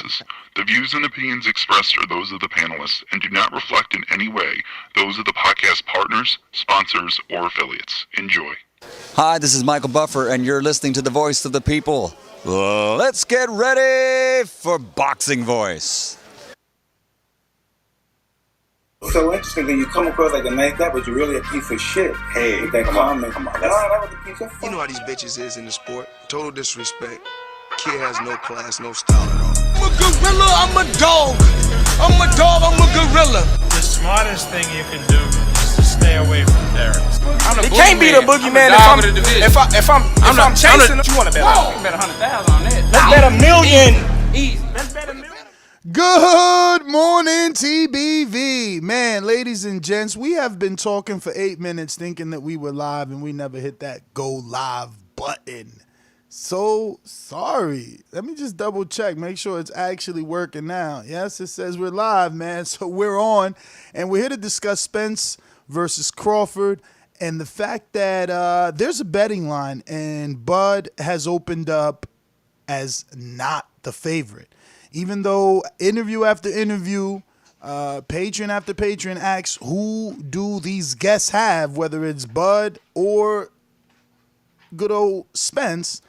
Voices. The views and opinions expressed are those of the panelists and do not reflect in any way those of the podcast partners, sponsors, or affiliates. Enjoy. Hi, this is Michael Buffer, and you're listening to the Voice of the People. Let's get ready for Boxing Voice. So interesting that you come across like a nice guy, but you're really a piece of shit. Hey, that come on. That was a piece of fuck. You know how these bitches is in the sport. Total disrespect. Kid has no class, no style at all. I'm a gorilla, I'm a dog. I'm a dog, I'm a gorilla. The smartest thing you can do is to stay away from Terence. It can't be the boogeyman if I'm chasing. You want to bet? You bet 100,000 on that. Let's bet $1 million. Easy. Let's bet $1 million. Good morning, TBV. Man, ladies and gents, we have been talking for 8 minutes thinking that we were live and we never hit that go live button. So sorry. Let me just double check, make sure it's actually working now. Yes, it says we're live, man. So we're on, and we're here to discuss Spence versus Crawford and the fact that there's a betting line and Bud has opened up as not the favorite. Even though interview after interview, patron after patron asks, who do these guests have, whether it's Bud or good old Spence,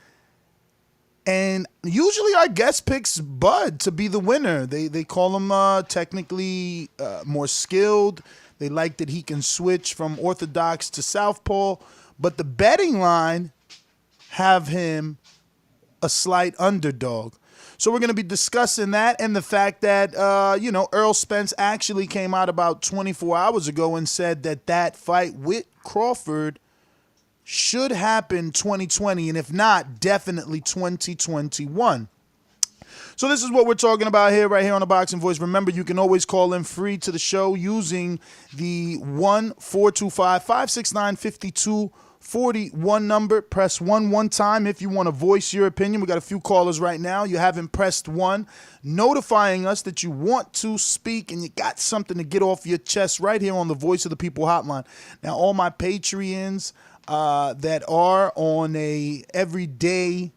and usually our guest picks Bud to be the winner. They call him technically more skilled. They like that he can switch from orthodox to southpaw, but the betting line have him a slight underdog. So we're going to be discussing that and the fact that, Errol Spence actually came out about 24 hours ago and said that fight with Crawford should happen 2020, and if not, definitely 2021. So this is what we're talking about here, right here on the Boxing Voice. Remember, you can always call in free to the show using the 1-425-569-5241 number. Press 1 one time if you want to voice your opinion. We got a few callers right now. You haven't pressed 1, notifying us that you want to speak and you got something to get off your chest right here on the Voice of the People hotline. Now, all my Patreons that are on a everyday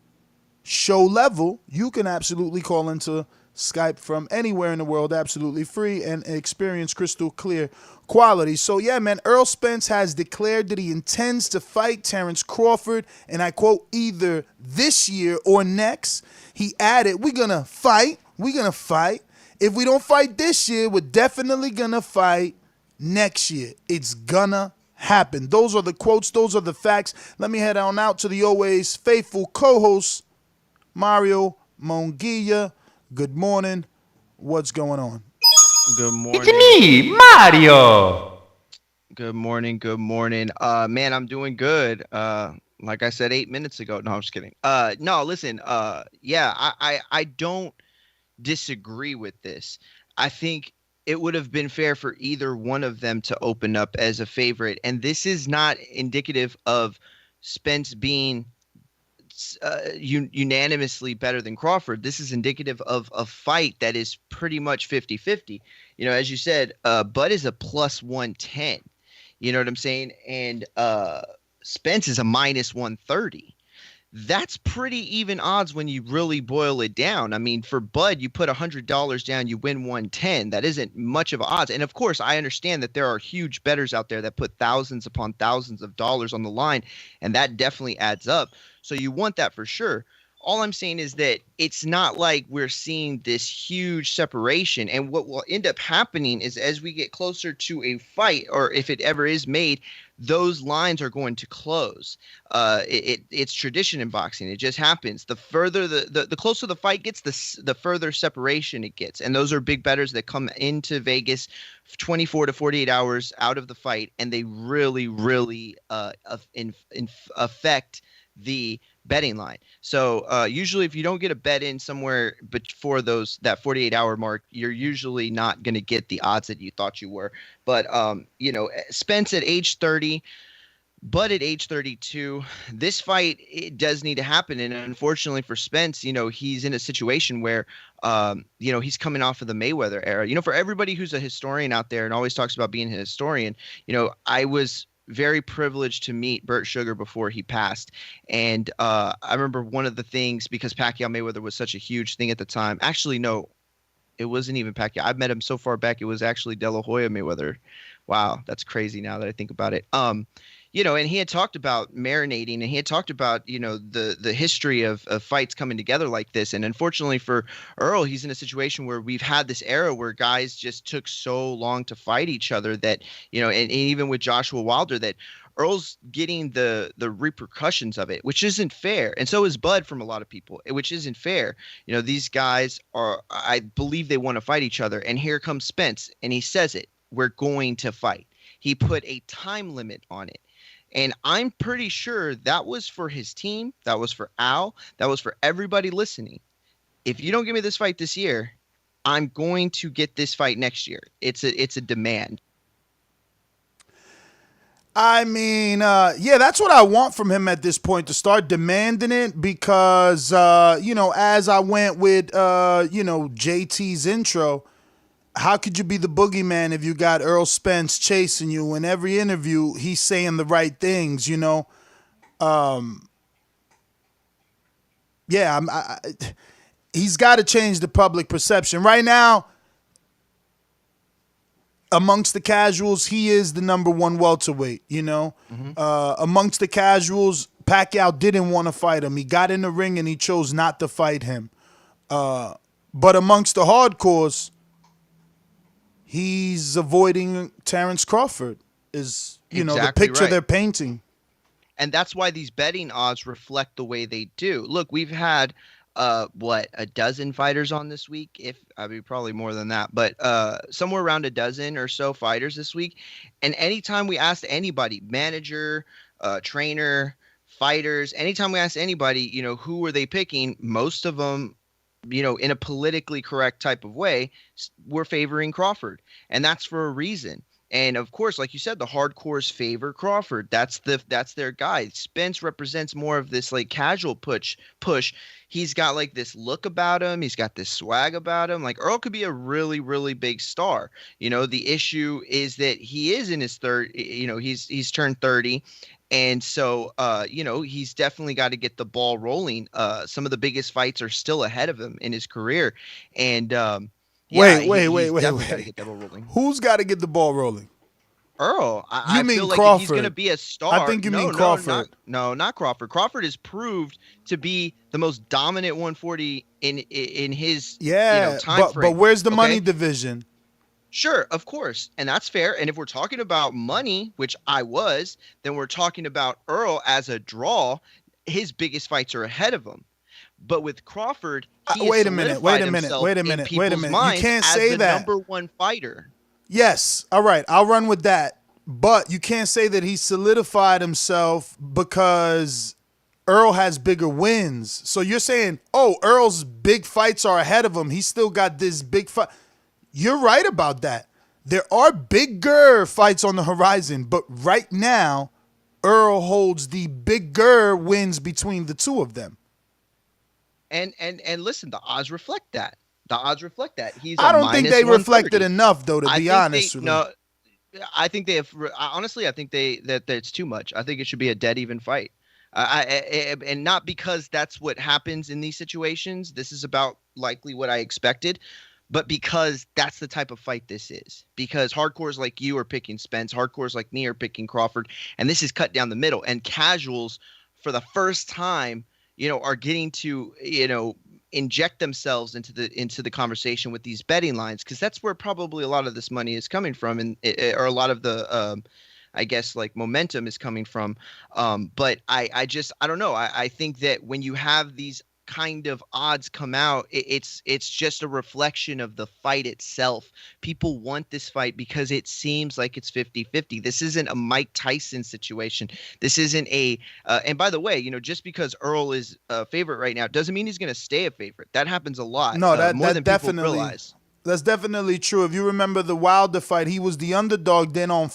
show level, you can absolutely call into Skype from anywhere in the world, absolutely free, and experience crystal clear quality. So yeah, man, Errol Spence has declared that he intends to fight Terence Crawford, and I quote, either this year or next. He added, we're gonna fight. If we don't fight this year, we're definitely gonna fight next year. It's gonna happen. Those are the quotes, those are the facts. Let me head on out to the always faithful co-host, Mario Munguia. Good morning. What's going on? Good morning. It's me, Mario. Good morning. Man, I'm doing good. Like I said 8 minutes ago. No, I'm just kidding. No, listen. I don't disagree with this. I think it would have been fair for either one of them to open up as a favorite. And this is not indicative of Spence being unanimously better than Crawford. This is indicative of a fight that is pretty much 50-50. You know, as you said, Bud is a plus 110. You know what I'm saying? And Spence is a minus 130. That's pretty even odds when you really boil it down. I mean, for Bud, you put $100 down, you win 110. That isn't much of odds. And of course, I understand that there are huge bettors out there that put thousands upon thousands of dollars on the line, and that definitely adds up. So you want that for sure. All I'm saying is that it's not like we're seeing this huge separation. And what will end up happening is as we get closer to a fight, or if it ever is made, those lines are going to close. It's tradition in boxing. It just happens. The further the closer the fight gets, the further separation it gets. And those are big bettors that come into Vegas 24 to 48 hours out of the fight, and they really, really affect the betting line. So usually if you don't get a bet in somewhere before that 48-hour mark, you're usually not going to get the odds that you thought you were. But Spence at age 30, Bud at age 32, this fight, it does need to happen. And unfortunately for Spence, he's in a situation where he's coming off of the Mayweather era. For everybody who's a historian out there and always talks about being a historian, I was very privileged to meet Burt Sugar before he passed. And I remember one of the things, because Pacquiao Mayweather was such a huge thing at the time. Actually, no, it wasn't even Pacquiao. I've met him so far back, it was actually De La Hoya Mayweather. Wow, that's crazy now that I think about it. And he had talked about marinating, and he had talked about, the history of fights coming together like this. And unfortunately for Earl, he's in a situation where we've had this era where guys just took so long to fight each other that, and even with Joshua Wilder, that Earl's getting the repercussions of it, which isn't fair. And so is Bud from a lot of people, which isn't fair. These guys I believe they want to fight each other. And here comes Spence, and he says it. We're going to fight. He put a time limit on it. And I'm pretty sure that was for his team. That was for Al. That was for everybody listening. If you don't give me this fight this year, I'm going to get this fight next year. It's a demand. I mean, that's what I want from him at this point, to start demanding it, because, as I went with, JT's intro, how could you be the boogeyman if you got Errol Spence chasing you? In every interview, he's saying the right things, he's got to change the public perception. Right now, amongst the casuals, he is the number one welterweight, Amongst the casuals, Pacquiao didn't want to fight him. He got in the ring and he chose not to fight him. But amongst the hardcores, he's avoiding Terence Crawford, is, the picture they're painting. And that's why these betting odds reflect the way they do. Look, we've had, a dozen fighters on this week? Probably more than that, but somewhere around a dozen or so fighters this week. And anytime we asked anybody, manager, trainer, fighters, anytime we asked anybody, who were they picking, most of them, in a politically correct type of way, we're favoring Crawford. And that's for a reason. And of course, like you said, the hardcores favor Crawford. That's their guy. Spence represents more of this like casual push. He's got like this look about him. He's got this swag about him. Like Earl could be a really, really big star. The issue is that he is in his third, he's turned 30. And so, he's definitely got to get the ball rolling. Some of the biggest fights are still ahead of him in his career. And wait. Get the ball rolling. Who's got to get the ball rolling? Earl. I mean feel like Crawford? If he's going to be a star. I think you mean Crawford. Not Crawford. Crawford is proved to be the most dominant 140 in his time frame. But where's the money division? Sure, of course. And that's fair. And if we're talking about money, which I was, then we're talking about Earl as a draw. His biggest fights are ahead of him. But with Crawford, wait a minute. You can't say that. Number one fighter. Yes. All right. I'll run with that. But you can't say that he solidified himself because Earl has bigger wins. So you're saying, Earl's big fights are ahead of him. He's still got this big fight. You're right about that. There are bigger fights on the horizon, but right now, Earl holds the bigger wins between the two of them. And listen, the odds reflect that. I don't think they reflected enough, though, to be honest with you. No, I think they have. Honestly, I think that it's too much. I think it should be a dead even fight. And not because that's what happens in these situations. This is about likely what I expected. But because that's the type of fight this is. Because hardcores like you are picking Spence, hardcores like me are picking Crawford, and this is cut down the middle. And casuals, for the first time, are getting to, inject themselves into the conversation with these betting lines, because that's where probably a lot of this money is coming from, or a lot of the, I guess, like momentum is coming from. But I don't know. I think that when you have these kind of odds come out, it's just a reflection of the fight itself. People want this fight because it seems like it's 50-50. This isn't a Mike Tyson situation. This isn't a and by the way, just because Earl is a favorite right now doesn't mean he's going to stay a favorite. That happens a lot. No, more that than definitely people realize. That's definitely true. If you remember the Wilder fight, he was the underdog. Then on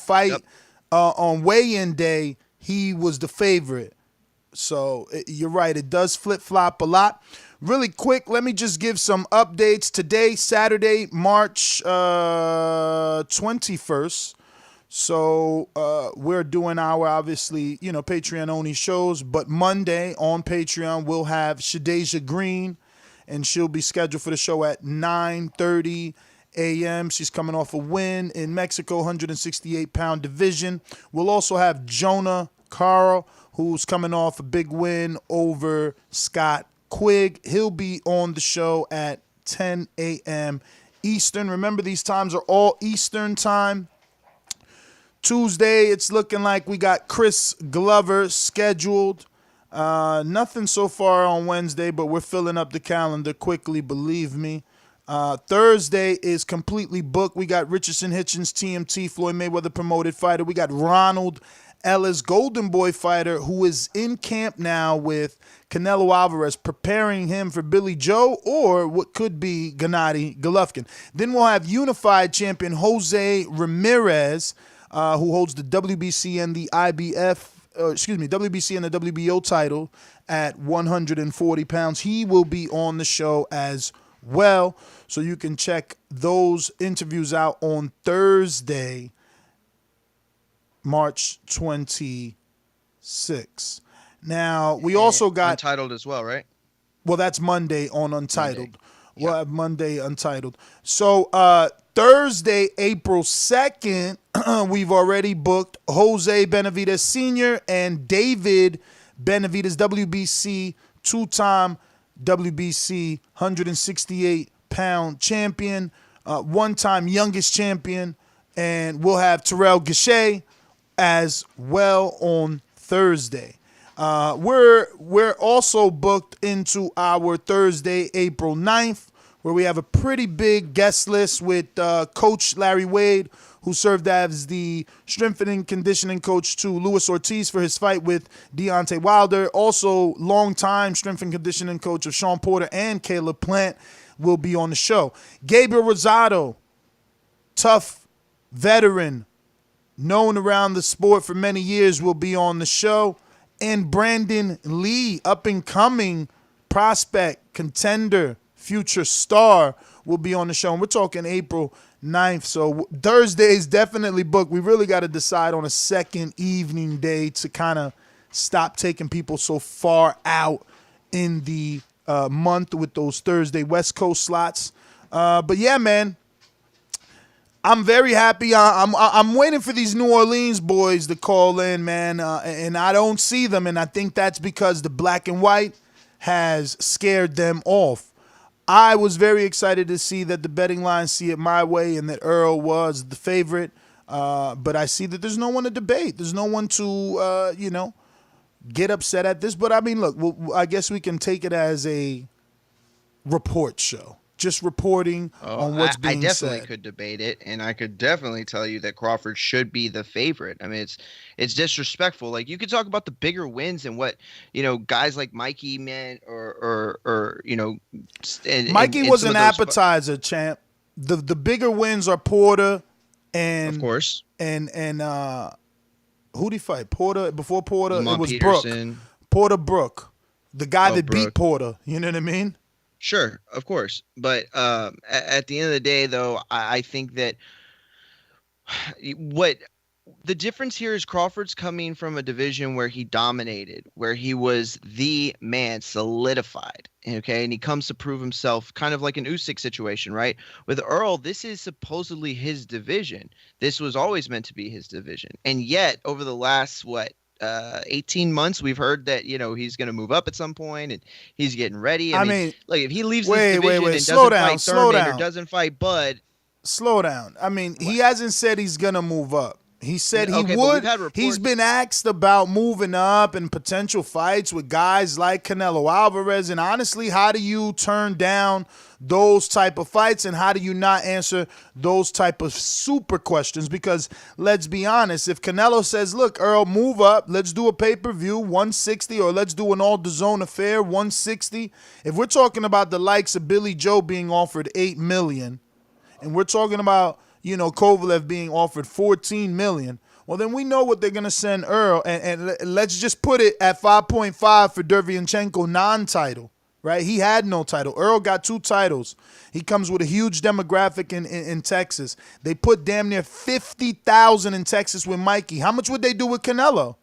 on weigh-in day, he was the favorite. So you're right. It does flip-flop a lot. Really quick, let me just give some updates. Today, Saturday, March 21st, So we're doing our, obviously, Patreon-only shows. But Monday on Patreon, we'll have Shadeja Green, and she'll be scheduled for the show at 9:30 a.m. She's coming off a win in Mexico, 168-pound division. We'll also have Jonah Carl, who's coming off a big win over Scott Quigg. He'll be on the show at 10 a.m. Eastern. Remember, these times are all Eastern time. Tuesday, it's looking like we got Chris Glover scheduled. Nothing so far on Wednesday, but we're filling up the calendar quickly, believe me. Thursday is completely booked. We got Richardson Hitchens, TMT, Floyd Mayweather promoted fighter. We got Ronald Ellis, Golden Boy fighter, who is in camp now with Canelo Alvarez, preparing him for Billy Joe or what could be Gennady Golovkin. Then we'll have unified champion Jose Ramirez, who holds the WBC and the WBC and the WBO title at 140 pounds. He will be on the show as well. So you can check those interviews out on Thursday, March 26. Now, we also got Untitled as well, right? Well, that's Monday on Untitled. Monday. We'll have Monday Untitled. So Thursday, April 2nd, we've already booked Jose Benavidez Sr. and David Benavidez, WBC, two-time WBC 168-pound champion, one-time youngest champion, and we'll have Terrell Gausha as well on Thursday. We're also booked into our Thursday, April 9th, where we have a pretty big guest list with Coach Larry Wade, who served as the strength and conditioning coach to Luis Ortiz for his fight with Deontay Wilder. Also, longtime strength and conditioning coach of Sean Porter and Caleb Plant will be on the show. Gabriel Rosado, tough veteran, known around the sport for many years, will be on the show. And Brandon Lee, up-and-coming prospect, contender, future star, will be on the show. And we're talking April 9th. So Thursday is definitely booked. We really got to decide on a second evening day to kind of stop taking people so far out in the month with those Thursday West Coast slots. But yeah, man, I'm very happy. I'm waiting for these New Orleans boys to call in, man, and I don't see them, and I think that's because the black and white has scared them off. I was very excited to see that the betting lines see it my way and that Earl was the favorite, but I see that there's no one to debate. There's no one to, get upset at this. But, I mean, look, I guess we can take it as a report show. Just reporting on what's being said. I definitely could debate it, and I could definitely tell you that Crawford should be the favorite. I mean, it's disrespectful. Like, you could talk about the bigger wins and what, guys like Mikey meant or Mikey was an appetizer, champ. The bigger wins are Porter and, of course, and who'd he fight? Porter, before Porter, Lamont it was Peterson. Brook. Porter Brook, the guy that Brook. beat Porter. You know what I mean? Sure, of course. But at the end of the day, though, I think that what the difference here is Crawford's coming from a division where he dominated, where he was the man, solidified, okay? And he comes to prove himself, kind of like an Usyk situation, right? With Earl, this is supposedly his division. This was always meant to be his division. And yet, over the last, 18 months, we've heard that, he's going to move up at some point and he's getting ready. I mean, like, if he leaves this division and doesn't fight Thurman or doesn't fight Bud. Slow down. I mean, he hasn't said he's going to move up. He said he would. He's been asked about moving up and potential fights with guys like Canelo Alvarez. And honestly, how do you turn down those type of fights, and how do you not answer those type of super questions? Because let's be honest, if Canelo says, look, Earl, move up, let's do a pay-per-view 160, or let's do an all DAZN affair 160. If we're talking about the likes of Billy Joe being offered $8 million, and we're talking about Kovalev being offered $14 million, well, then we know what they're going to send Earl. And let's just put it at 5.5 for Derevyanchenko non-title. right? He had no title. Earl got 2 titles. He comes with a huge demographic in Texas. They put damn near 50,000 in Texas with Mikey. How much would they do with Canelo?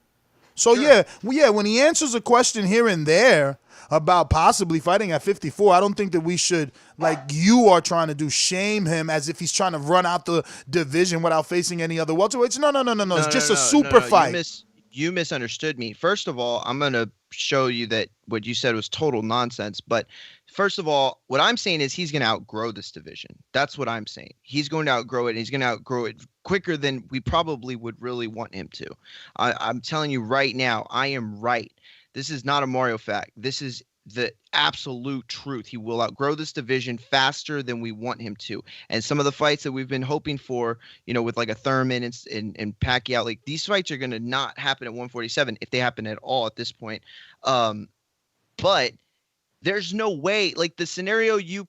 So yeah, when he answers a question here and there about possibly fighting at 54, I don't think that we should, like you are trying to do, shame him as if he's trying to run out the division without facing any other welterweights. No. It's just a super fight. You misunderstood me. First of all, I'm going to show you that what you said was total nonsense. But first of all, what I'm saying is he's going to outgrow this division. That's what I'm saying. He's going to outgrow it. And he's going to outgrow it quicker than we probably would really want him to. I'm telling you right now, I am right. This is not a Mario fact. This is the absolute truth. He will outgrow this division faster than we want him to. And some of the fights that we've been hoping for, with like a Thurman and Pacquiao, like these fights are going to not happen at 147 if they happen at all at this point. But there's no way, like the scenario you're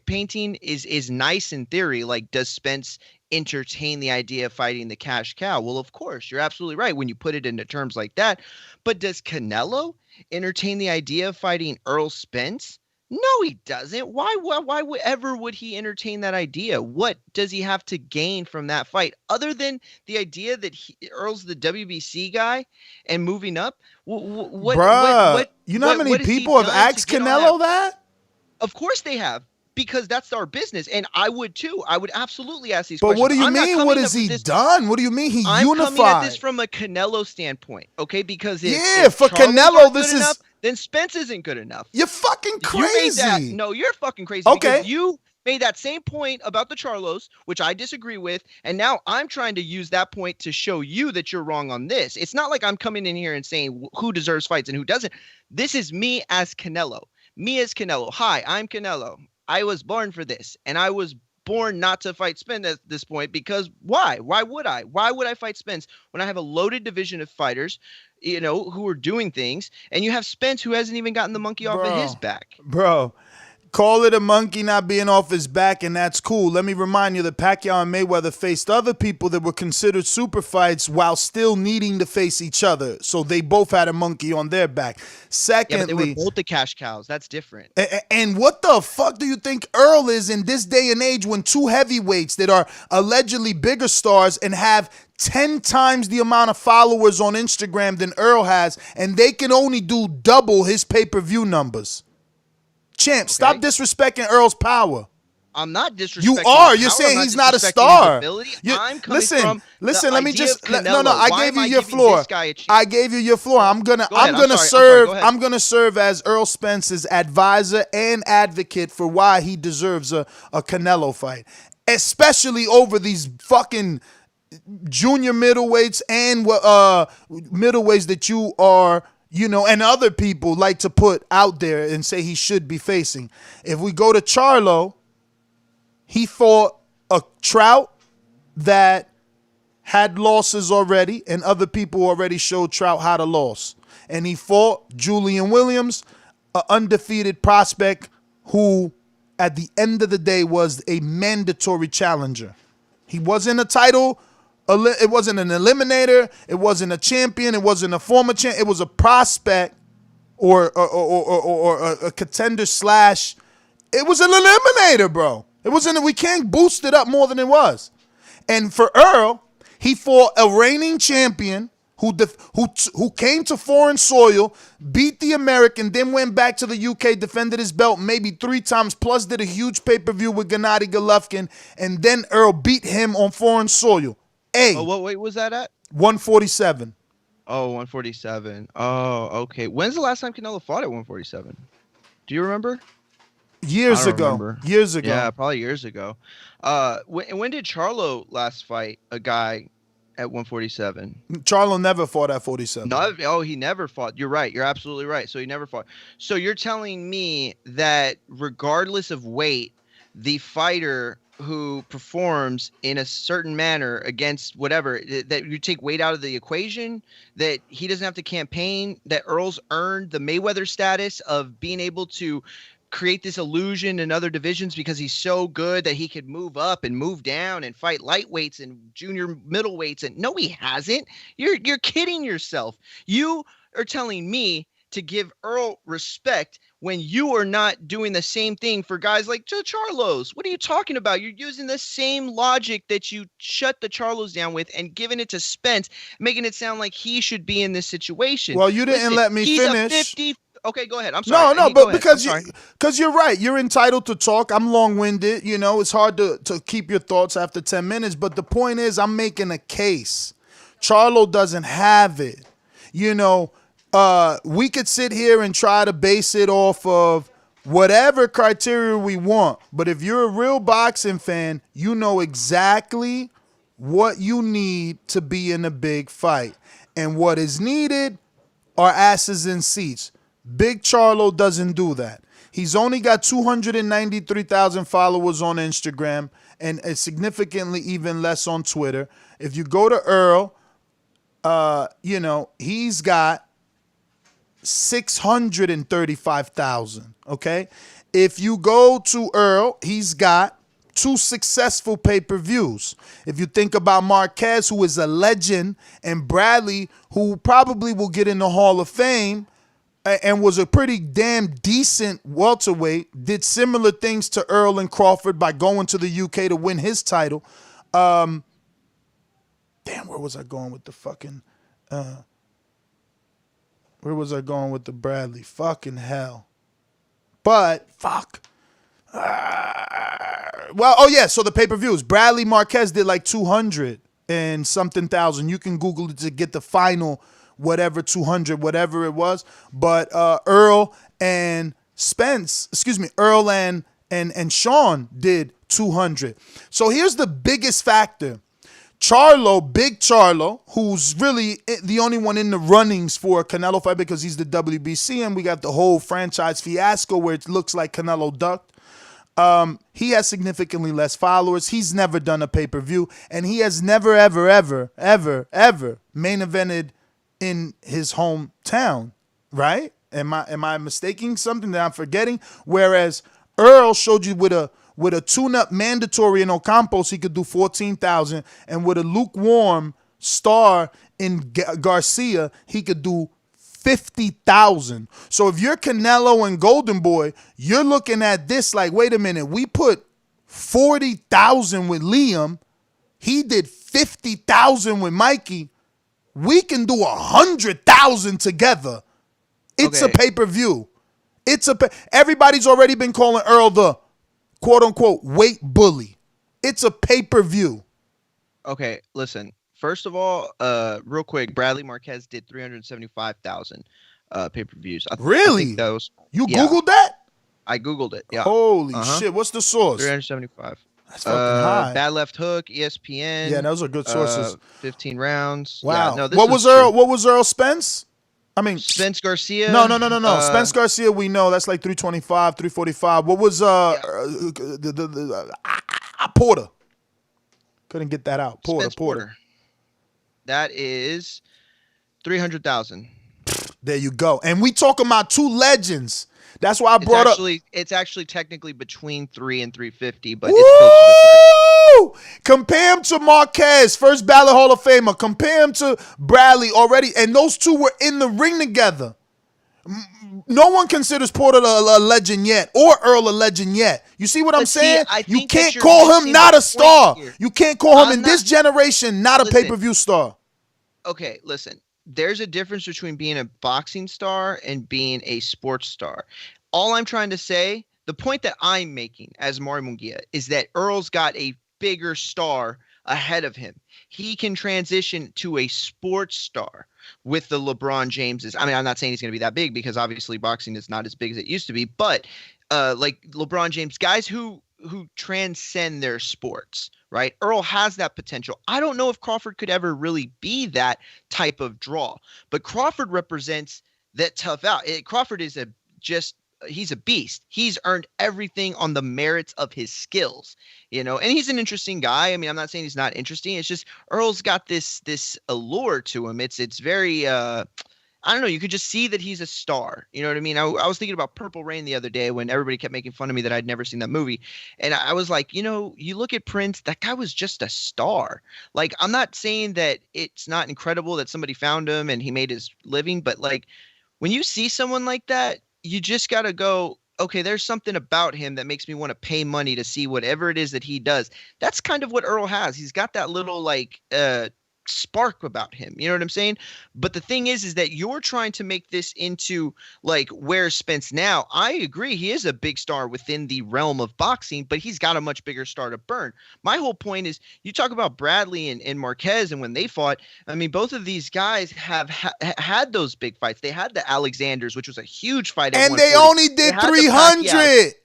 painting is nice in theory. Like, does Spence entertain the idea of fighting the cash cow? Well, of course, you're absolutely right when you put it into terms like that. But does Canelo entertain the idea of fighting Errol Spence? No, he doesn't. Why would he entertain that idea? What does he have to gain from that fight other than the idea that Earl's the WBC guy and moving up? What you know how many people have asked Canelo that? Of course they have, because that's our business, and I would too. I would absolutely ask these but questions. What do you mean? What has he done? What do you mean he I'm unified? I'm coming at this from a Canelo standpoint, okay? Because if for Charlo's Canelo, not this good is enough, then Spence isn't good enough. You're fucking crazy. No, you're fucking crazy. Okay. Because you made that same point about the Charlos, which I disagree with, and now I'm trying to use that point to show you that you're wrong on this. It's not like I'm coming in here and saying who deserves fights and who doesn't. This is me as Canelo. Me as Canelo. Hi, I'm Canelo. I was born for this, and I was born not to fight Spence at this point because why? Why would I? Why would I fight Spence when I have a loaded division of fighters, who are doing things, and you have Spence who hasn't even gotten the monkey off of his back? Bro, call it a monkey not being off his back, and that's cool. Let me remind you that Pacquiao and Mayweather faced other people that were considered super fights while still needing to face each other. So they both had a monkey on their back. Secondly, yeah, but they were both the cash cows. That's different. And what the fuck do you think Earl is in this day and age when 2 heavyweights that are allegedly bigger stars and have 10 times the amount of followers on Instagram than Earl has, and they can only do double his pay-per-view numbers? Champ, stop disrespecting Earl's power. I'm not disrespecting. You are. His You're power. saying I'm he's not not a disrespecting star. his ability. I'm coming Listen. from Let me just. Canelo. No. I Why gave am you your giving floor. this guy a chance? I gave you your floor. I'm gonna Go ahead. I'm gonna serve as Earl Spence's advisor and advocate for why he deserves a Canelo fight, especially over these fucking junior middleweights and middleweights that you are. And other people like to put out there and say he should be facing. If we go to Charlo, he fought a Trout that had losses already, and other people already showed Trout how to lose. And he fought Julian Williams, an undefeated prospect who, at the end of the day, was a mandatory challenger. He wasn't a title. It wasn't an eliminator. It wasn't a champion. It wasn't a former champ. It was a prospect or a contender / it was an eliminator, bro. It wasn't. We can't boost it up more than it was. And for Earl, he fought a reigning champion who came to foreign soil, beat the American, then went back to the UK, defended his belt maybe 3 times, plus did a huge pay-per-view with Gennady Golovkin, and then Earl beat him on foreign soil. What weight was that at? 147. Oh, 147. Oh, okay. When's the last time Canelo fought at 147? Do you remember? Years ago. Remember. Years ago. Yeah, probably years ago. When did Charlo last fight a guy at 147? Charlo never fought at 47. No, he never fought. You're right. You're absolutely right. So he never fought. So you're telling me that regardless of weight, the fighter who performs in a certain manner against whatever, that you take weight out of the equation, that he doesn't have to campaign, that Earl's earned the Mayweather status of being able to create this illusion in other divisions because he's so good that he could move up and move down and fight lightweights and junior middleweights. And no, he hasn't. You're kidding yourself. You are telling me to give Earl respect when you are not doing the same thing for guys like Charlos? What are you talking about? You're using the same logic that you shut the Charlos down with and giving it to Spence, making it sound like he should be in this situation. Well, you didn't let me he's finish. A 50. Okay, go ahead. I'm sorry. No, Go but ahead. because you're right. You're entitled to talk. I'm long-winded. You know, it's hard to keep your thoughts after 10 minutes. But the point is, I'm making a case. Charlo doesn't have it. You know, we could sit here and try to base it off of whatever criteria we want. But if you're a real boxing fan, you know exactly what you need to be in a big fight. And what is needed are asses in seats. Big Charlo doesn't do that. He's only got 293,000 followers on Instagram and significantly even less on Twitter. If you go to Earl, you know, he's got 635,000, okay? If you go to Earl, he's got 2 successful pay-per-views. If you think about Marquez, who is a legend, and Bradley, who probably will get in the Hall of Fame and was a pretty damn decent welterweight, did similar things to Earl and Crawford by going to the UK to win his title. Damn, where was I going with the fucking... where was I going with the Bradley? Fucking hell. But, fuck. Well, oh yeah, so the pay-per-views. Bradley Marquez did like 200 and something thousand. You can Google it to get the final whatever 200, whatever it was. But Earl and Spence, Earl and Sean did 200. So here's the biggest factor. Charlo, Big Charlo, who's really the only one in the runnings for a Canelo fight because he's the WBC, and we got the whole franchise fiasco where it looks like Canelo ducked. He has significantly less followers. He's never done a pay-per-view, and he has never, ever, ever, ever, ever main evented in his hometown, right? Am I mistaking something that I'm forgetting? Whereas Earl showed you with a tune-up mandatory in Ocampos, he could do 14,000, and with a lukewarm star in Garcia, he could do 50,000. So if you're Canelo and Golden Boy, you're looking at this like, wait a minute, we put 40,000 with Liam, he did 50,000 with Mikey. We can do 100,000 together. It's a pay-per-view. Everybody's already been calling Earl the quote-unquote weight bully. It's a pay-per-view. Okay, listen. First of all, real quick, Bradley Marquez did 375,000 pay-per-views. Really? You Googled that? I Googled it, yeah. Holy shit. What's the source? 375. That's fucking high. Bad Left Hook, ESPN. Yeah, those are good sources. 15 rounds. Wow. Yeah, no, what was Earl Spence? I mean, Spence Garcia. No. Spence Garcia, we know that's like 325, 345. What was Porter? Couldn't get that out. Porter. That is 300,000. There you go. And we talking about 2 legends. That's why I brought up. It's actually technically between 3 and 350, but it's close to 3. Compare him to Marquez, first ballot Hall of Famer. Compare him to Bradley already, and those 2 were in the ring together. No one considers Porter a legend yet, or Earl a legend yet. You see what I'm saying? You can't call him not a star. You can't call him in this generation not a pay-per-view star. Okay, listen. There's a difference between being a boxing star and being a sports star. All I'm trying to say, the point that I'm making as Mario Munguia is that Earl's got a bigger star ahead of him. He can transition to a sports star with the LeBron Jameses. I mean, I'm not saying he's going to be that big because obviously boxing is not as big as it used to be, but like LeBron James, guys who transcend their sports, right? Earl has that potential. I don't know if Crawford could ever really be that type of draw, but Crawford represents that tough out. Crawford is he's a beast. He's earned everything on the merits of his skills, and he's an interesting guy. I mean, I'm not saying he's not interesting. It's just Earl's got this allure to him. It's very, I don't know. You could just see that he's a star. You know what I mean? I was thinking about Purple Rain the other day when everybody kept making fun of me that I'd never seen that movie. And I was like, you look at Prince, that guy was just a star. Like, I'm not saying that it's not incredible that somebody found him and he made his living, but like, when you see someone like that, you just got to go, okay, there's something about him that makes me want to pay money to see whatever it is that he does. That's kind of what Earl has. He's got that little like spark about him. You know what I'm saying? But the thing is that you're trying to make this into like, where's Spence now? I agree. He is a big star within the realm of boxing, but he's got a much bigger star to burn. My whole point is, you talk about Bradley and Marquez and when they fought, I mean, both of these guys have had those big fights. They had the Alexanders, which was a huge fight. At And they only did 300.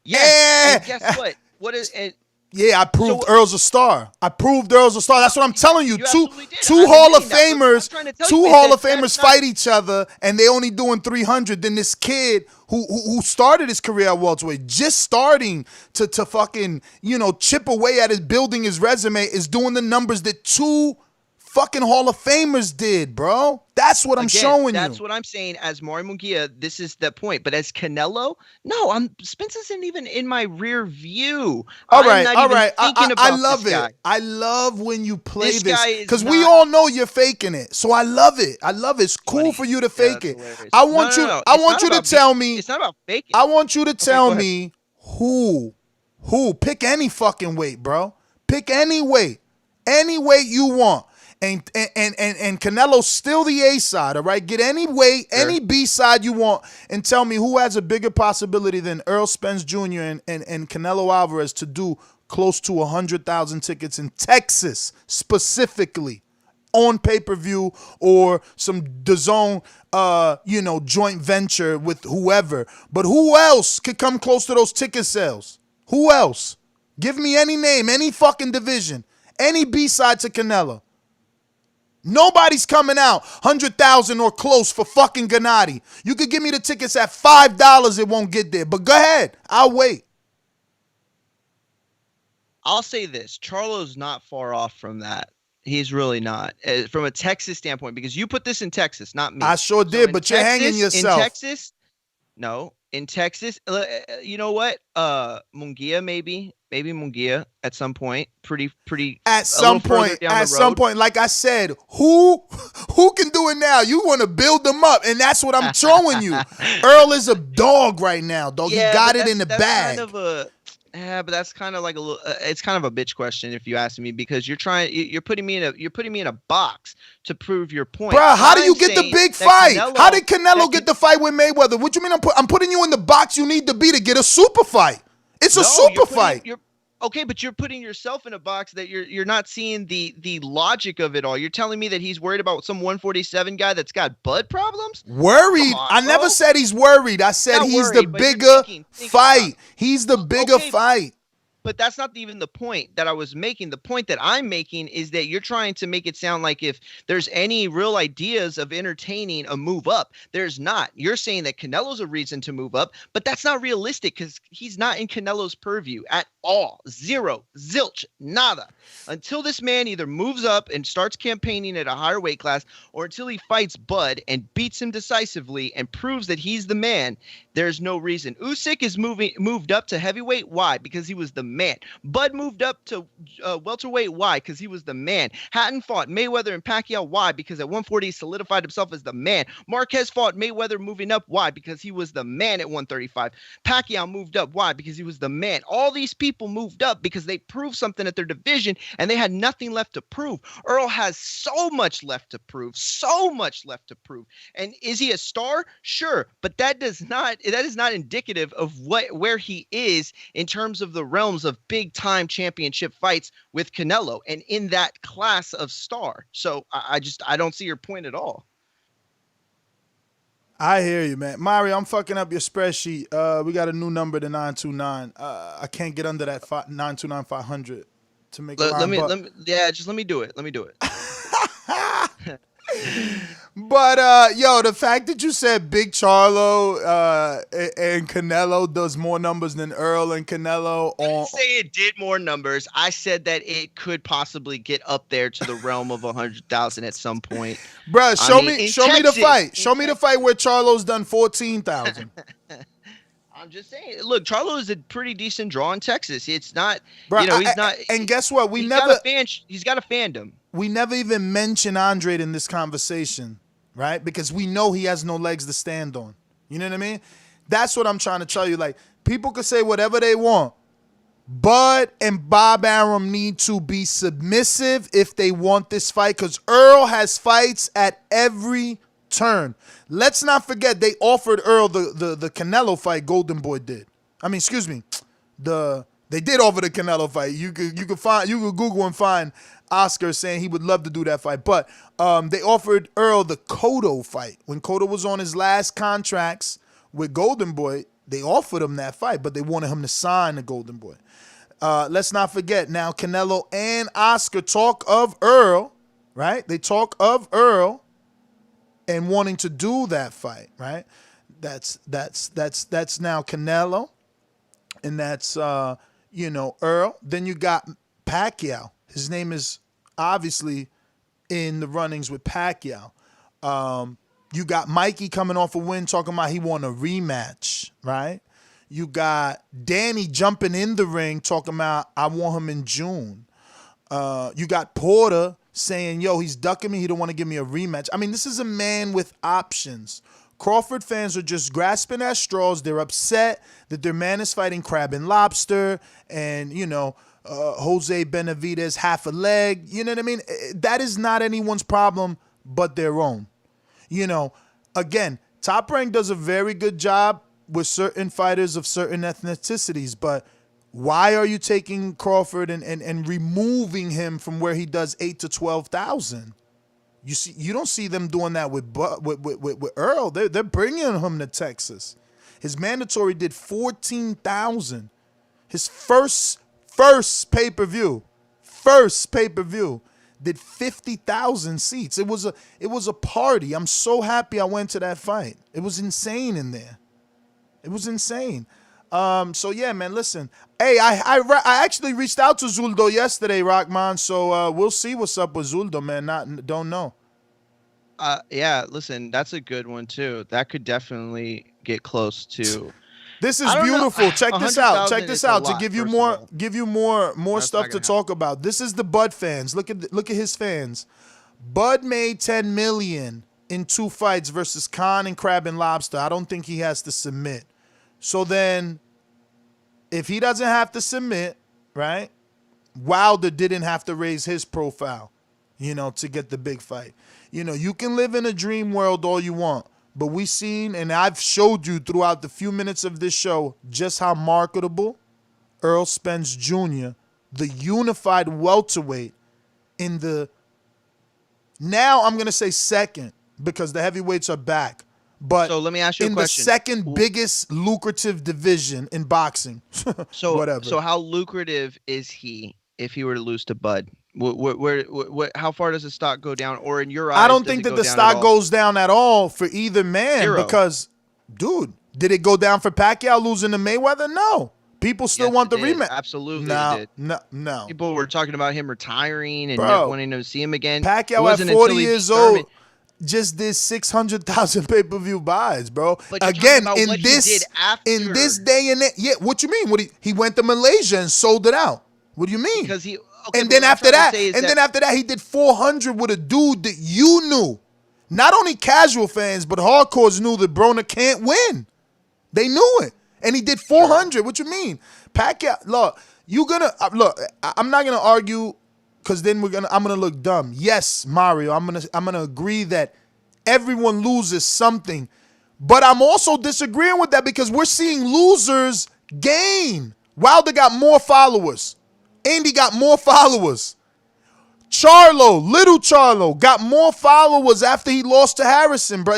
Yes. And guess what? What is it? Yeah, I proved Earl's a star. That's what I'm telling you. Two absolutely Hall of did. Famers, Two Hall of Famers fight each other, and they only doing 300. Then this kid who started his career at welterweight, just starting to fucking, you know, chip away at his building his resume, is doing the numbers that two fucking Hall of Famers did, bro. That's what I'm showing you. That's what I'm saying. As Mario Munguia, this is the point. But as Canelo, no, Spence isn't even in my rear view. All right. I love it. I love when you play this because we all know you're faking it. So I love it. It's cool for you to fake it. Hilarious. I want you to tell me. It's not about faking. I want you to tell me who. Pick any fucking weight, bro. Pick any weight you want. And Canelo's still the A side, all right? Get any weight, any B side you want, and tell me who has a bigger possibility than Errol Spence Jr. and Canelo Alvarez to do close to 100,000 tickets in Texas, specifically, on pay-per-view or some Dazn, joint venture with whoever. But who else could come close to those ticket sales? Who else? Give me any name, any fucking division, any B side to Canelo. Nobody's coming out 100,000 or close for fucking Gennady. You could give me the tickets at $5, it won't get there. But go ahead, I'll wait. I'll say this: Charlo's not far off from that. He's really not, from a Texas standpoint, because you put this in Texas, not me. I sure did, but you're hanging yourself. In Texas, you know what? Munguia, maybe Munguia at some point. Pretty. At some point, like I said, who can do it now? You want to build them up, and that's what I'm showing you. Earl is a dog right now, dog. Yeah, he got it in the bag. But that's kind of like a little. It's kind of a bitch question if you ask me, because you're putting me in a box to prove your point. Bro, how do you get the big fight? How did Canelo get the fight with Mayweather? What you mean I'm putting you in the box you need to be to get a super fight? It's a super fight. Okay, but you're putting yourself in a box that you're not seeing the logic of it all. You're telling me that he's worried about some 147 guy that's got bud problems? Worried? I never said he's worried. I said he's the bigger fight. He's the bigger fight. But that's not even the point that I was making. The point that I'm making is that you're trying to make it sound like if there's any real ideas of entertaining a move up, there's not. You're saying that Canelo's a reason to move up, but that's not realistic because he's not in Canelo's purview at all. Zero, zilch, nada. Until this man either moves up and starts campaigning at a higher weight class, or until he fights Bud and beats him decisively and proves that he's the man, there's no reason. Usyk is moved up to heavyweight. Why? Because he was the man. Bud moved up to welterweight. Why? Because he was the man. Hatton fought Mayweather and Pacquiao. Why? Because at 140 he solidified himself as the man. Marquez fought Mayweather moving up. Why? Because he was the man at 135. Pacquiao moved up. Why? Because he was the man. All these people moved up because they proved something at their division and they had nothing left to prove. Earl has so much left to prove. And is he a star? Sure, but that is not indicative of where he is in terms of the realms of big time championship fights with Canelo and in that class of star. So I don't see your point at all. I hear you, man. Mario, I'm fucking up your spreadsheet. We got a new number to 929. I can't get under that 929-500 to make it. Let me do it. But the fact that you said Big Charlo and Canelo does more numbers than Earl and Canelo. I didn't say it did more numbers. I said that it could possibly get up there to the realm of 100,000 at some point. Bruh, show me the fight. Show me the fight where Charlo's done 14,000. I'm just saying. Look, Charlo is a pretty decent draw in Texas. It's not, Bruh, he's not. And guess what? He's got a fandom. We never even mentioned Andre in this conversation. right? Because we know he has no legs to stand on. You know what I mean? That's what I'm trying to tell you. Like, people could say whatever they want. Bud and Bob Arum need to be submissive if they want this fight, because Earl has fights at every turn. Let's not forget they offered Earl the Canelo fight. Golden Boy did. I mean, excuse me, they did offer the Canelo fight. You could Google and find Oscar saying he would love to do that fight, but they offered Earl the Cotto fight when Cotto was on his last contracts with Golden Boy. They offered him that fight, but they wanted him to sign the Golden Boy. Let's not forget now, Canelo and Oscar talk of Earl, right? They talk of Earl and wanting to do that fight, right? That's now Canelo, and that's Earl. Then you got Pacquiao. His name is obviously in the runnings with Pacquiao. You got Mikey coming off a win, talking about he want a rematch, right? You got Danny jumping in the ring, talking about I want him in June. You got Porter saying, yo, he's ducking me. He don't want to give me a rematch. I mean, this is a man with options. Crawford fans are just grasping at straws. They're upset that their man is fighting crab and lobster and, Jose Benavidez half a leg. You know what I mean? That is not anyone's problem but their own. Again, Top Rank does a very good job with certain fighters of certain ethnicities, but why are you taking Crawford and removing him from where he does 8 to 12,000? You don't see them doing that with Earl. They're bringing him to Texas. His mandatory did 14,000. His first pay-per-view did 50,000 seats. It was a party. I'm so happy I went to that fight. It was insane in there. It was insane. So yeah, man, listen. Hey, I actually reached out to Zuldo yesterday, Rockman. So we'll see what's up with Zuldo, man. Don't know. Yeah, listen, that's a good one too. That could definitely get close to. This is beautiful. Check this out. Check this out to give you more stuff to talk about. This is the Bud fans. Look at his fans. Bud made $10 million in 2 fights versus Khan and Crab and Lobster. I don't think he has to submit. So then, if he doesn't have to submit, right? Wilder didn't have to raise his profile, to get the big fight. You can live in a dream world all you want. But we seen, and I've showed you throughout the few minutes of this show, just how marketable Errol Spence Jr., the unified welterweight in the, now I'm going to say second because the heavyweights are back. But so let me ask you a question. The second biggest lucrative division in boxing. So whatever. So how lucrative is he if he were to lose to Bud? How far does the stock go down? Or in your eyes, I don't think that the stock goes down at all for either man. Zero. Because, dude, did it go down for Pacquiao losing to Mayweather? No. People still want the rematch. Absolutely, no, it did. No. People were talking about him retiring and not wanting to see him again. Pacquiao at 40 years old just did 600,000 pay-per-view buys, bro. But again, in this day and age, yeah. What you mean? He went to Malaysia and sold it out. What do you mean? Because he. Okay, and then after that, he did 400 with a dude that you knew. Not only casual fans, but hardcores knew that Broner can't win. They knew it. And he did 400. Sure. What you mean? Pacquiao, look, I'm not gonna argue because then I'm gonna look dumb. Yes, Mario, I'm gonna agree that everyone loses something. But I'm also disagreeing with that because we're seeing losers gain. Wilder got more followers. Andy got more followers. Little Charlo, got more followers after he lost to Harrison, bro.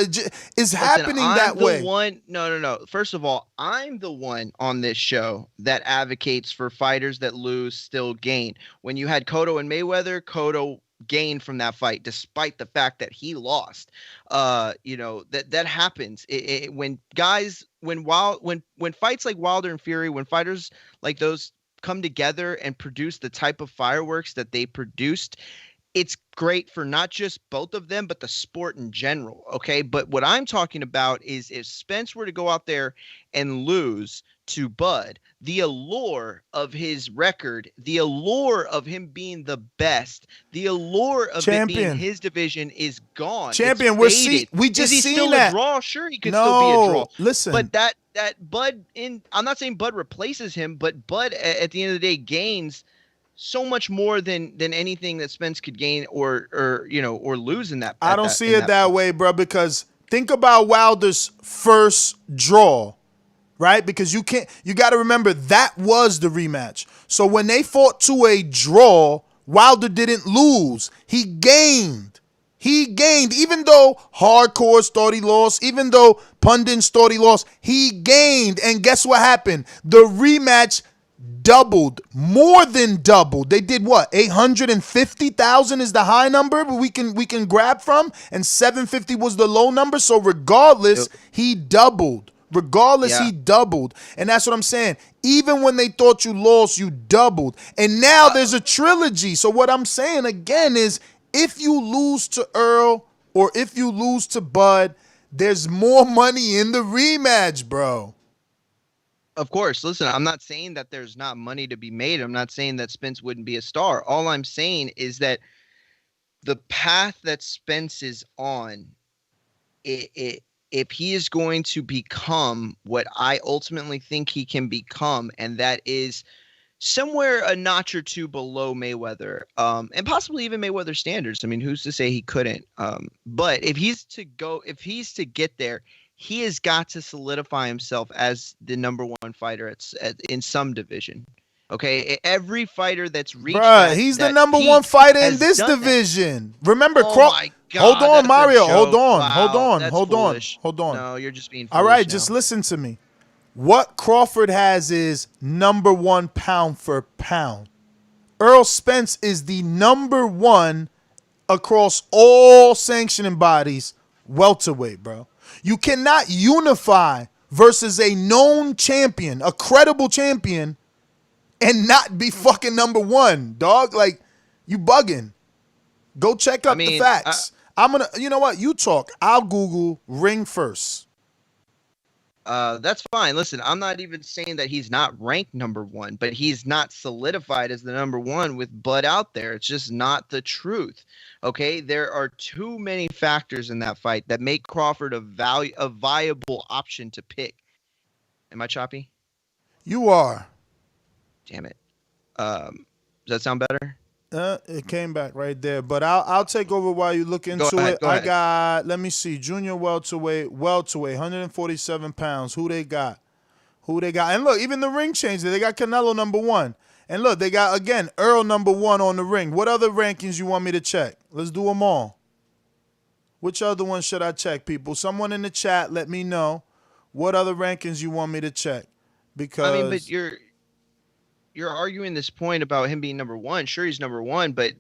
It's happening that way. No. First of all, I'm the one on this show that advocates for fighters that lose still gain. When you had Cotto and Mayweather, Cotto gained from that fight despite the fact that he lost. That happens. When fights like Wilder and Fury, when fighters like those come together and produce the type of fireworks that they produced, it's great for not just both of them, but the sport in general. Okay. But what I'm talking about is if Spence were to go out there and lose to Bud, the allure of his record, the allure of him being the best, the allure of it being his division is gone. Champion, we just is he seen still that. a draw? Sure, he could still be a draw. Listen, but that Bud I'm not saying Bud replaces him, but Bud at the end of the day gains so much more than anything that Spence could gain or lose in that. I don't see it that way, bro, because think about Wilder's first draw. Right? Because you got to remember that was the rematch. So when they fought to a draw, Wilder didn't lose. He gained. Even though hardcores thought he lost, even though pundits thought he lost, he gained. And guess what happened? The rematch doubled, more than doubled. They did what? 850,000 is the high number we can grab from, and 750 was the low number. So regardless, he doubled. He doubled. And that's what I'm saying. Even when they thought you lost, you doubled. And now there's a trilogy. So what I'm saying again is if you lose to Earl or if you lose to Bud, there's more money in the rematch, bro. Of course. Listen, I'm not saying that there's not money to be made. I'm not saying that Spence wouldn't be a star. All I'm saying is that the path that Spence is on, if he is going to become what I ultimately think he can become, and that is somewhere a notch or two below Mayweather, and possibly even Mayweather standards. I mean, who's to say he couldn't? But if he's to get there, he has got to solidify himself as the number one fighter in some division. Okay, every fighter that's reached he's the number one fighter in this division. Remember, my God, hold on, Mario. Hold on. Wow, Hold on. No, you're just being all right. Just listen to me. What Crawford has is number one pound for pound. Errol Spence is the number one across all sanctioning bodies welterweight, bro. You cannot unify versus a known champion, a credible champion, and not be fucking number one, dog. Like, you bugging. Go check up the facts. You know what? You talk. I'll Google ring first. That's fine. Listen, I'm not even saying that he's not ranked number one, but he's not solidified as the number one with Bud out there. It's just not the truth. Okay, there are too many factors in that fight that make Crawford a viable option to pick. Am I choppy? You are. Damn it. Does that sound better? It came back right there, but I'll take over while you look into it. I got, let me see, junior welterweight, 147 pounds. Who they got? And look, even the ring changed. They got Canelo number one. And look, they got, again, Earl number one on the ring. What other rankings you want me to check? Let's do them all. Which other one should I check, people? Someone in the chat, let me know what other rankings you want me to check. Because I mean, but you're arguing this point about him being number one. Sure, he's number one, but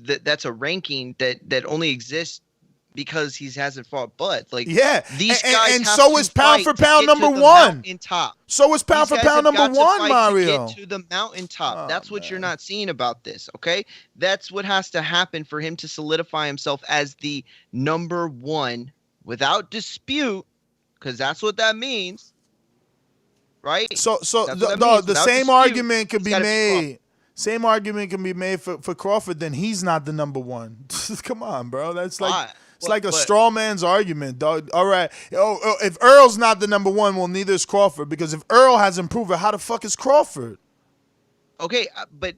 that's a ranking that only exists because he hasn't fought Bud. Like, yeah, these guys and so is pound for pound number one. So is pound for pound number one, Mario. To get to the mountaintop. That's what you're not seeing about this. Okay, that's what has to happen for him to solidify himself as the number one without dispute, because that's what that means. Right. So the same argument could be made. Same argument can be made for Crawford. Then he's not the number one. Come on, bro. That's like it's like a straw man's argument, dog. All right. If Earl's not the number one, well, neither is Crawford. Because if Earl hasn't proven, how the fuck is Crawford? Okay, but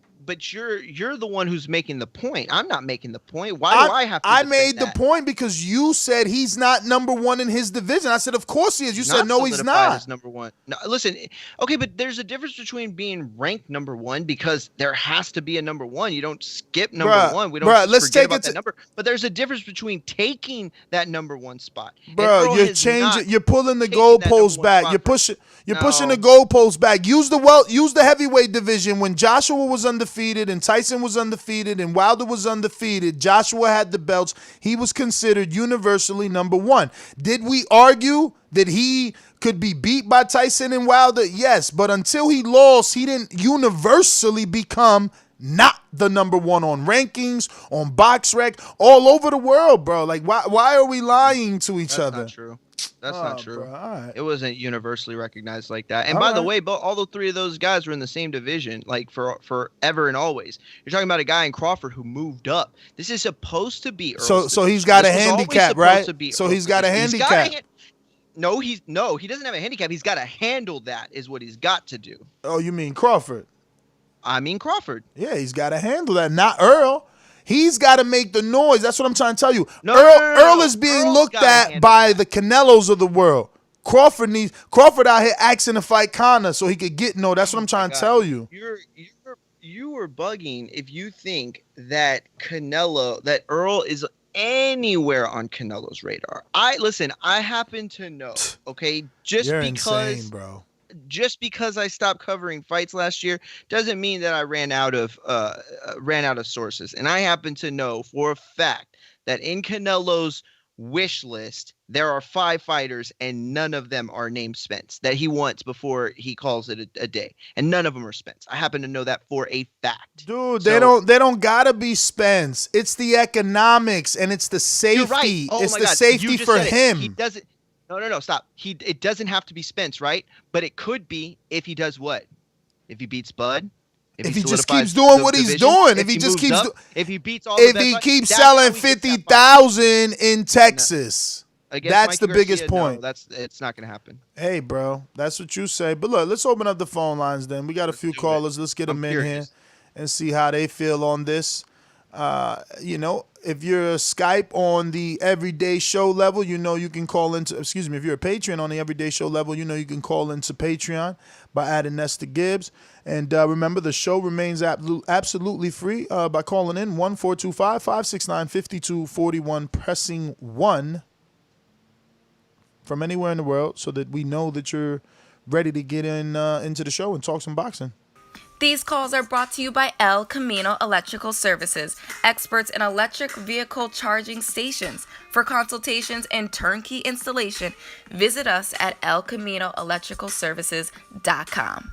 you're the one who's making the point. I'm not making the point. Why do I have to? I made the point because you said he's not number one in his division. I said, of course he is. You said, no, he's not. As number one. No, listen, okay, but there's a difference between being ranked number one, because there has to be a number one. You don't skip number one. We don't forget about that number. But there's a difference between taking that number one spot. Bro, you're changing. You're pulling the goalposts back. You're pushing the goalposts back. Use the heavyweight division when Joshua was undefeated and Tyson was undefeated and Wilder was undefeated. Joshua had the belts. He was considered universally number one. Did we argue that he could be beat by Tyson and Wilder? Yes, but until he lost, he didn't universally become not the number one on rankings, on BoxRec, all over the world, bro. Like, why are we lying to each other? That's not true. That's not true. Bro, all right. It wasn't universally recognized like that. And All by the right. way, all the three of those guys were in the same division, like for forever and always. You're talking about a guy in Crawford who moved up. This is supposed to be Earl's So he's division. got a This was always handicap, supposed right? to be So Earl's he's got a division. handicap. No, he doesn't have a handicap. He's got to handle that is what he's got to do. Oh, you mean Crawford? I mean Crawford. Yeah, he's got to handle that. Not Earl. He's got to make the noise. That's what I'm trying to tell you. No, Earl is being Earl's looked gotta at handle by that. the Canelos of the world. Crawford out here asking to fight Conor so he could get no. That's what I'm trying to tell you. You were bugging if you think that Earl is anywhere on Canelo's radar. I happen to know, okay, You're insane, bro. just because I stopped covering fights last year doesn't mean that I ran out of sources. And I happen to know for a fact that in Canelo's wish list there are 5 fighters and none of them are named Spence that he wants before he calls it a day, and none of them are Spence. I happen to know that for a fact. Dude, they don't gotta be Spence. It's the economics and it's the safety. You're right. Oh it's my the God. safety You just for said it. him. He doesn't. No, stop. It doesn't have to be Spence, right? But it could be if he does what? If he beats Bud. If he just keeps doing what he's doing, if he just keeps, if he beats all, if he keeps selling 50,000 in Texas, that's the biggest point. It's not gonna happen. Hey, bro, that's what you say. But look, let's open up the phone lines. Then we got a few callers. Let's get them in here and see how they feel on this. If you're a Skype on the Everyday Show level, you can call into. Excuse me, if you're a Patreon on the Everyday Show level, you can call into Patreon by adding Nesta Gibbs. And remember, the show remains absolutely free by calling in 1-425-569-5241, pressing 1 from anywhere in the world, so that we know that you're ready to get into the show and talk some boxing. These calls are brought to you by El Camino Electrical Services, experts in electric vehicle charging stations. For consultations and turnkey installation, visit us at elcaminoelectricalservices.com.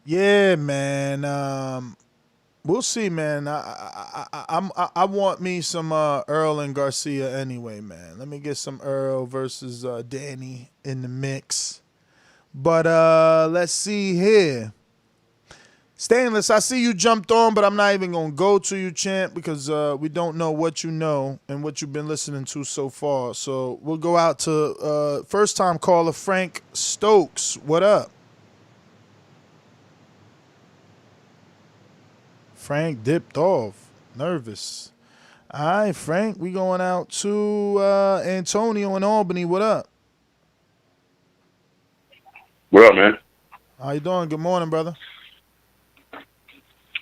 Yeah, man. We'll see, man. I want me some Earl and Garcia anyway, man. Let me get some Earl versus Danny in the mix. But let's see here. Stainless, I see you jumped on, but I'm not even going to go to you, champ, because we don't know what you know and what you've been listening to so far. So we'll go out to first-time caller Frank Stokes. What up? Frank dipped off. Nervous. All right, Frank, we going out to Antonio in Albany. What up? What up, man? How you doing? Good morning, brother.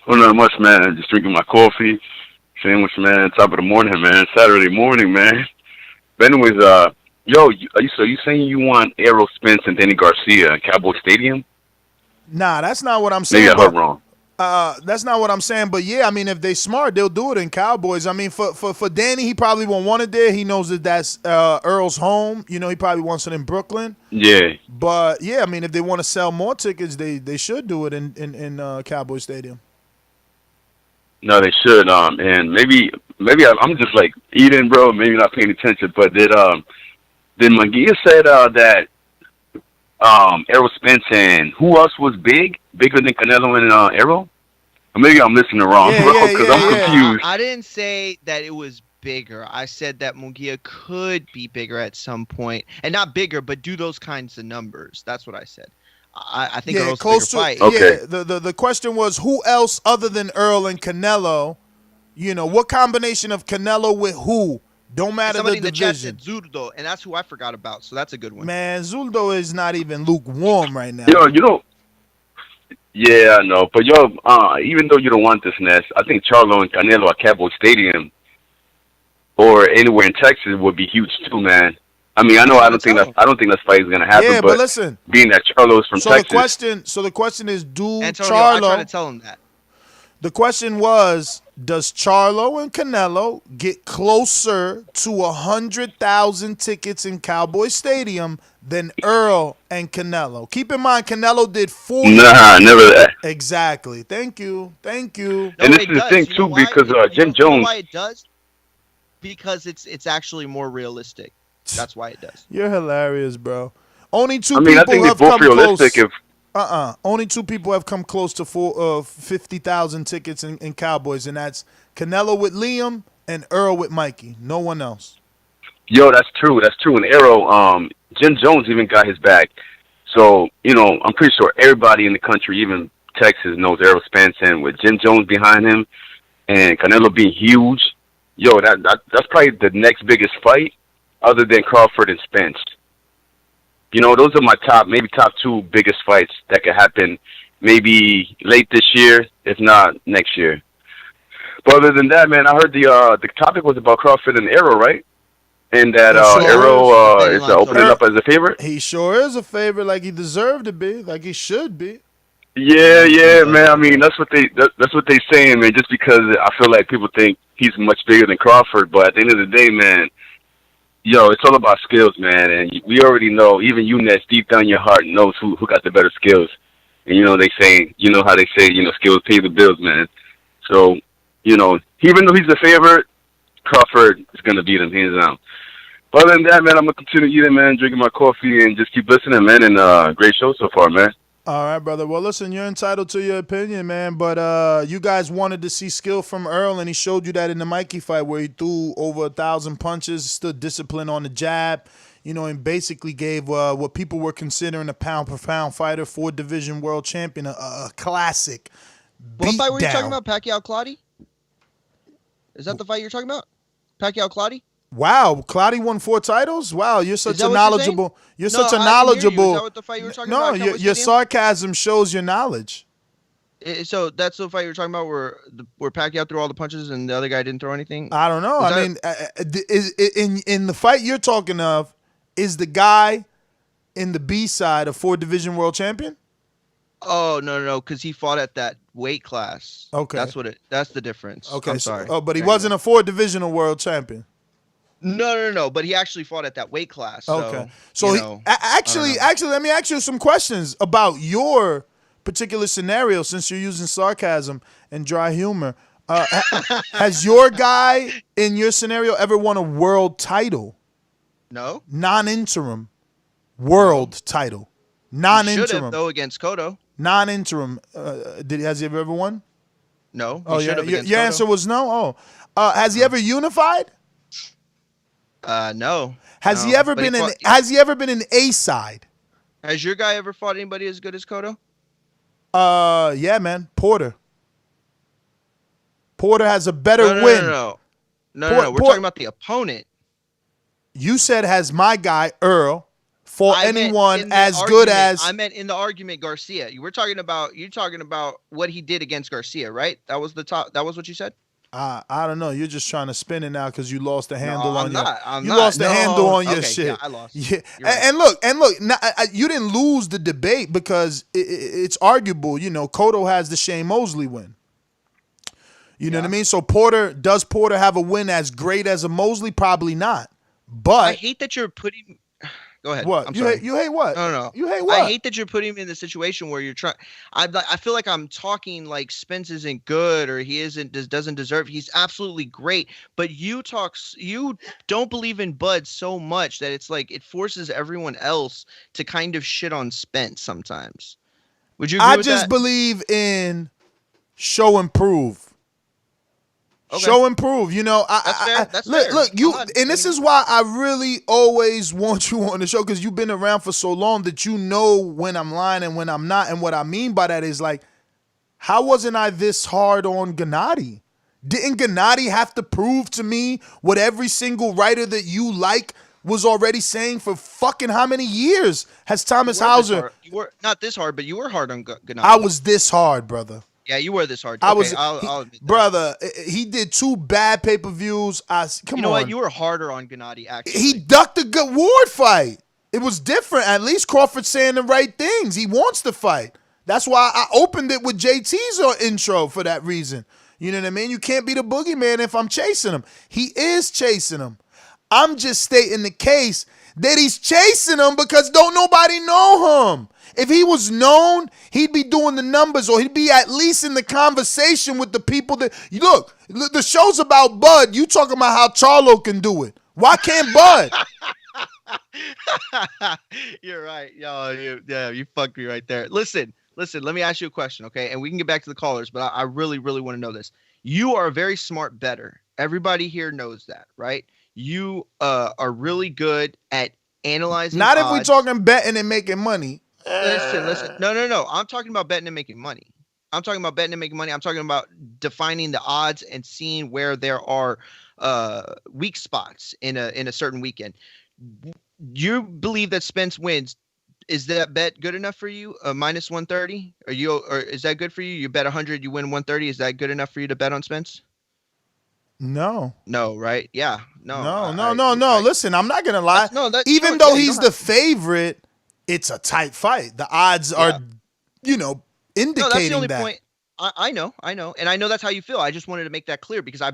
Well, not much, man. Just drinking my coffee, sandwich, man. Top of the morning, man. Saturday morning, man. But anyways, so you saying you want Errol Spence and Danny Garcia at Cowboy Stadium? Nah, that's not what I'm saying. Maybe I heard wrong. That's not what I'm saying. But yeah, I mean, if they smart, they'll do it in Cowboys. I mean, for Danny, he probably won't want it there. He knows that that's Earl's home. He probably wants it in Brooklyn. Yeah. But yeah, I mean, if they want to sell more tickets, they should do it in Cowboy Stadium. No, they should. And maybe I'm just like eating, bro. Maybe not paying attention. But did Munguia said that Errol Spence and who else was bigger than Canelo and Errol? Or maybe I'm listening wrong, bro, because I'm confused. I didn't say that it was bigger. I said that Munguia could be bigger at some point, and not bigger, but do those kinds of numbers. That's what I said. I think Earl's close to fight. Okay. Yeah, the question was who else other than Earl and Canelo? What combination of Canelo with who? Don't matter Somebody the division. In the chat said Zurdo, and that's who I forgot about. So that's a good one. Man, Zurdo is not even lukewarm right now. Yeah, I know. But even though you don't want this, Ness, I think Charlo and Canelo at Cowboy Stadium or anywhere in Texas would be huge too, man. I mean, I don't think that fight is gonna happen. Yeah, but listen, being that Charlo's from Texas. The question is, Antonio, Charlo? I tried to tell him that. The question was, does Charlo and Canelo get closer to 100,000 tickets in Cowboy Stadium than Earl and Canelo? Keep in mind, Canelo did 40. Nah, never that. Exactly. Thank you. No, And this it is the does. thing You know too, why? because Jim You know Jones. why it does? Because it's actually more realistic. That's why it does. You're hilarious, bro. Only two I mean, I people think they're have both come realistic. close. If Only two people have come close to 50,000 tickets in Cowboys, and that's Canelo with Liam and Earl with Mikey. No one else. Yo, that's true. That's true. And Errol, Jim Jones even got his back. So, I'm pretty sure everybody in the country, even Texas, knows Errol Spence. And with Jim Jones behind him and Canelo being huge, yo, that's probably the next biggest fight other than Crawford and Spence. Those are my maybe top two biggest fights that could happen maybe late this year, if not next year. But other than that, man, I heard the topic was about Crawford and Errol, right? And that Errol is opening up as a favorite. He sure is a favorite, like he deserved to be, like he should be. Yeah, man. I mean, that's what they saying, man. Just because I feel like people think he's much bigger than Crawford, but at the end of the day, man, it's all about skills, man. And we already know, even you, Ness, deep down your heart knows who got the better skills. And they say, how they say, skills pay the bills, man. So, even though he's a favorite, Crawford is gonna beat him hands down. But other than that, man, I'm gonna continue eating, man, drinking my coffee, and just keep listening, man. And great show so far, man. All right, brother. Well, listen, you're entitled to your opinion, man. But you guys wanted to see skill from Earl, and he showed you that in the Mikey fight where he threw over 1,000 punches, stood disciplined on the jab, and basically gave what people were considering a pound-per-pound fighter, 4-division world champion, a classic What fight were you talking beatdown. about? Pacquiao-Claudio? Is that the fight you're talking about? Pacquiao-Claudio? Wow, Claudio won 4 titles. Wow, you're such that a what knowledgeable. You're No, such a I didn't hear you. knowledgeable. Is that what the fight you were talking No, about? Cowboy your Stadium? sarcasm shows your knowledge. So that's the fight you were talking about where Pacquiao threw all the punches and the other guy didn't throw anything? I don't know. Was I that- mean, is in the fight you're talking of, is the guy in the B side a 4-division world champion? Oh, no, because he fought at that weight class. Okay. That's the difference. Okay, I'm sorry. but he There you wasn't a 4-divisional world champion. No, but he actually fought at that weight class. Okay. So, So actually, let me ask you some questions about your particular scenario since you're using sarcasm and dry humor. Has your guy in your scenario ever won a world title? No. Non-interim world title. Should have, Non-interim. though, against Cotto. Non-interim. Has he ever won? No. Oh, He should yeah. have against Your Cotto. answer was no? Oh. Has he ever unified? No. Has No. he ever But been fought- has he ever been an A side? Has your guy ever fought anybody as good as Cotto? Yeah, man. Porter. Porter has a better win. No. We're Port- talking about the opponent. You said has my guy Earl fought I meant anyone in the as good argument- as I meant in the argument Garcia. You're talking about what he did against Garcia, right? That was what you said? I don't know. You're just trying to spin it now because you lost the handle on your. I'm you not. lost the No. handle on your Okay, shit. yeah, I lost. Yeah, You're right. and look. Now, you didn't lose the debate because it's arguable. Cotto has the Shane Mosley win. You know what I mean? So does Porter have a win as great as a Mosley? Probably not. But I hate that you're putting. Go ahead. what I'm you sorry. hate? You hate what? No. You hate what? I hate that you're putting him in the situation where you're trying. I feel like I'm talking like Spence isn't good or he doesn't deserve. He's absolutely great, but you don't believe in Bud so much that it's like it forces everyone else to kind of shit on Spence sometimes. Would you agree I with just that? believe in show and prove. Okay. Show and prove. That's fair. That's fair. Look, you, I'm not- and this is why I really always want you on the show because you've been around for so long that you know when I'm lying and when I'm not. And what I mean by that is like, how wasn't I this hard on Gennady? Didn't Gennady have to prove to me what every single writer that you like was already saying for fucking how many years has Thomas You were this Hauser? hard. You were not this hard, but you were hard on Gennady. I was this hard, brother. Yeah, you were this hard. I Okay, was, I'll admit that. brother. He did 2 bad pay-per-views. Come You know on. what? You were harder on Gennady, actually. He ducked the good Ward fight. It was different. At least Crawford's saying the right things. He wants to fight. That's why I opened it with JT's intro for that reason. You know what I mean? You can't be the boogeyman if I'm chasing him. He is chasing him. I'm just stating the case that he's chasing him because don't nobody know him. If he was known, he'd be doing the numbers, or he'd be at least in the conversation with the people that look. The show's about Bud. You talking about how Charlo can do it? Why can't Bud? You're right. You fucked me right there. Listen. Let me ask you a question, okay? And we can get back to the callers, but I really, really want to know this. You are a very smart bettor. Everybody here knows that, right? You are really good at analyzing. Not odds. if we're talking betting and making money. Listen. No. I'm talking about betting and making money. I'm talking about defining the odds and seeing where there are weak spots in a certain weekend. You believe that Spence wins. Is that bet good enough for you? Minus 130? Or is that good for you? You bet 100, you win 130. Is that good enough for you to bet on Spence? No. No, right? Yeah. No. No. Listen, I'm not gonna lie. Even though he's the favorite, it's a tight fight. The odds are, indicating that's the only that. point. I know, and I know that's how you feel. I just wanted to make that clear because I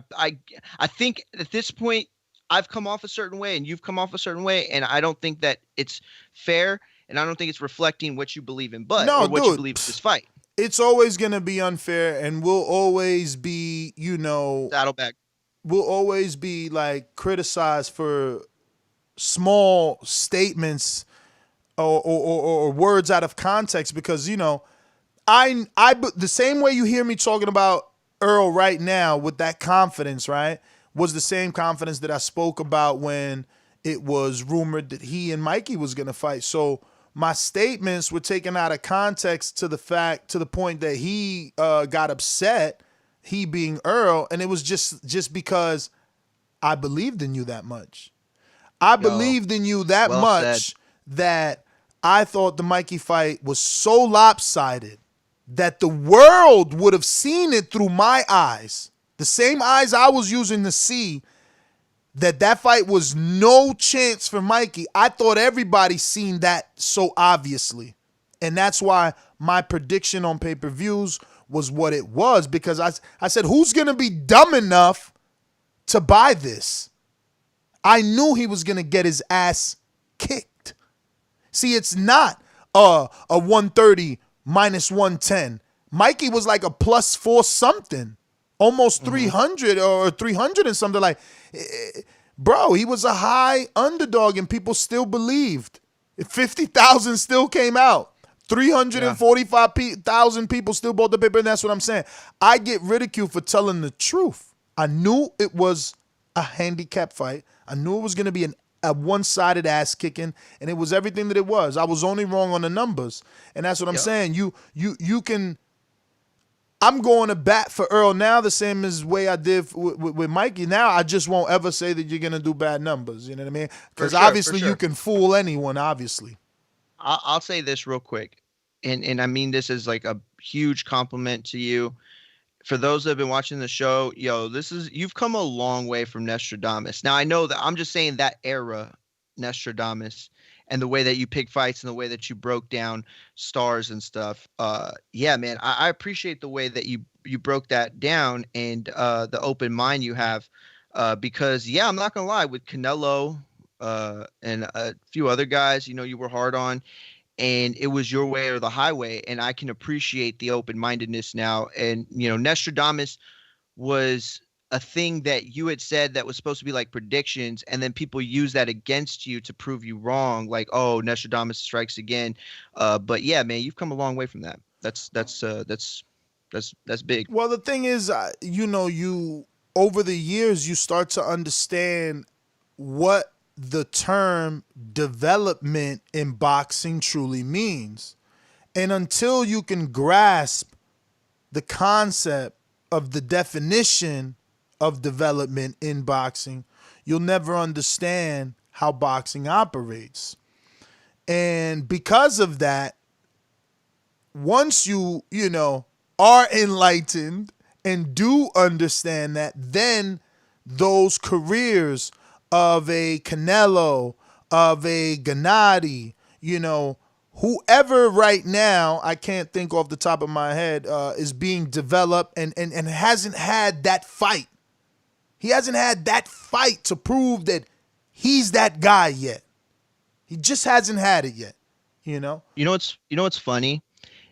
think at this point I've come off a certain way and you've come off a certain way, and I don't think that it's fair, and I don't think it's reflecting what you believe in, but or what you believe in this fight. It's always gonna be unfair, and we'll always be, Saddleback. We'll always be like criticized for small statements or words out of context because the same way you hear me talking about Earl right now with that confidence, right, was the same confidence that I spoke about when it was rumored that he and Mikey was going to fight. So my statements were taken out of context to the point that he got upset, he being Earl, and it was just because I believed in you that much. I believed in you that much that I thought the Mikey fight was so lopsided that the world would have seen it through my eyes, the same eyes I was using to see that fight was no chance for Mikey. I thought everybody seen that so obviously. And that's why my prediction on pay-per-views was what it was, because I said, who's going to be dumb enough to buy this? I knew he was going to get his ass kicked. See, it's not a 130 minus 110. Mikey was like a plus 4 something, almost 300 or 300 and something like. Bro, he was a high underdog and people still believed. 50,000 still came out. 345,000 people still bought the paper, and that's what I'm saying. I get ridiculed for telling the truth. I knew it was a handicap fight. I knew it was going to be a one-sided ass kicking, and it was everything that it was. I was only wrong on the numbers, and that's what I'm saying. You can. I'm going to bat for Earl now the same as way I did with Mikey. Now I just won't ever say that you're going to do bad numbers. You know what I mean? Because obviously you can fool anyone, obviously. I'll say this real quick, and I mean this as like a huge compliment to you. For those that have been watching the show, you've come a long way from Nostradamus. Now I know that I'm just saying that era, Nostradamus, and the way that you pick fights and the way that you broke down stars and stuff. Yeah, man, I appreciate the way that you broke that down and the open mind you have, because I'm not gonna lie, with Canelo and a few other guys, you were hard on, and it was your way or the highway, and I can appreciate the open-mindedness now. And Nostradamus was a thing that you had said that was supposed to be like predictions, and then people use that against you to prove you wrong, like, oh, Nostradamus strikes again. But yeah, man, you've come a long way from that. That's big. Well, the thing is, you over the years you start to understand what the term development in boxing truly means. And until you can grasp the concept of the definition of development in boxing, you'll never understand how boxing operates. And because of that, once you are enlightened and do understand that, then those careers of a Canelo, of a Gennady, whoever right now, I can't think off the top of my head, is being developed and hasn't had that fight. He hasn't had that fight to prove that he's that guy yet. He just hasn't had it yet. You know what's funny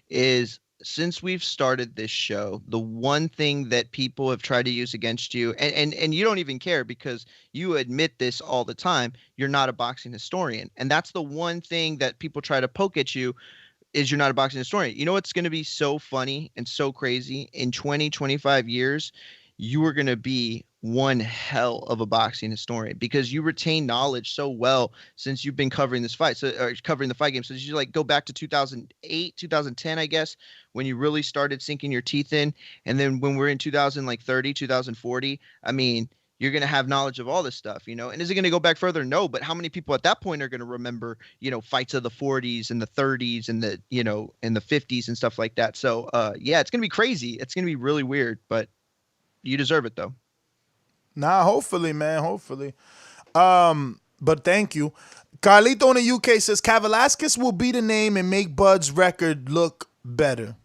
is, since we've started this show, the one thing that people have tried to use against you, and you don't even care because you admit this all the time, you're not a boxing historian. And that's the one thing that people try to poke at you, is you're not a boxing historian. You know what's going to be so funny and so crazy? In 20, 25 years, you are going to be one hell of a boxing historian, because you retain knowledge so well since you've been covering this fight, or covering the fight game. So you like go back to 2008, 2010, I guess, when you really started sinking your teeth in. And then when we're in 2030, 2040, I mean, you're going to have knowledge of all this stuff, you know. And is it going to go back further? No. But how many people at that point are going to remember, you know, fights of the 40s and the 30s and the, you know, and the 50s and stuff like that? So, yeah, it's going to be crazy. It's going to be really weird, but you deserve it, though. Nah, hopefully, man. Hopefully. But thank you. Carlito in the UK says, Velasquez will be the name and make Bud's record look better.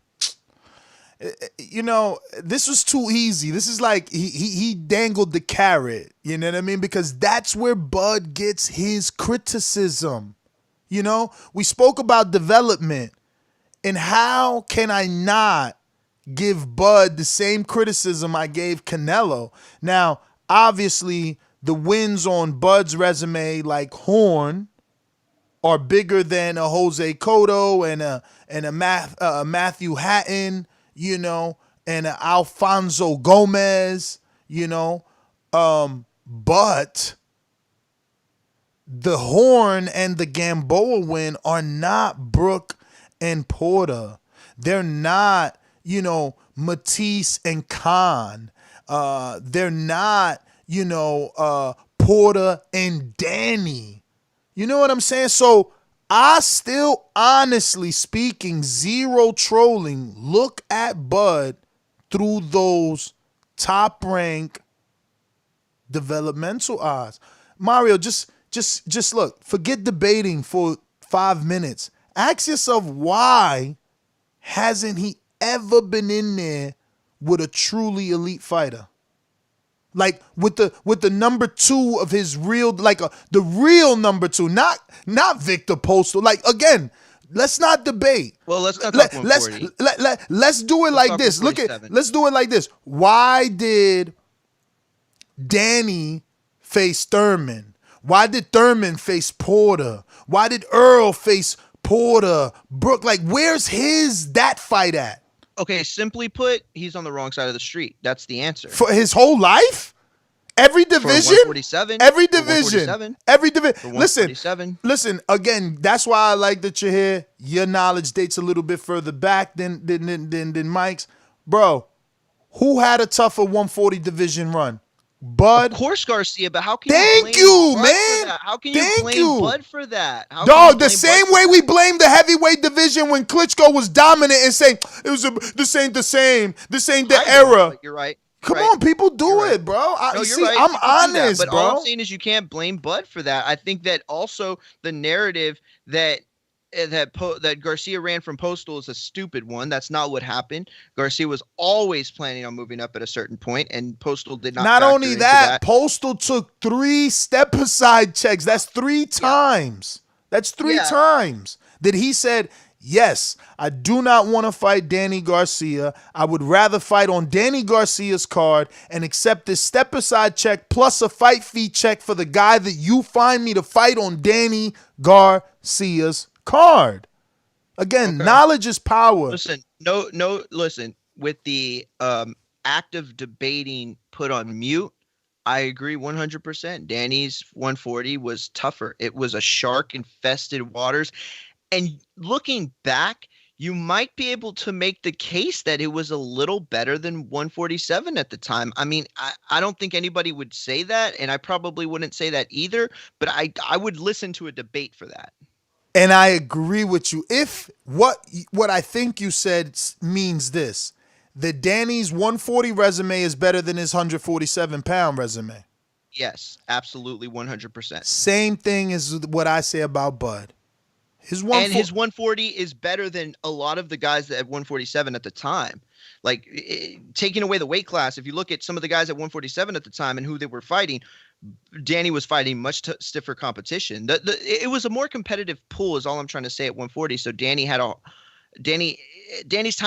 You know, this was too easy. This is like he dangled the carrot. You know what I mean? Because that's where Bud gets his criticism. You know, we spoke about development, and how can I not give Bud the same criticism I gave Canelo? Now, obviously, the wins on Bud's resume, like Horn, are bigger than a Jose Cotto and a Matthew Hatton, you know, and a Alfonso Gomez, you know. But the Horn and the Gamboa win are not Brook and Porter. They're not, you know, Matisse and Khan. They're not, you know, Porter and Danny. You know what I'm saying? So I still, honestly speaking, zero trolling, look at Bud through those top rank developmental eyes. Mario, just look, forget debating for 5 minutes. Ask yourself, why hasn't he ever been in there with a truly elite fighter? Like with the number two of his real, like the real number two, not Victor Postal. Like, again, let's not debate. Well, let's not talk 140. Let's do it like this. Let's do it like this. Why did Danny face Thurman? Why did Thurman face Porter? Why did Earl face Porter? Brook, like, where's that fight at? Okay, simply put, he's on the wrong side of the street. That's the answer. For his whole life? Every division? Every division. Every division. Listen, again, that's why I like that you're here. Your knowledge dates a little bit further back than Mike's. Bro, who had a tougher 140 division run? Bud. Of course, Garcia, but how can Thank you you, blame Bud man. for that? How can you blame Bud for that? Dog, the same way we blame the heavyweight division when Klitschko was dominant and saying it was this ain't the same. This ain't the era. You're right. Come on, people do it, bro. No, you're right. I'm honest, but bro. all I'm saying is you can't blame Bud for that. I think that also the narrative that Garcia ran from Postal is a stupid one. That's not what happened. Garcia was always planning on moving up at a certain point, and Postal did not. Not only that, Postal took 3 step-aside checks. That's 3 times. That's 3 times that he said, yes, I do not want to fight Danny Garcia. I would rather fight on Danny Garcia's card and accept this step-aside check plus a fight fee check for the guy that you find me to fight on Danny Garcia's card. Again, knowledge is power. Listen, listen, with the act of debating put on mute, I agree 100%. Danny's 140 was tougher. It was a shark-infested waters. And looking back, you might be able to make the case that it was a little better than 147 at the time. I mean, I don't think anybody would say that, and I probably wouldn't say that either, but I would listen to a debate for that. And I agree with you. If what I think you said means this, that Danny's 140 resume is better than his 147-pound resume. Yes, absolutely 100%. Same thing as what I say about Bud. His 140 is better than a lot of the guys that at 147 at the time. Like, taking away the weight class, if you look at some of the guys at 147 at the time and who they were fighting, Danny was fighting much stiffer competition. It was a more competitive pool is all I'm trying to say at 140. So Danny's time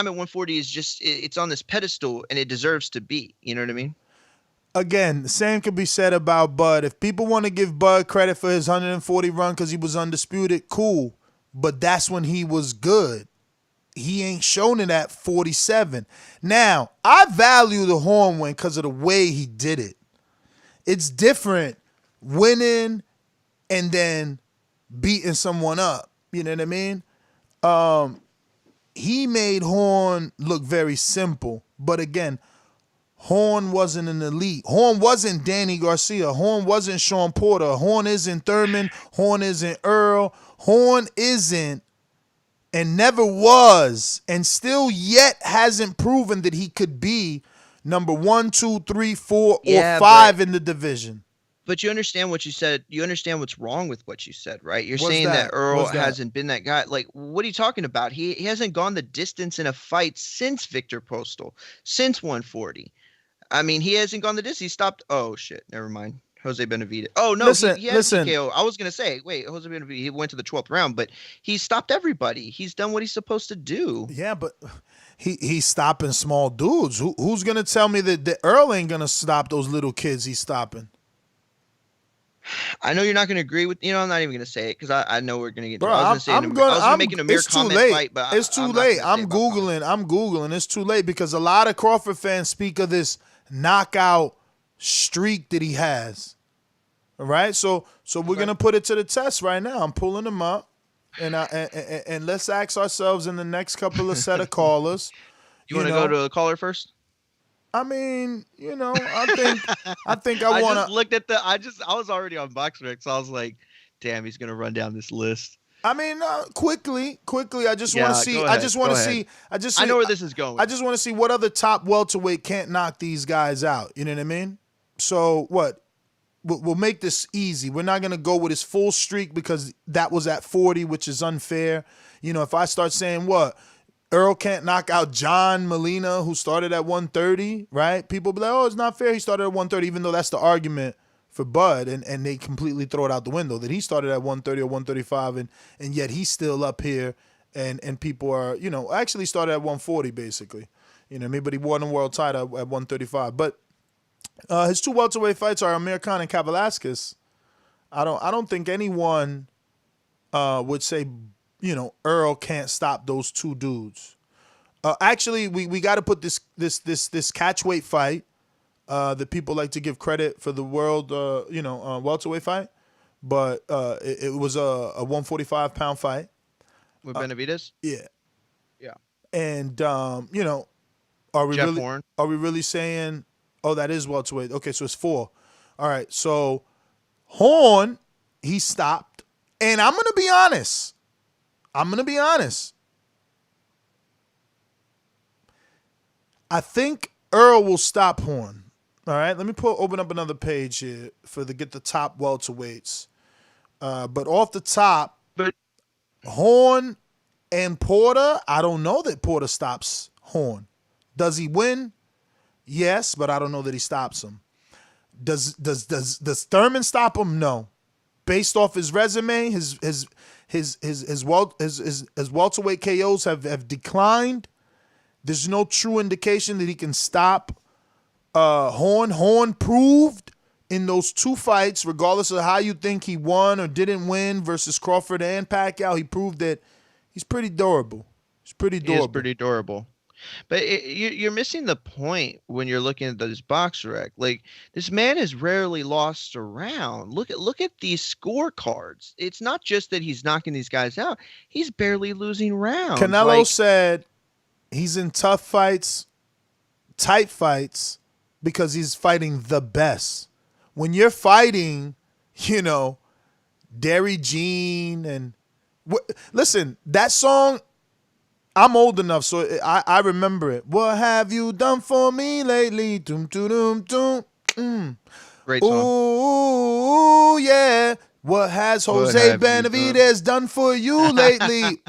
at 140 is just, it's on this pedestal and it deserves to be, you know what I mean? Again, the same could be said about Bud. If people want to give Bud credit for his 140 run because he was undisputed, cool. But that's when he was good. He ain't shown it at 47. Now, I value the Horn win because of the way he did it. It's different winning and then beating someone up. You know what I mean? He made Horn look very simple. But again, Horn wasn't an elite. Horn wasn't Danny Garcia. Horn wasn't Sean Porter. Horn isn't Thurman. Horn isn't Earl. Horn isn't and never was and still yet hasn't proven that he could be number 1, 2, 3, 4, or 5 in the division. But you understand what you said. You understand what's wrong with what you said, right? You're What's saying that Earl What's that? hasn't been that guy. Like, what are you talking about? He hasn't gone the distance in a fight since Victor Postal, since 140. I mean, he hasn't gone the distance. He stopped. Oh, shit. Never mind. Jose Benavidez. Oh, no. Listen. He had TKO. I was going to say, wait, Jose Benavidez, he went to the 12th round, but he stopped everybody. He's done what he's supposed to do. Yeah, but he's stopping small dudes. Who's going to tell me that Earl ain't going to stop those little kids he's stopping? I know you're not going to agree with, I'm not even going to say it because I know we're going to get. Bro, I was going to make an Amir comment fight, but it's too late. I'm Googling. It's too late because a lot of Crawford fans speak of this knockout streak that he has. All right, so we're gonna put it to the test right now. I'm pulling them up, and let's ask ourselves in the next couple of set of callers. You want to go to the caller first? I mean, I think I want to. I just looked at I was already on BoxRec, so I was like, damn, he's gonna run down this list. I mean, quickly. I just want to see. I just want to see. I know where this is going. I just want to see what other top welterweight can't knock these guys out. You know what I mean? So what? We'll make this easy. We're not gonna go with his full streak because that was at 40, which is unfair. If I start saying what Earl can't knock out John Molina, who started at 130, right? People be like, oh, it's not fair. He started at 130, even though that's the argument for Bud, and they completely throw it out the window that he started at 130 or 135, and yet he's still up here, and people are, actually started at 140 basically, but he won the world title at 135. But his two welterweight fights are Amir Khan and Kavaliauskas. I don't think anyone would say, Earl can't stop those two dudes. Actually, we got to put this catchweight fight. That people like to give credit for the world, welterweight fight, but it was a 145-pound fight with Benavidez. Yeah. And are we Jeff really Horn. Are we really saying? Oh, that is welterweight. Okay, so it's 4. All right, so Horn he stopped, and I'm gonna be honest. I think Earl will stop Horn. All right, let me open up another page here get the top welterweights. But off the top, Horn and Porter, I don't know that Porter stops Horn. Does he win? Yes, but I don't know that he stops him. Does Thurman stop him? No. Based off his resume, his welterweight KOs have declined. There's no true indication that he can stop Horn. Horn proved in those two fights, regardless of how you think he won or didn't win versus Crawford and Pacquiao, he proved that he's pretty durable. He is pretty durable. But you're missing the point when you're looking at this box rec. Like, this man has rarely lost a round. Look at these scorecards. It's not just that he's knocking these guys out. He's barely losing rounds. Canelo said he's in tough fights, tight fights, because he's fighting the best. When you're fighting, Derry Jean and listen, that song, I'm old enough, so I remember it. What have you done for me lately? Doom, doom, doom, doom. Great song. Ooh, yeah. What has Jose Benavidez done for you lately?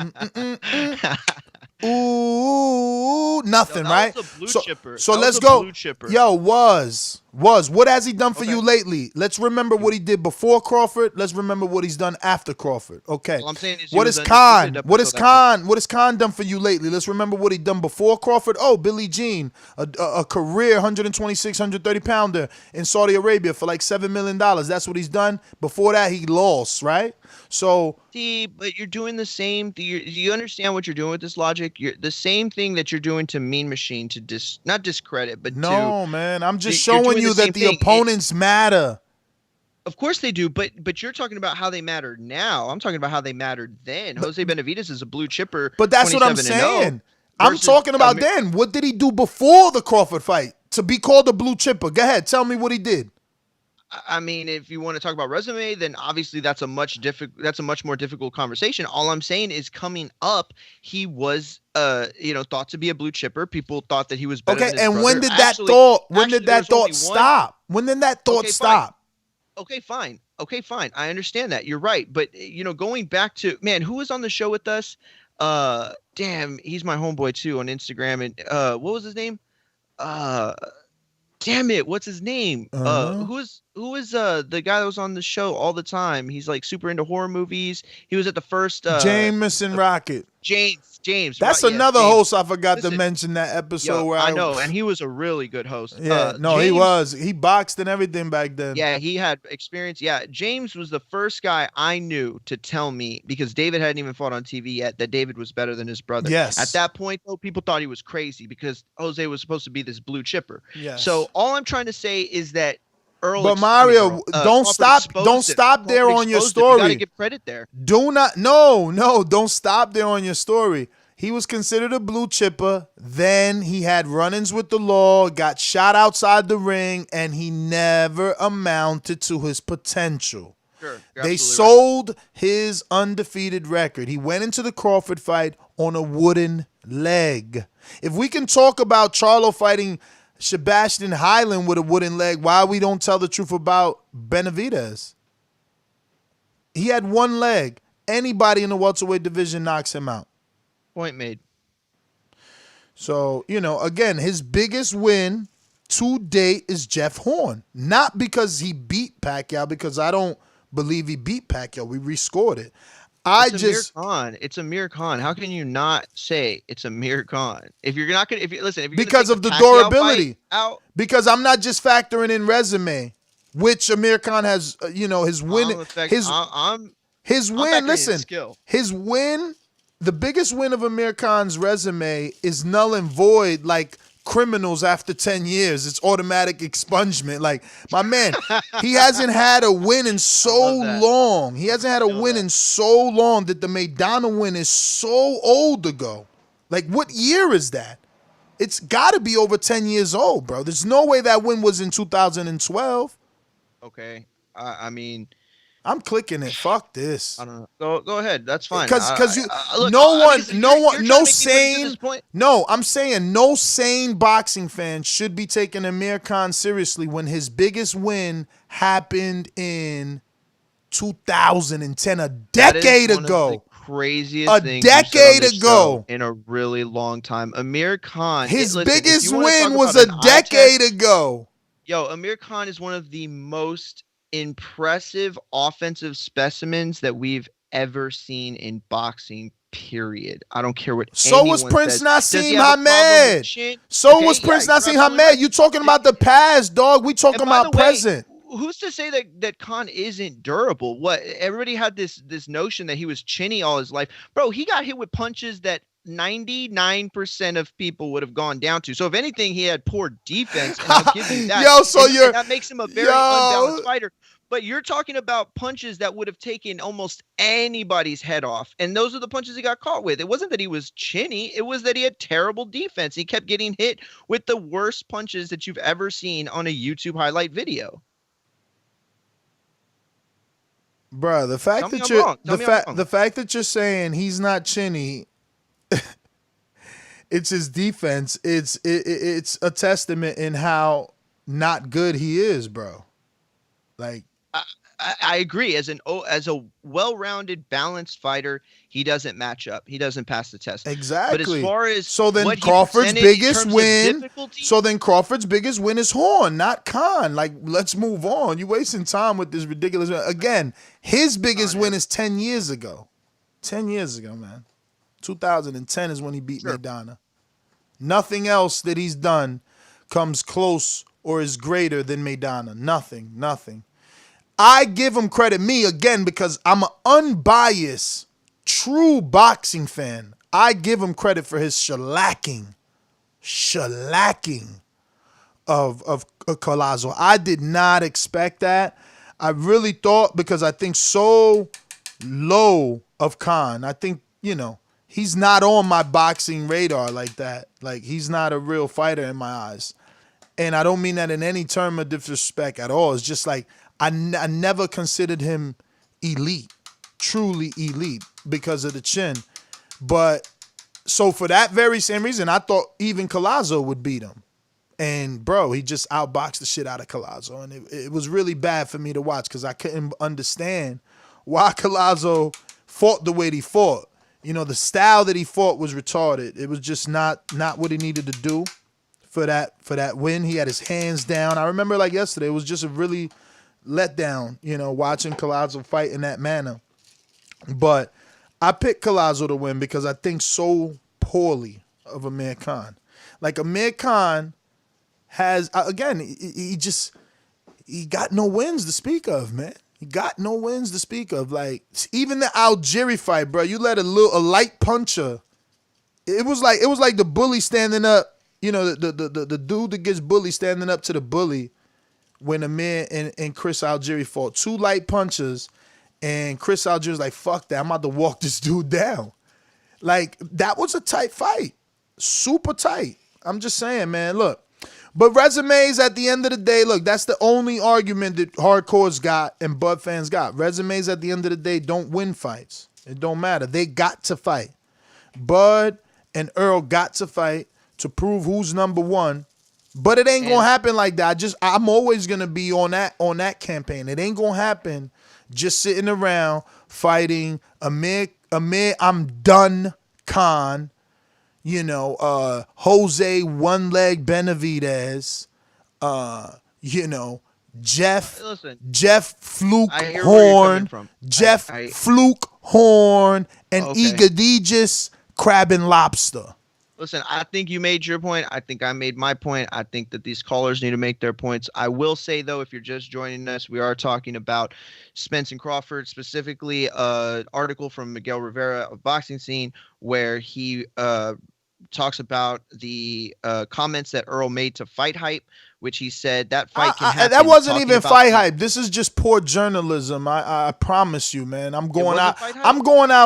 Ooh, nothing, right? Was a blue chipper. So that let's was a go. Blue chipper. Yo, was What has he done for you lately? Let's remember what he did before Crawford. Let's remember what he's done after Crawford. Okay. All I'm saying is What is Khan? What is Khan done for you lately? Let's remember what he done before Crawford. Oh, Billie Jean, a career 126, 130 pounder in Saudi Arabia for like $7 million. That's what he's done. Before that, he lost, right? So see, but you're doing the same. Do you understand what you're doing with this logic? You're the same thing that you're doing to Mean Machine to not discredit, but no, man. I'm just showing you that the opponents matter. Of course they do, but you're talking about how they matter now. I'm talking about how they mattered then. Jose Benavidez is a blue chipper. But that's what I'm saying. I'm talking about then. What did he do before the Crawford fight to be called a blue chipper? Go ahead, tell me what he did. I mean, if you want to talk about resume, then obviously that's a much more difficult conversation. All I'm saying is, coming up, he was thought to be a blue chipper. People thought that he was better than his brother. When did that thought stop? When did that thought stop? Okay, fine. I understand that. You're right. But going back to, man, who was on the show with us? Damn, he's my homeboy too on Instagram. And what was his name? Damn it, what's his name? Who is the guy that was on the show all the time? He's like super into horror movies. He was at the first Jameson Rocket. James. That's another host I forgot to mention that episode where I know, and he was a really good host. Yeah, he was. He boxed and everything back then. Yeah, he had experience. Yeah, James was the first guy I knew to tell me, because David hadn't even fought on TV yet, that David was better than his brother. Yes. At that point, though, people thought he was crazy because Jose was supposed to be this blue chipper. Yes. So all I'm trying to say is that Earl. But Mario, don't stop there on your story. You gotta give credit there. Don't stop there on your story. He was considered a blue chipper. Then he had run-ins with the law, got shot outside the ring, and he never amounted to his potential. Sure, they sold his undefeated record. He went into the Crawford fight on a wooden leg. If we can talk about Charlo fighting Sebastian Highland with a wooden leg, why we don't tell the truth about Benavidez? He had one leg. Anybody in the welterweight division knocks him out. Point made. So, again, his biggest win to date is Jeff Horn. Not because he beat Pacquiao, because I don't believe he beat Pacquiao. We rescored it. It's Amir Khan. How can you not say it's Amir Khan? If you're not gonna, because of the durability. Because I'm not just factoring in resume, which Amir Khan has. His win. His win. Listen, his win. The biggest win of Amir Khan's resume is null and void, like criminals after 10 years. It's automatic expungement. Like, my man, he hasn't had a win in so long. He hasn't had a win in so long that the Maidana win is so old ago. Like, what year is that? It's got to be over 10 years old, bro. There's no way that win was in 2012. Okay. I mean... I'm clicking it. Fuck this. I don't know. Go ahead. That's fine. Because I'm saying no sane boxing fan should be taking Amir Khan seriously when his biggest win happened in 2010, a decade ago. Craziest thing decade ago in a really long time. Amir Khan. His biggest win was a decade ago. Yo, Amir Khan is one of the most impressive offensive specimens that we've ever seen in boxing, period. I don't care what anyone was Prince says. Nassim Hamed. Was Prince Nassim Hamed. You talking about the past, dog. We talking about present. Who's to say that Khan isn't durable? What, everybody had this notion that he was chinny all his life. Bro, he got hit with punches that 99% of people would have gone down to. So if anything, he had poor defense, and I'll give you that. And that makes him a very unbalanced fighter. But you're talking about punches that would have taken almost anybody's head off. And those are the punches he got caught with. It wasn't that he was chinny. It was that he had terrible defense. He kept getting hit with the worst punches that you've ever seen on a YouTube highlight video. Bruh, the fact that you're saying he's not chinny, it's his defense. It's a testament in how not good he is, bro. Like, I agree. As a well-rounded, balanced fighter, he doesn't match up. He doesn't pass the test. But as Exactly. far as So then what he Crawford's presented biggest in terms win. of difficulty, So then Crawford's biggest win is Horn, not Khan. Like, let's move on. You wasting time with this ridiculous. Again, his biggest win is 10 years ago. 10 years ago, man. 2010 is when he beat Maidana. Nothing else that he's done comes close or is greater than Maidana. Nothing. I give him credit, me again, because I'm an unbiased, true boxing fan. I give him credit for his shellacking of Collazo. I did not expect that. I really thought, because I think so low of Khan. I think, he's not on my boxing radar like that. Like, he's not a real fighter in my eyes. And I don't mean that in any term of disrespect at all. It's just like, I never considered him elite, truly elite, because of the chin. But, so for that very same reason, I thought even Collazo would beat him. And, bro, he just outboxed the shit out of Collazo. And it was really bad for me to watch, because I couldn't understand why Collazo fought the way he fought. The style that he fought was retarded. It was just not what he needed to do for that win. He had his hands down. I remember like yesterday, it was just a really letdown, watching Collazo fight in that manner. But I picked Collazo to win because I think so poorly of Amir Khan. Like, Amir Khan has, again, he got no wins to speak of, man. He got no wins to speak of. Like, even the Algieri fight, bro, you let a light puncher. It was like the bully standing up, the dude that gets bullied standing up to the bully when Amir and Chris Algieri fought. 2 light punches, and Chris Algieri's like, fuck that, I'm about to walk this dude down. Like, that was a tight fight. Super tight. I'm just saying, man, look. But resumes at the end of the day, look, that's the only argument that hardcores got and Bud fans got. Resumes at the end of the day don't win fights. It don't matter. They got to fight. Bud and Earl got to fight to prove who's number one. But it ain't gonna happen like that. I'm always gonna be on that campaign. It ain't gonna happen just sitting around fighting Amir, I'm done Khan. Jose One Leg Benavidez, Jeff Fluke Horn, Fluke Horn, and Egidijus Crab and Lobster. Listen, I think you made your point. I think I made my point. I think that these callers need to make their points. I will say, though, if you're just joining us, we are talking about Spence and Crawford, specifically an article from Miguel Rivera of Boxing Scene, where he talks about the comments that Earl made to Fight Hype, which he said that fight can happen. That wasn't even Fight Hype. This is just poor journalism. I promise you, man. I'm going out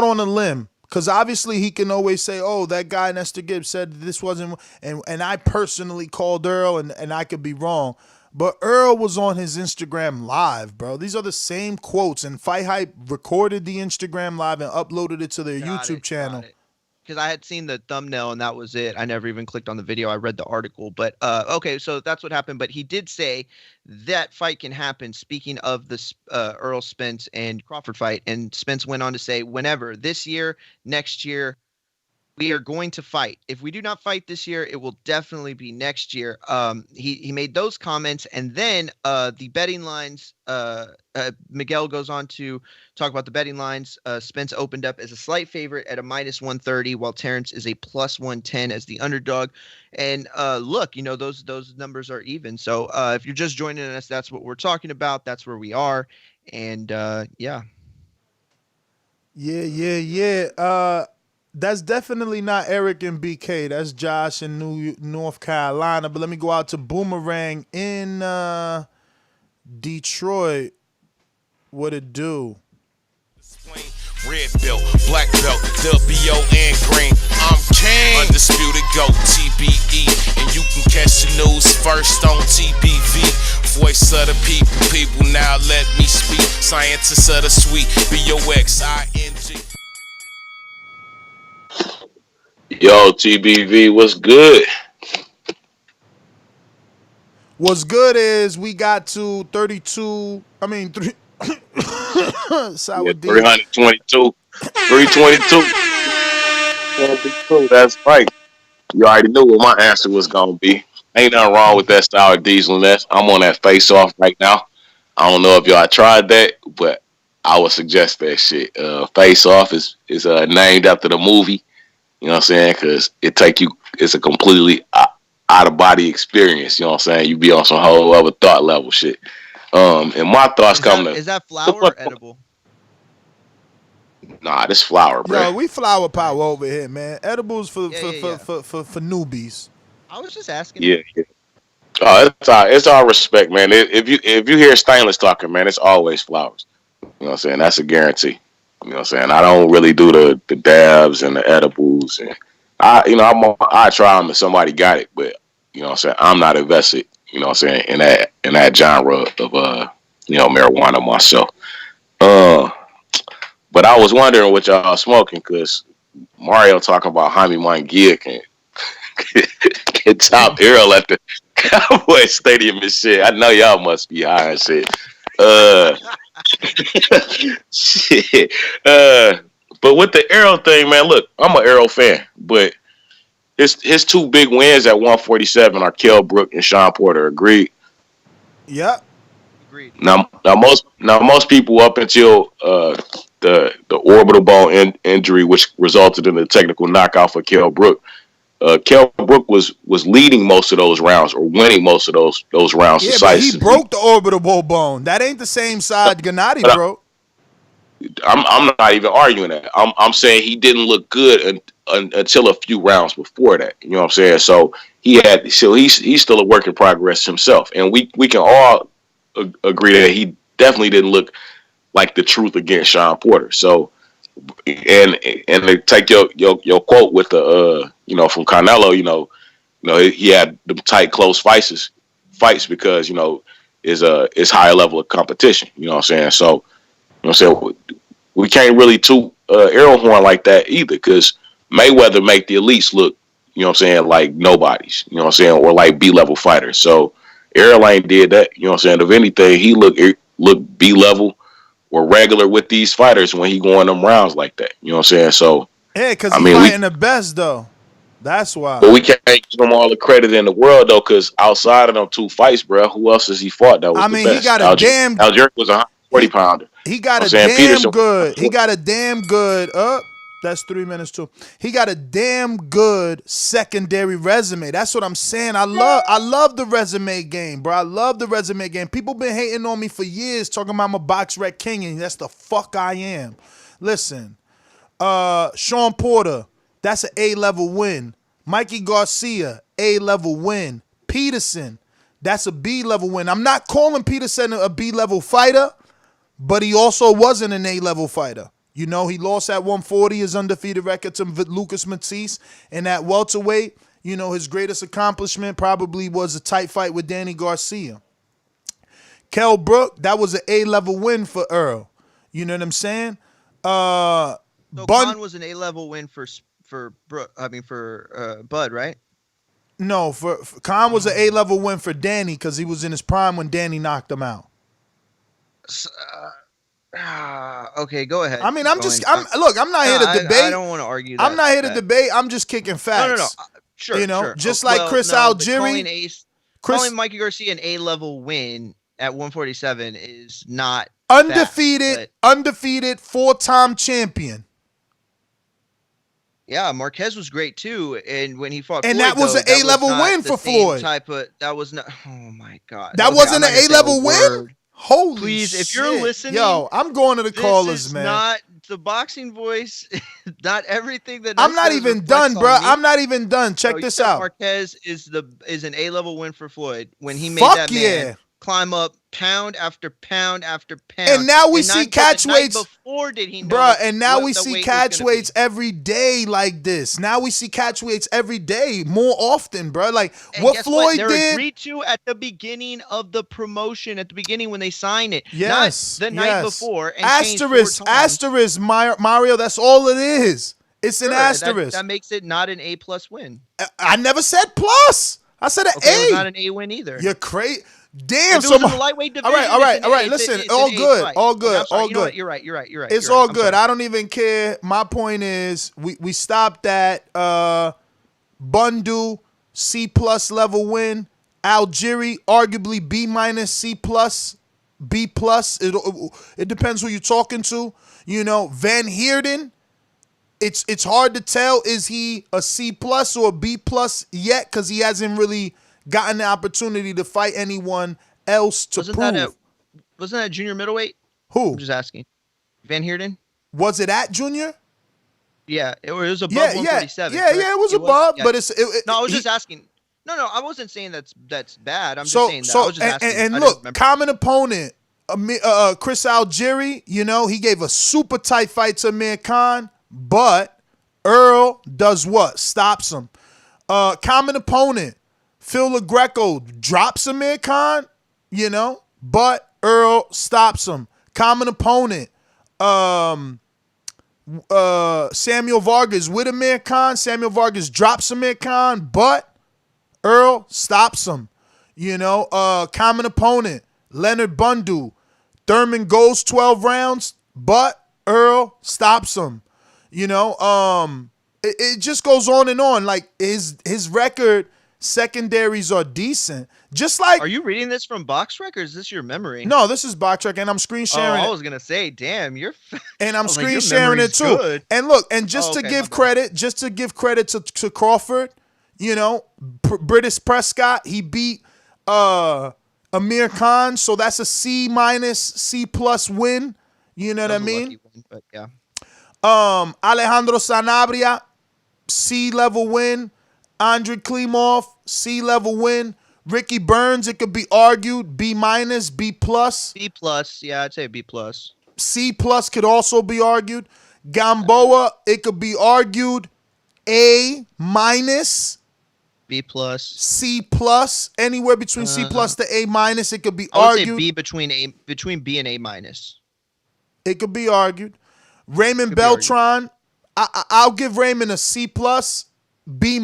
on a limb. Because obviously he can always say, oh, that guy Nestor Gibbs said this wasn't, and I personally called Earl, and I could be wrong. But Earl was on his Instagram Live, bro. These are the same quotes, and Fight Hype recorded the Instagram Live and uploaded it to their YouTube channel. Because I had seen the thumbnail and that was it. I never even clicked on the video. I read the article. But okay, so that's what happened. But he did say that fight can happen. Speaking of this Errol Spence and Crawford fight, and Spence went on to say, whenever, this year, next year, we are going to fight. If we do not fight this year, it will definitely be next year. He made those comments, and then the betting lines. Miguel goes on to talk about the betting lines. Spence opened up as a slight favorite at a -130, while Terence is a +110 as the underdog. And look, those numbers are even. So if you're just joining us, that's what we're talking about. That's where we are. And yeah. That's definitely not Eric and BK. That's Josh in North Carolina. But let me go out to Boomerang in Detroit. What it do? Red belt, black belt, WO and green. I'm king. Undisputed GOAT, TBE. And you can catch the news first on TBV. Voice of the people, now let me speak. Scientists of the sweet, BOXING. Yo, TBV, what's good? What's good is we got to Sour D. 322. 322. That's right. You already knew what my answer was gonna be. Ain't nothing wrong with that Sour Diesel Nest. I'm on that face off right now. I don't know if y'all tried that, but I would suggest that shit. Face Off is named after the movie. You know what I'm saying? Because it's a completely out of body experience. You know what I'm saying? You be on some whole other thought level shit. And my thoughts Is that flour or edible? Nah, this flour, bro. No, we flower power over here, man. Edibles for newbies. I was just asking. Yeah. Oh, it's all respect, man. If you hear Stainless talking, man, it's always flowers. You know what I'm saying? That's a guarantee. You know what I'm saying? I don't really do the dabs and the edibles, and I try them if somebody got it, but you know what I'm saying? I'm not invested. You know what I'm saying? In that genre of marijuana myself. But I was wondering what y'all smoking, because Mario talking about Jaime Munguia can top Earl at the Cowboy Stadium and shit. I know y'all must be high and shit. Shit. But with the Errol thing, man, look, I'm an Errol fan, but his two big wins at 147 are Kell Brook and Sean Porter. Agreed? Yep. Agreed. Now most people up until the orbital bone injury, which resulted in the technical knockout for Kell Brook. Kell Brook was leading most of those rounds, or winning most of those rounds. Yeah, but he broke the orbital bone. That ain't the same side Gennady broke. I'm not even arguing that. I'm saying he didn't look good until a few rounds before that. You know what I'm saying? So he's still a work in progress himself, and we can all agree that he definitely didn't look like the truth against Sean Porter. So, and to take your quote with the from Canelo, he had the tight close fights because is higher level of competition. You know what I'm saying? So, you know what I'm saying, we can't really toot Errol horn like that either, because Mayweather make the elites look, you know what I'm saying, like nobodies. You know what I'm saying, or like B-level fighters. So Errol ain't did that. You know what I'm saying? If anything, he look B-level or regular with these fighters when he going them rounds like that. You know what I'm saying? So yeah, because he's fighting the best though. That's why. But we can't give him all the credit in the world though, because outside of them two fights, bro, who else has he fought that was the best? He got a damn. Algieri was a 140-pounder. He got a damn good. He got a damn good. That's 3 minutes too. He got a damn good secondary resume. That's what I'm saying. I love the resume game, bro. I love the resume game. People been hating on me for years, talking about I'm a box rec king, and that's the fuck I am. Listen, Sean Porter, that's an A-level win. Mikey Garcia, A-level win. Peterson, that's a B-level win. I'm not calling Peterson a B-level fighter, but he also wasn't an A-level fighter. He lost at 140, his undefeated record to Lucas Matisse. And at welterweight, his greatest accomplishment probably was a tight fight with Danny Garcia. Kell Brook, that was an A-level win for Earl. You know what I'm saying? So Khan was an A-level win for Bud, right? No, for Khan was an A-level win for Danny because he was in his prime when Danny knocked him out. Okay, go ahead. I mean, I'm not here to debate. I don't want to argue that. I'm not here to debate. I'm just kicking facts. No. Sure. Just like Chris Algieri. Calling Mikey Garcia an A-level win at 147 is not undefeated, four-time champion. Yeah, Marquez was great too, and when he fought, and Floyd, that was an A-level win for Floyd. That was not. Oh my God, that wasn't an A-level win. Holy Please, shit. If you're listening, yo, I'm going to the callers, man. Not the boxing voice. Not everything that I'm not even done, bro. I'm not even done. Check this out. Marquez is an A-level win for Floyd when he made that man climb up pound after pound after pound. And now we see catch weights. Before did he know? Bruh, and now we see catch weights every day like this. Now we see catch weights every day more often, bro. Like what Floyd did. They're agreed to at the beginning of the promotion, at the beginning when they sign it. Yes. Not the night before. And asterisk, Mario. That's all it is. It's an asterisk. That makes it not an A+ win. I never said plus. I said an Okay, it was A. not an A win either. You're crazy. Damn. If it was in the lightweight division, all right. it's Listen, it's all an A good, fight. all good, I'm sorry, all you know good. what? You're right. It's you're all right. I'm good. sorry. I don't even care. My point is, we stopped at Bundu C+ level win. Algieri arguably B-, C+, B+. It depends who you're talking to. You know, Van Heerden. It's hard to tell, is he a C+ or a B+ yet, because he hasn't really gotten the opportunity to fight anyone else to prove. Wasn't that junior middleweight? Who? I'm just asking. Van Heerden? Was it at junior? Yeah, it was above 147. Yeah, it was above, but No, I was just asking. No, I wasn't saying that's bad. I'm just saying that. I was just asking. And look, common opponent, Chris Algieri, you know, he gave a super tight fight to Amir Khan, but Earl does what? Stops him. Common opponent, Phil LaGreco drops Amir Khan, you know, but Earl stops him. Common opponent, Samuel Vargas with Amir Khan. Samuel Vargas drops Amir Khan, but Earl stops him. You know, common opponent, Leonard Bundu. Thurman goes 12 rounds, but Earl stops him. You know, it just goes on and on. Like his record, secondaries are decent. Just like, are you reading this from BoxRec or is this your memory? No, this is BoxRec, and I'm screen sharing. I was gonna say, damn, you're. And I'm screen sharing it too. Good. And look, and just to give credit to Crawford, you know, British Prescott, he beat Amir Khan, so that's a C-, C+ win. You know what I mean? One, but yeah. Alejandro Sanabria, C-level win. Andre Klimov, C-level win. Ricky Burns, it could be argued B-, B+. B+, yeah, I'd say B+. C+ could also be argued. Gamboa, it could be argued A-, B+, C+, anywhere between C+ to A-, it could be I would argued. say B between B and A-. It could be argued. Raymond Beltran, I'll give Raymond a C+, B-,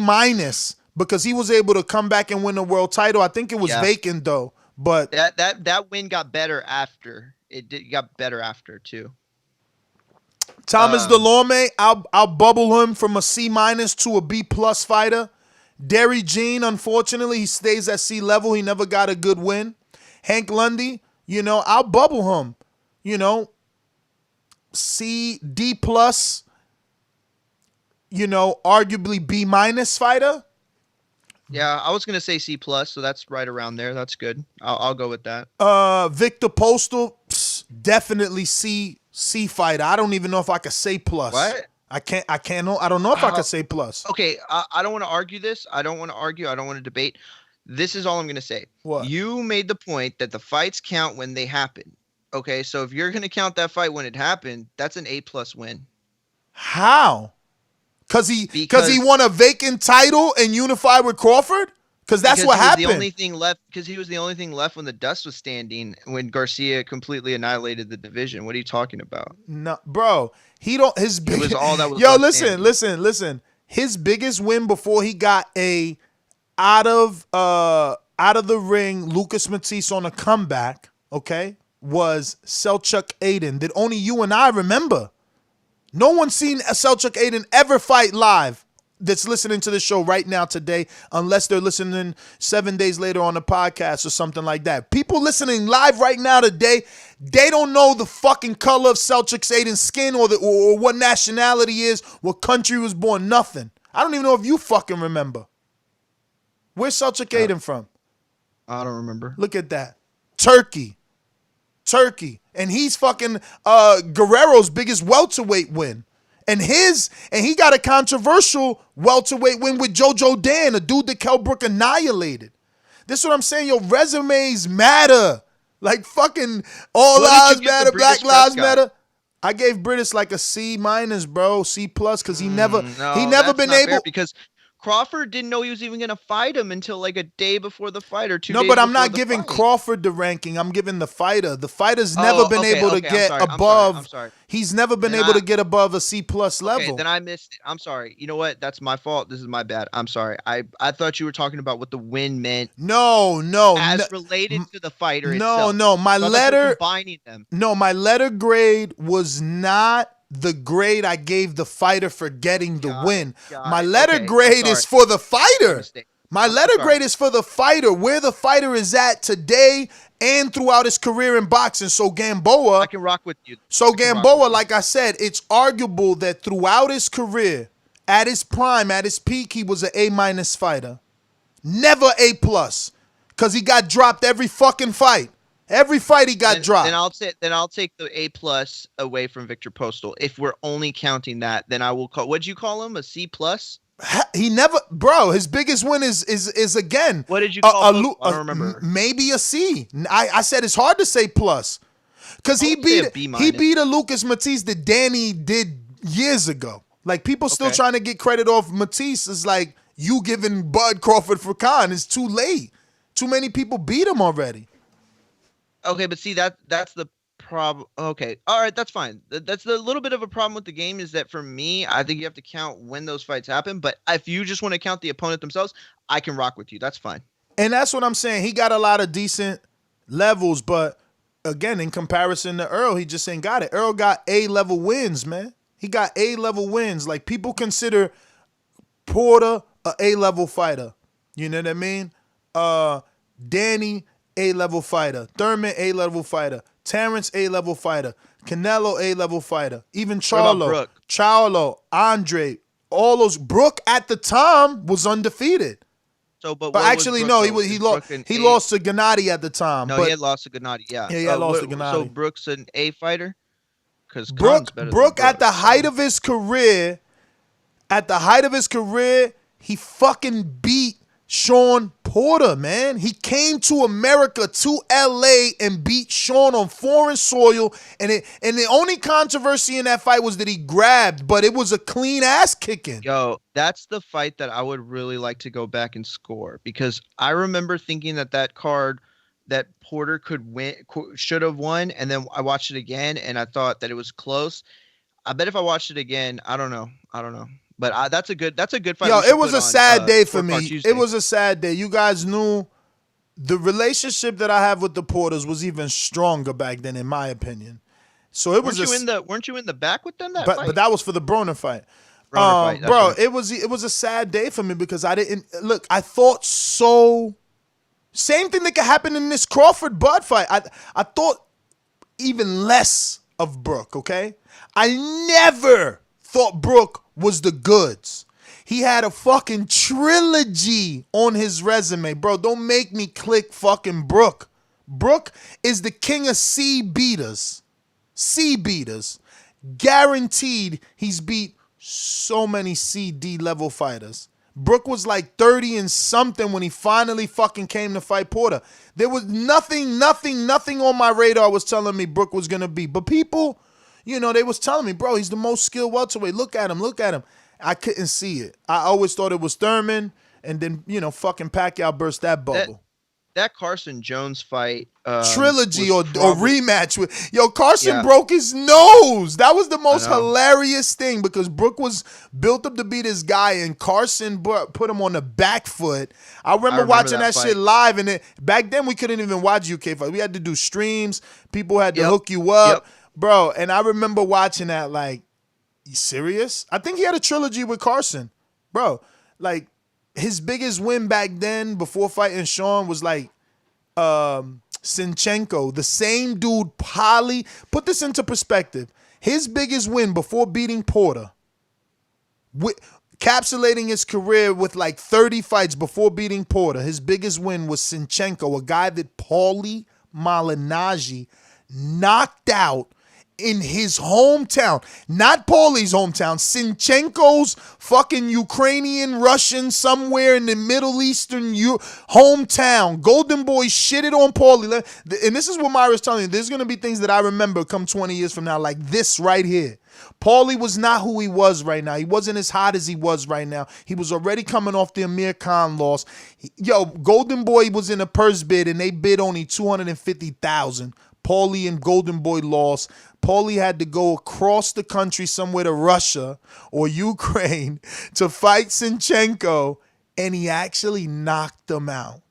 because he was able to come back and win the world title. I think it was vacant though, but that win got better after. It got better after too. Thomas Delorme, I'll bubble him from a C- to a B+ fighter. Derry Jean, unfortunately, he stays at C level. He never got a good win. Hank Lundy, you know, I'll bubble him. You know, C, D+, you know, arguably B- fighter. Yeah, I was gonna say C+, so that's right around there. That's good. I'll go with that. Victor Postal, definitely C fighter. I don't even know if I could say plus. What? I don't know if I could say plus. Okay, I don't want to argue this. I don't want to argue. I don't want to debate. This is all I'm gonna say. What? You made the point that the fights count when they happen. Okay, so if you're gonna count that fight when it happened, that's an A+ win. How? Because he won a vacant title and unified with Crawford? Because that's what happened. The only thing left, because he was the only thing left when the dust was standing, when Garcia completely annihilated the division. What are you talking about? No, bro. He don't. His it was all that was. Yo, left listen. His biggest win before he got a out of the ring Lucas Matisse on a comeback, okay, was Selçuk Aydin. That only you and I remember. No one's seen Selçuk Aydin ever fight live that's listening to the show right now today, unless they're listening 7 days later on the podcast or something like that. People listening live right now today, they don't know the fucking color of Selçuk Aydin's skin or what nationality he is, what country he was born, nothing. I don't even know if you fucking remember. Where's Selçuk Aydin from? I don't remember. Look at that. Turkey. And he's fucking Guerrero's biggest welterweight win. And he got a controversial welterweight win with Jojo Dan, a dude that Kell Brook annihilated. This is what I'm saying. Your resumes matter. Like fucking all lives matter, Black Lives Matter. I gave British like a C-, bro, C+, because he never been able. Because Crawford didn't know he was even going to fight him until like a day before the fight or 2 days No, but I'm before not the giving fight. Crawford the ranking. I'm giving the fighter. The fighter's never been able to get above. I'm sorry. He's never been able to get above a C+ level. Okay, then I missed it. I'm sorry. You know what? That's my fault. This is my bad. I'm sorry. I thought you were talking about what the win meant. No. As related to the fighter itself. No. My letter. Combining them. No, my letter grade was not the grade I gave the fighter for getting the win. My letter grade is for the fighter. My letter grade is for the fighter, where the fighter is at today and throughout his career in boxing. So Gamboa, I can rock with you. So Gamboa, like I said, it's arguable that throughout his career, at his prime, at his peak, he was an A- fighter. Never A+, because he got dropped every fucking fight. Every fight he got dropped. Then I'll take the A+ away from Victor Postal. If we're only counting that, then I will call. What'd you call him? A C+? He never, bro. His biggest win is again. What did you call? I don't remember. Maybe a C. I said it's hard to say plus, because he beat a Lucas Matisse that Danny did years ago. Like people still trying to get credit off Matisse. It's like you giving Bud Crawford for Khan. It's too late. Too many people beat him already. Okay, but see that's the problem. Okay, all right, that's fine. That's the little bit of a problem with the game is that for me, I think you have to count when those fights happen. But if you just want to count the opponent themselves, I can rock with you. That's fine. And that's what I'm saying. He got a lot of decent levels, but again, in comparison to Earl, he just ain't got it. Earl got A-level wins, man. He got A-level wins. Like people consider Porter a A-level fighter. You know what I mean? Danny, A-level fighter. Thurman, A-level fighter. Terence, A-level fighter. Canelo, A-level fighter. Even Charlo, Andre, all those. Brooke at the time was undefeated. So, but actually, no, he lost to Gennady at the time. No, he had lost to Gennady. Yeah, he had lost to Gennady. So Brooke's an A fighter. Because Brooke at the height of his career, he fucking beat Sean Porter, man. He came to America, to LA, and beat Sean on foreign soil. And the only controversy in that fight was that he grabbed, but it was a clean ass kicking. Yo, that's the fight that I would really like to go back and score, because I remember thinking that card that Porter should have won, and then I watched it again and I thought that it was close. I bet if I watched it again, I don't know. But that's a good fight. Yo, it was a sad day for me. It was a sad day. You guys knew the relationship that I have with the Porters was even stronger back then, in my opinion. So it was. Weren't you in the back with them that fight? But that was for the Broner fight. Bro, right. It was a sad day for me because I didn't look. I thought so. Same thing that could happen in this Crawford Bud fight. I thought even less of Brooke. Okay, I never thought Brooke was the goods. He had a fucking trilogy on his resume. Bro, don't make me click fucking Brooke. Brooke is the king of C beaters. C beaters. Guaranteed he's beat so many CD level fighters. Brooke was like 30 and something when he finally fucking came to fight Porter. There was nothing on my radar was telling me Brooke was going to be. But people, you know, they was telling me, bro, he's the most skilled welterweight. Look at him. I couldn't see it. I always thought it was Thurman, and then, you know, fucking Pacquiao burst that bubble. That Carson Jones fight. Trilogy or rematch. Carson broke his nose. That was the most hilarious thing because Brooke was built up to beat this guy, and Carson put him on the back foot. I remember watching that shit live, and back then we couldn't even watch UK fights. We had to do streams. People had to hook you up. Bro, and I remember watching that like, you serious? I think he had a trilogy with Carson. Bro, like, his biggest win back then before fighting Sean was like Sinchenko, the same dude, Polly. Put this into perspective. His biggest win before beating Porter, capsulating his career with like 30 fights before beating Porter, his biggest win was Sinchenko, a guy that Paulie Malignaggi knocked out in his hometown, not Paulie's hometown, Sinchenko's fucking Ukrainian, Russian, somewhere in the Middle Eastern hometown. Golden Boy shitted on Paulie. And this is what Myra's telling you. There's going to be things that I remember come 20 years from now, like this right here. Paulie was not who he was right now. He wasn't as hot as he was right now. He was already coming off the Amir Khan loss. Golden Boy was in a purse bid, and they bid only $250,000. Paulie and Golden Boy lost. Paulie had to go across the country somewhere to Russia or Ukraine to fight Sinchenko, and he actually knocked him out.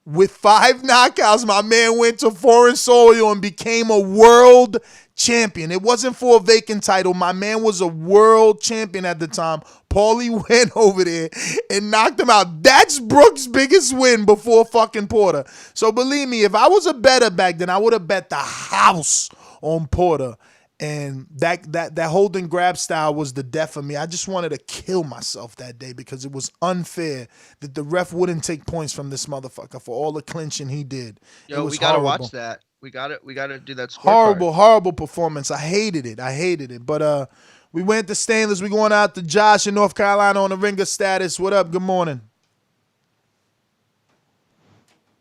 With 5 knockouts, my man went to foreign soil and became a world champion. It wasn't for a vacant title. My man was a world champion at the time. Paulie went over there and knocked him out. That's Brooks' biggest win before fucking Porter. So believe me, if I was a bettor back then, I would have bet the house on Porter. And that hold and grab style was the death of me. I just wanted to kill myself that day because it was unfair that the ref wouldn't take points from this motherfucker for all the clinching he did. Yo, we gotta watch that. We gotta do that scorecard. Horrible performance. I hated it. But we went to Stainless. We going out to Josh in North Carolina on the ringer status. What up? Good morning.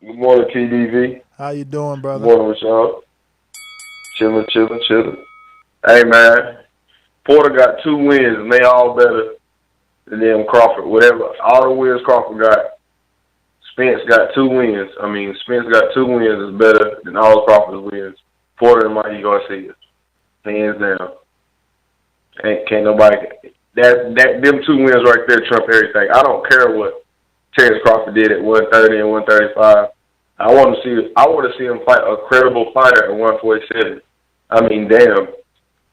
Good morning, TDV. How you doing, brother? Good morning, with y'all. Chilling. Hey, man. Porter got 2 wins, and they all better than them Crawford. Whatever. All the wins Crawford got, Spence got 2 wins. I mean, Spence got 2 wins is better than all Crawford's wins. Porter and Mikey Garcia. Hands down. Can't nobody. Them 2 wins right there trump everything. I don't care what Terence Crawford did at 130 and 135. I want to see him fight a credible fighter at 147. I mean, damn.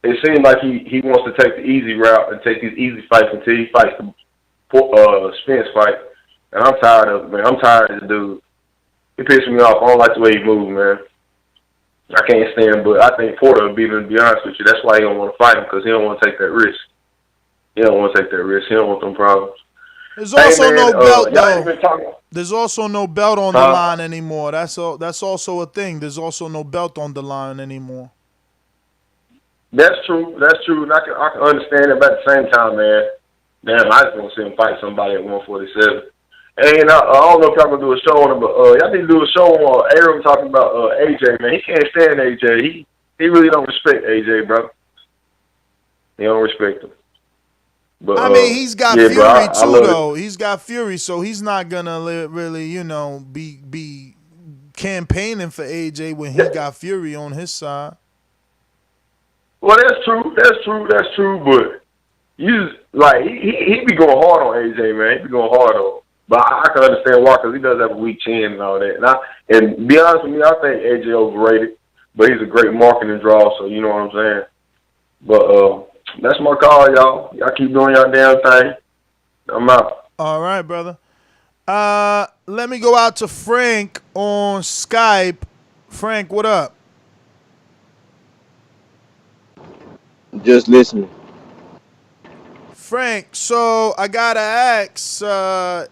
It seems like he wants to take the easy route and take these easy fights until he fights the Spence fight. And I'm tired of it, man. I'm tired of this dude. He pisses me off. I don't like the way he moves, man. I can't stand, but I think Porter will beat him, to be honest with you. That's why he don't want to fight him, because he don't want to take that risk. He don't want to take that risk. He don't want them problems. There's also no belt, though. There's also no belt on the line anymore. That's also a thing. There's also no belt on the line anymore. That's true. And I can understand it, but at the same time, man, damn, I just want to see him fight somebody at 147. And I don't know if y'all gonna do a show on him, but y'all need to do a show on Errol talking about AJ, man. He can't stand AJ. He really don't respect AJ, bro. He don't respect him. But I mean, he's got Fury too, though. He's got Fury, so he's not gonna really, be campaigning for AJ when he got Fury on his side. Well, that's true. But you like he be going hard on AJ, man. He be going hard on him. But I can understand why, because he does have a weak chin and all that. And to be honest with me, I think AJ overrated. But he's a great marketing draw, so you know what I'm saying. But that's my call, y'all. Y'all keep doing y'all damn thing. I'm out. All right, brother. Let me go out to Frank on Skype. Frank, what up? Just listening. Frank, so I gotta ask, are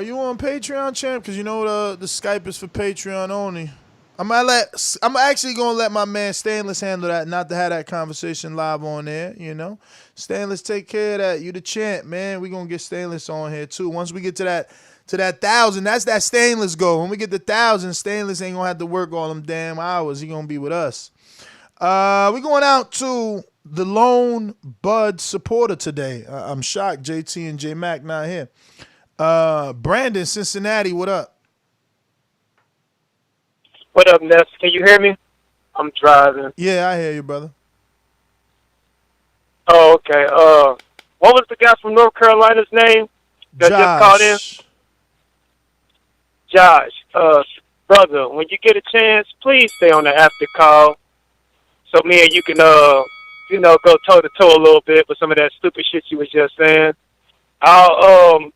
you on Patreon, champ? Because you know the Skype is for Patreon only. I'm actually gonna let my man Stainless handle that, not to have that conversation live on there. Stainless, take care of that. You the champ, man. We gonna get Stainless on here too. Once we get to that 1,000, that's that Stainless goal. When we get to 1,000, Stainless ain't gonna have to work all them damn hours. He gonna be with us. We going out to the lone Bud supporter today. I'm shocked JT and J Mac not here. Brandon, Cincinnati, what up? What up, Ness? Can you hear me? I'm driving. Yeah, I hear you, brother. Oh, okay. What was the guy from North Carolina's name that just called in? Josh. Brother, when you get a chance, please stay on the after call. So me and you can, go toe-to-toe a little bit with some of that stupid shit you was just saying. I'll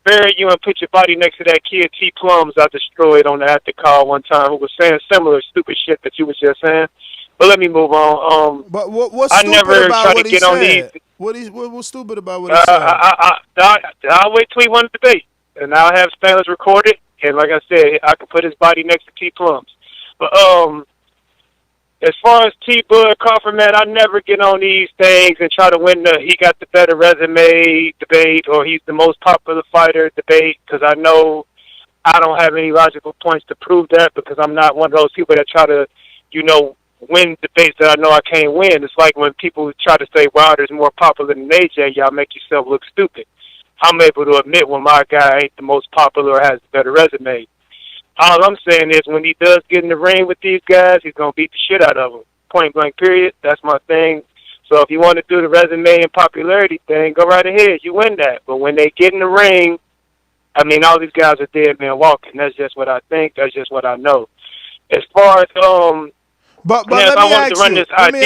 bury you and put your body next to that kid T. Plums I destroyed on the after call one time who was saying similar stupid shit that you was just saying. But let me move on. But what's stupid about what he said? What's stupid about what he said? I'll wait till he won the debate. And I'll have Stainless recorded. And like I said, I can put his body next to T. Plums. But, as far as T-Bud Crawford, man, I never get on these things and try to win the he got the better resume debate or he's the most popular fighter debate, because I know I don't have any logical points to prove that, because I'm not one of those people that try to, win debates that I know I can't win. It's like when people try to say Wilder's more popular than AJ, y'all make yourself look stupid. I'm able to admit when my guy ain't the most popular or has the better resume. All I'm saying is when he does get in the ring with these guys, he's going to beat the shit out of them. Point blank, period. That's my thing. So if you want to do the resume and popularity thing, go right ahead. You win that. But when they get in the ring, I mean, all these guys are dead men walking. That's just what I think. That's just what I know. As far as, but let me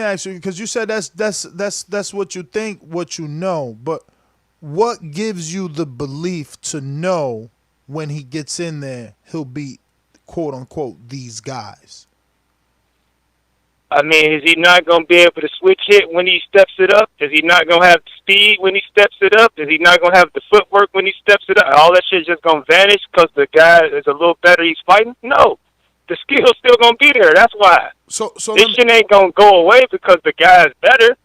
ask you, because you said that's what you think, what you know. But what gives you the belief to know when he gets in there, he'll beat, quote unquote, these guys? I mean, is he not going to be able to switch it when he steps it up? Is he not going to have the speed when he steps it up? Is he not going to have the footwork when he steps it up? All that shit just going to vanish because the guy is a little better he's fighting? No. The skill's still going to be there. That's why. So this shit ain't going to go away because the guy is better.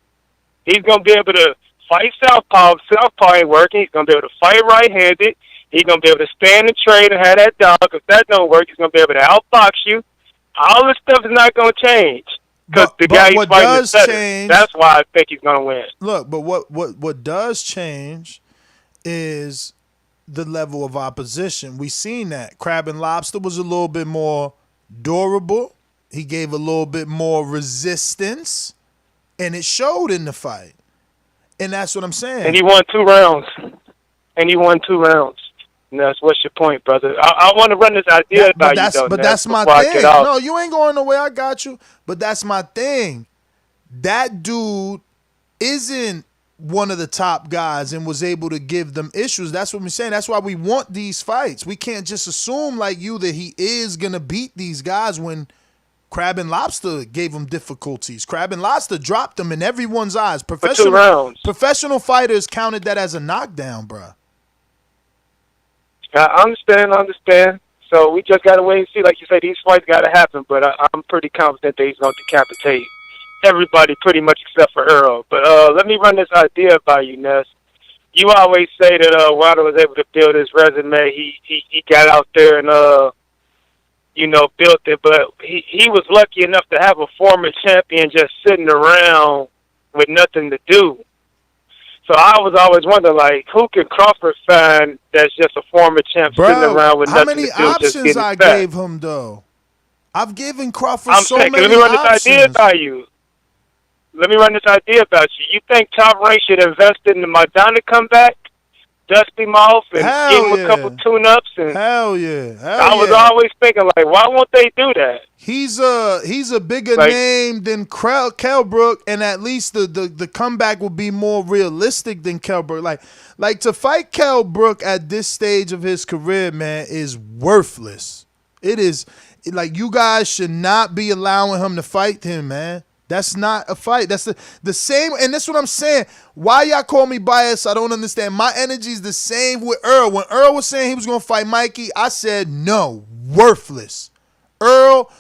He's going to be able to fight southpaw. If southpaw ain't working, he's going to be able to fight right-handed. He's going to be able to stand and trade and have that dog. If that don't work, he's going to be able to outbox you. All this stuff is not going to change because the guy he's fighting is better. Change, that's why I think he's going to win. Look, but what does change is the level of opposition. We seen that. Crab and Lobster was a little bit more durable. He gave a little bit more resistance, and it showed in the fight. And that's what I'm saying. And he won 2 rounds. And what's your point, brother? I want to run this idea by you, though. But that's my thing. No, you ain't going nowhere. I got you. But that's my thing. That dude isn't one of the top guys and was able to give them issues. That's what I'm saying. That's why we want these fights. We can't just assume like you that he is going to beat these guys when Crab and Lobster gave him difficulties. Crab and Lobster dropped them in everyone's eyes. For 2 rounds. Professional fighters counted that as a knockdown, bruh. I understand. So we just got to wait and see. Like you said, these fights got to happen, but I'm pretty confident that he's going to decapitate everybody pretty much except for Earl. But let me run this idea by you, Ness. You always say that Wilder was able to build his resume. He got out there and, built it, but he was lucky enough to have a former champion just sitting around with nothing to do. So I was always wondering, like, who can Crawford find that's just a former champ sitting around with nothing to do? How many options I gave him, though? I've given Crawford so many options. Let me run this idea by you. You think Top Rank should invest in the Madonna comeback? Dust him off and give him a couple tune-ups? Hell yeah. I was always thinking, like, why won't they do that? He's a bigger name than Kell-Brook, and at least the comeback will be more realistic than Kell-Brook. Like to fight Kell-Brook at this stage of his career, man, is worthless. It is like you guys should not be allowing him to fight him, man. That's not a fight. That's the same, and that's what I'm saying. Why y'all call me biased? I don't understand. My energy is the same with Earl. When Earl was saying he was going to fight Mikey, I said no, worthless. Earl,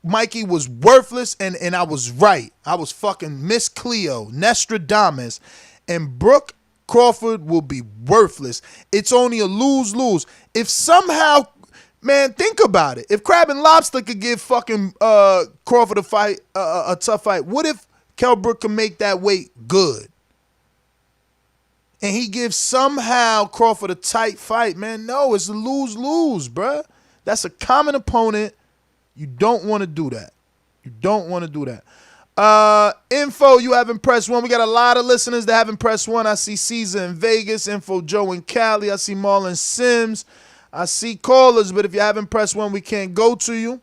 Mikey was worthless, and I was right. I was fucking Miss Cleo, Nostradamus, and Brooke Crawford will be worthless. It's only a lose-lose. If somehow, man, think about it. If Crab and Lobster could give fucking Crawford a fight, a tough fight, what if Kell-Brook can make that weight good? And he gives somehow Crawford a tight fight, man. No, it's a lose-lose, bruh. That's a common opponent. You don't want to do that. Info, you haven't pressed 1. We got a lot of listeners that haven't pressed 1. I see Caesar in Vegas. Info Joe in Cali. I see Marlon Sims. I see callers, but if you haven't pressed 1, we can't go to you.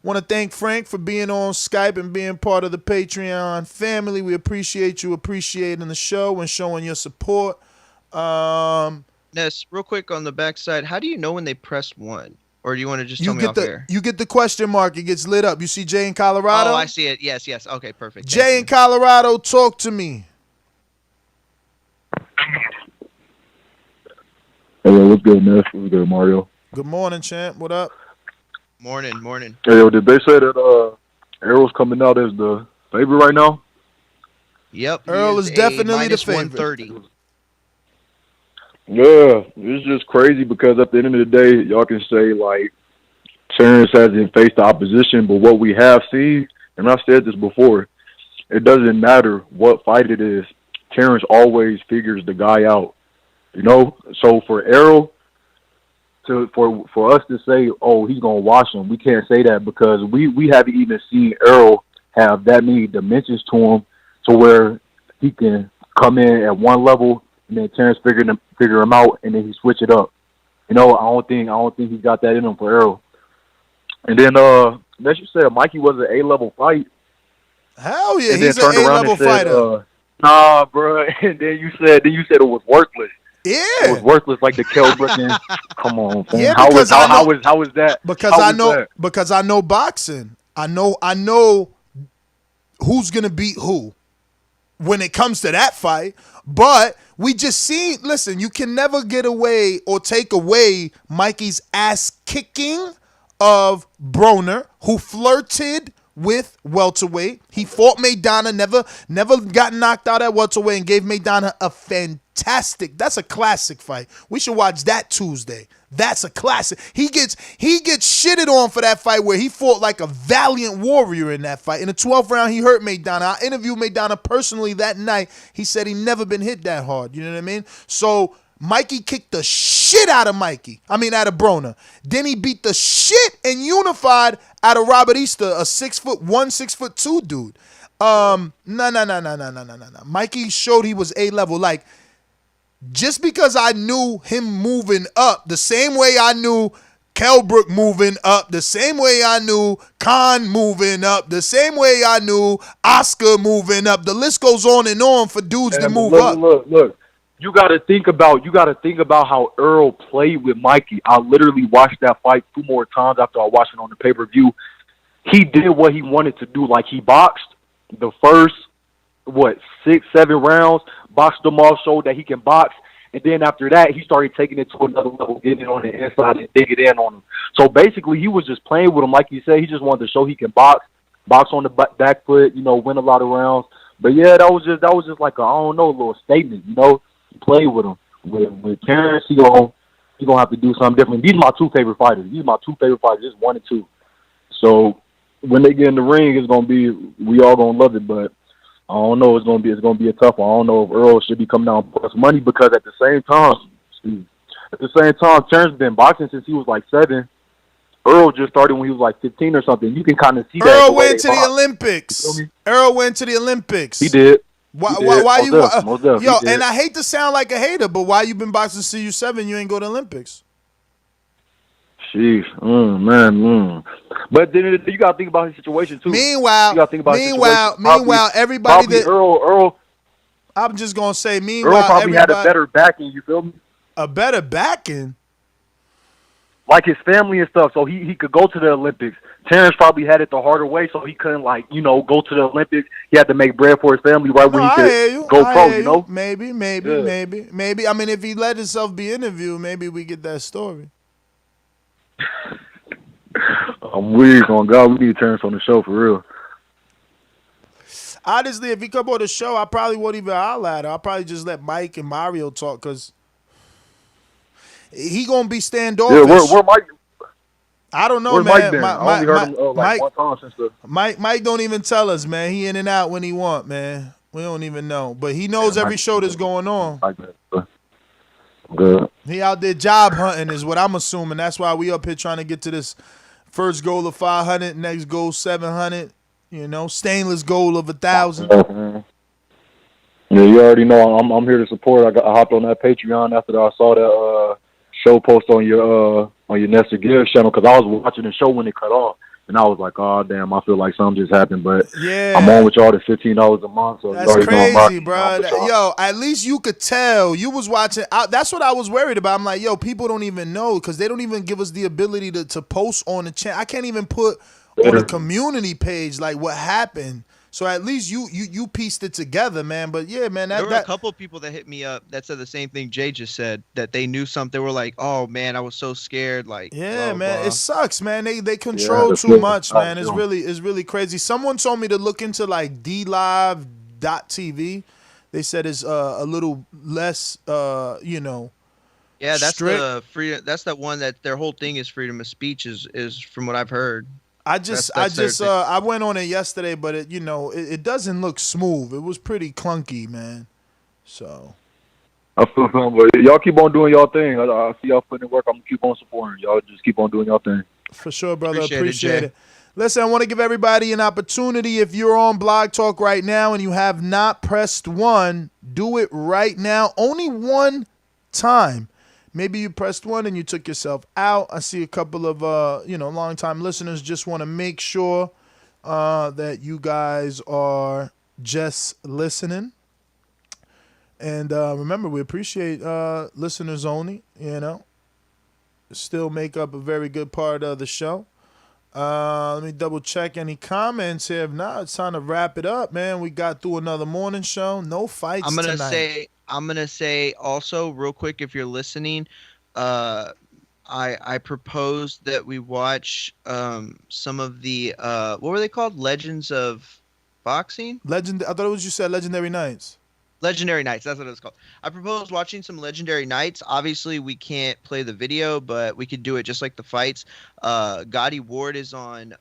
Want to thank Frank for being on Skype and being part of the Patreon family. We appreciate you appreciating the show and showing your support. Ness, real quick on the backside, how do you know when they press 1? Or do you want to just tell me off air? You get the question mark. It gets lit up. You see Jay in Colorado? Oh, I see it. Yes. Okay, perfect. Jay in Colorado, talk to me. Hey, what's good, Ness? What's good, Mario? Good morning, champ. What up? Morning. Hey, yo, did they say that Errol's coming out as the favorite right now? Yep. Earl is definitely the favorite. 130. Yeah, it's just crazy because at the end of the day, y'all can say like Terence hasn't faced the opposition, but what we have seen, and I've said this before, it doesn't matter what fight it is. Terence always figures the guy out, you know. So for Errol, for us to say, oh, he's gonna wash him, we can't say that because we haven't even seen Errol have that many dimensions to him to where he can come in at one level and then Terence figure him out and then he switch it up. You know, I don't think he got that in him for Errol. And then as you said, Mikey was an A-level fight. Hell yeah, and he's an A-level fighter. Nah, bro. And then you said it was worthless. Yeah, it was worthless, like the Kell Brookins. Come on, man. Yeah, how was that? Because I know boxing. I know who's gonna beat who when it comes to that fight. But we just seen. Listen, you can never get away or take away Mikey's ass kicking of Broner, who flirted with welterweight. He fought Maidana, never got knocked out at welterweight, and gave Maidana a fantastic. That's a classic fight. We should watch that Tuesday. That's a classic. He gets shitted on for that fight where he fought like a valiant warrior in that fight. In the 12th round, he hurt Maidana. I interviewed Maidana personally that night. He said he never been hit that hard. You know what I mean? So Mikey kicked the shit out of out of Broner. Then he beat the shit and unified out of Robert Easter, a 6'1", 6'2" dude. No. Mikey showed he was A-level. Like, just because I knew him moving up, the same way I knew Kell Brook moving up, the same way I knew Khan moving up, the same way I knew Oscar moving up. The list goes on and on for dudes that move up. Look. You gotta think about how Earl played with Mikey. I literally watched that fight 2 more times after I watched it on the pay-per-view. He did what he wanted to do. Like, he boxed the first 6, 7 rounds, boxed them off, showed that he can box, and then after that he started taking it to another level, getting it on the inside and digging in on him. So basically he was just playing with him, like you said. He just wanted to show he can box on the back foot, win a lot of rounds. But yeah, that was just like a little statement, Play with him. With Terence, he gonna have to do something different. These are my 2 favorite fighters. Just 1 and 2. So when they get in the ring, it's gonna be, we all gonna love it. But I don't know. It's gonna be a tough one. I don't know if Earl should be coming down plus money because at the same time, Terence been boxing since he was like 7. Earl just started when he was like 15 or something. You can kind of see that. Earl went to the Olympics. Earl went to the Olympics. He did. Why you and I hate to sound like a hater, but why you been boxing since you 7? You ain't go to Olympics. Jeez, man. But then you gotta think about his situation too. Meanwhile, everybody that Earl. I'm just gonna say, meanwhile, Earl probably had a better backing. You feel me? A better backing. Like his family and stuff, so he could go to the Olympics. Terence probably had it the harder way, so he couldn't go to the Olympics. He had to make bread for his family when he could go pro. Maybe. I mean, if he let himself be interviewed, maybe we get that story. I'm weird on God. We need Terence on the show for real. Honestly, if he come on the show, I probably won't even holler at her. I'll probably just let Mike and Mario talk because he gonna be standoffish. Yeah, where Mike? I don't know, Where's man. Mike been? I only heard him one time since the. Mike don't even tell us, man. He in and out when he want, man. We don't even know, but he knows every show that's going on. Good. He out there job hunting is what I'm assuming. That's why we up here trying to get to this first goal of 500, next goal 700. Stainless goal of 1,000. Yeah, you already know I'm here to support. I hopped on that Patreon after I saw that show post on your Nestor Gibbs channel because I was watching the show when it cut off. And I was like, oh, damn, I feel like something just happened. But yeah, I'm on with y'all at $15 a month. So that's crazy, bro. Yo, at least you could tell. You was watching. That's what I was worried about. I'm like, yo, people don't even know because they don't even give us the ability to post on the channel. I can't even put on the community page like what happened. So at least you pieced it together, man. But yeah, man, There were a couple of people that hit me up that said the same thing Jay just said, that they knew something. They were like, "Oh man, I was so scared." Like, yeah, blah, man, blah. it sucks, man. They control too much, man. It's really crazy. Someone told me to look into like DLive.tv. They said it's a little less, Yeah, that's strict. the free. That's the one that their whole thing is freedom of speech. Is from what I've heard. I That's their thing. I went on it yesterday, but it doesn't look smooth. It was pretty clunky, man. So I feel something, but y'all keep on doing y'all thing. I see y'all putting in work. I'm gonna keep on supporting y'all. Just keep on doing y'all thing. for sure, brother, Appreciate it, appreciate Jay. it. Listen, I want to give everybody an opportunity. If you're on Blog Talk right now and you have not pressed 1, do it right now. Only one time. Maybe you pressed 1 and you took yourself out. I see a couple of long-time listeners. Just want to make sure that you guys are just listening. And remember, we appreciate listeners only. Still make up a very good part of the show. Let me double check any comments here. If not, it's time to wrap it up, man. We got through another morning show. No fights tonight. I'm gonna say also real quick, if you're listening, I propose that we watch some of the what were they called? Legends of Boxing? I thought it was you said Legendary Nights. Legendary Nights, that's what it was called. I propose watching some Legendary Nights. Obviously, we can't play the video, but we could do it just like the fights. Gotti Ward is on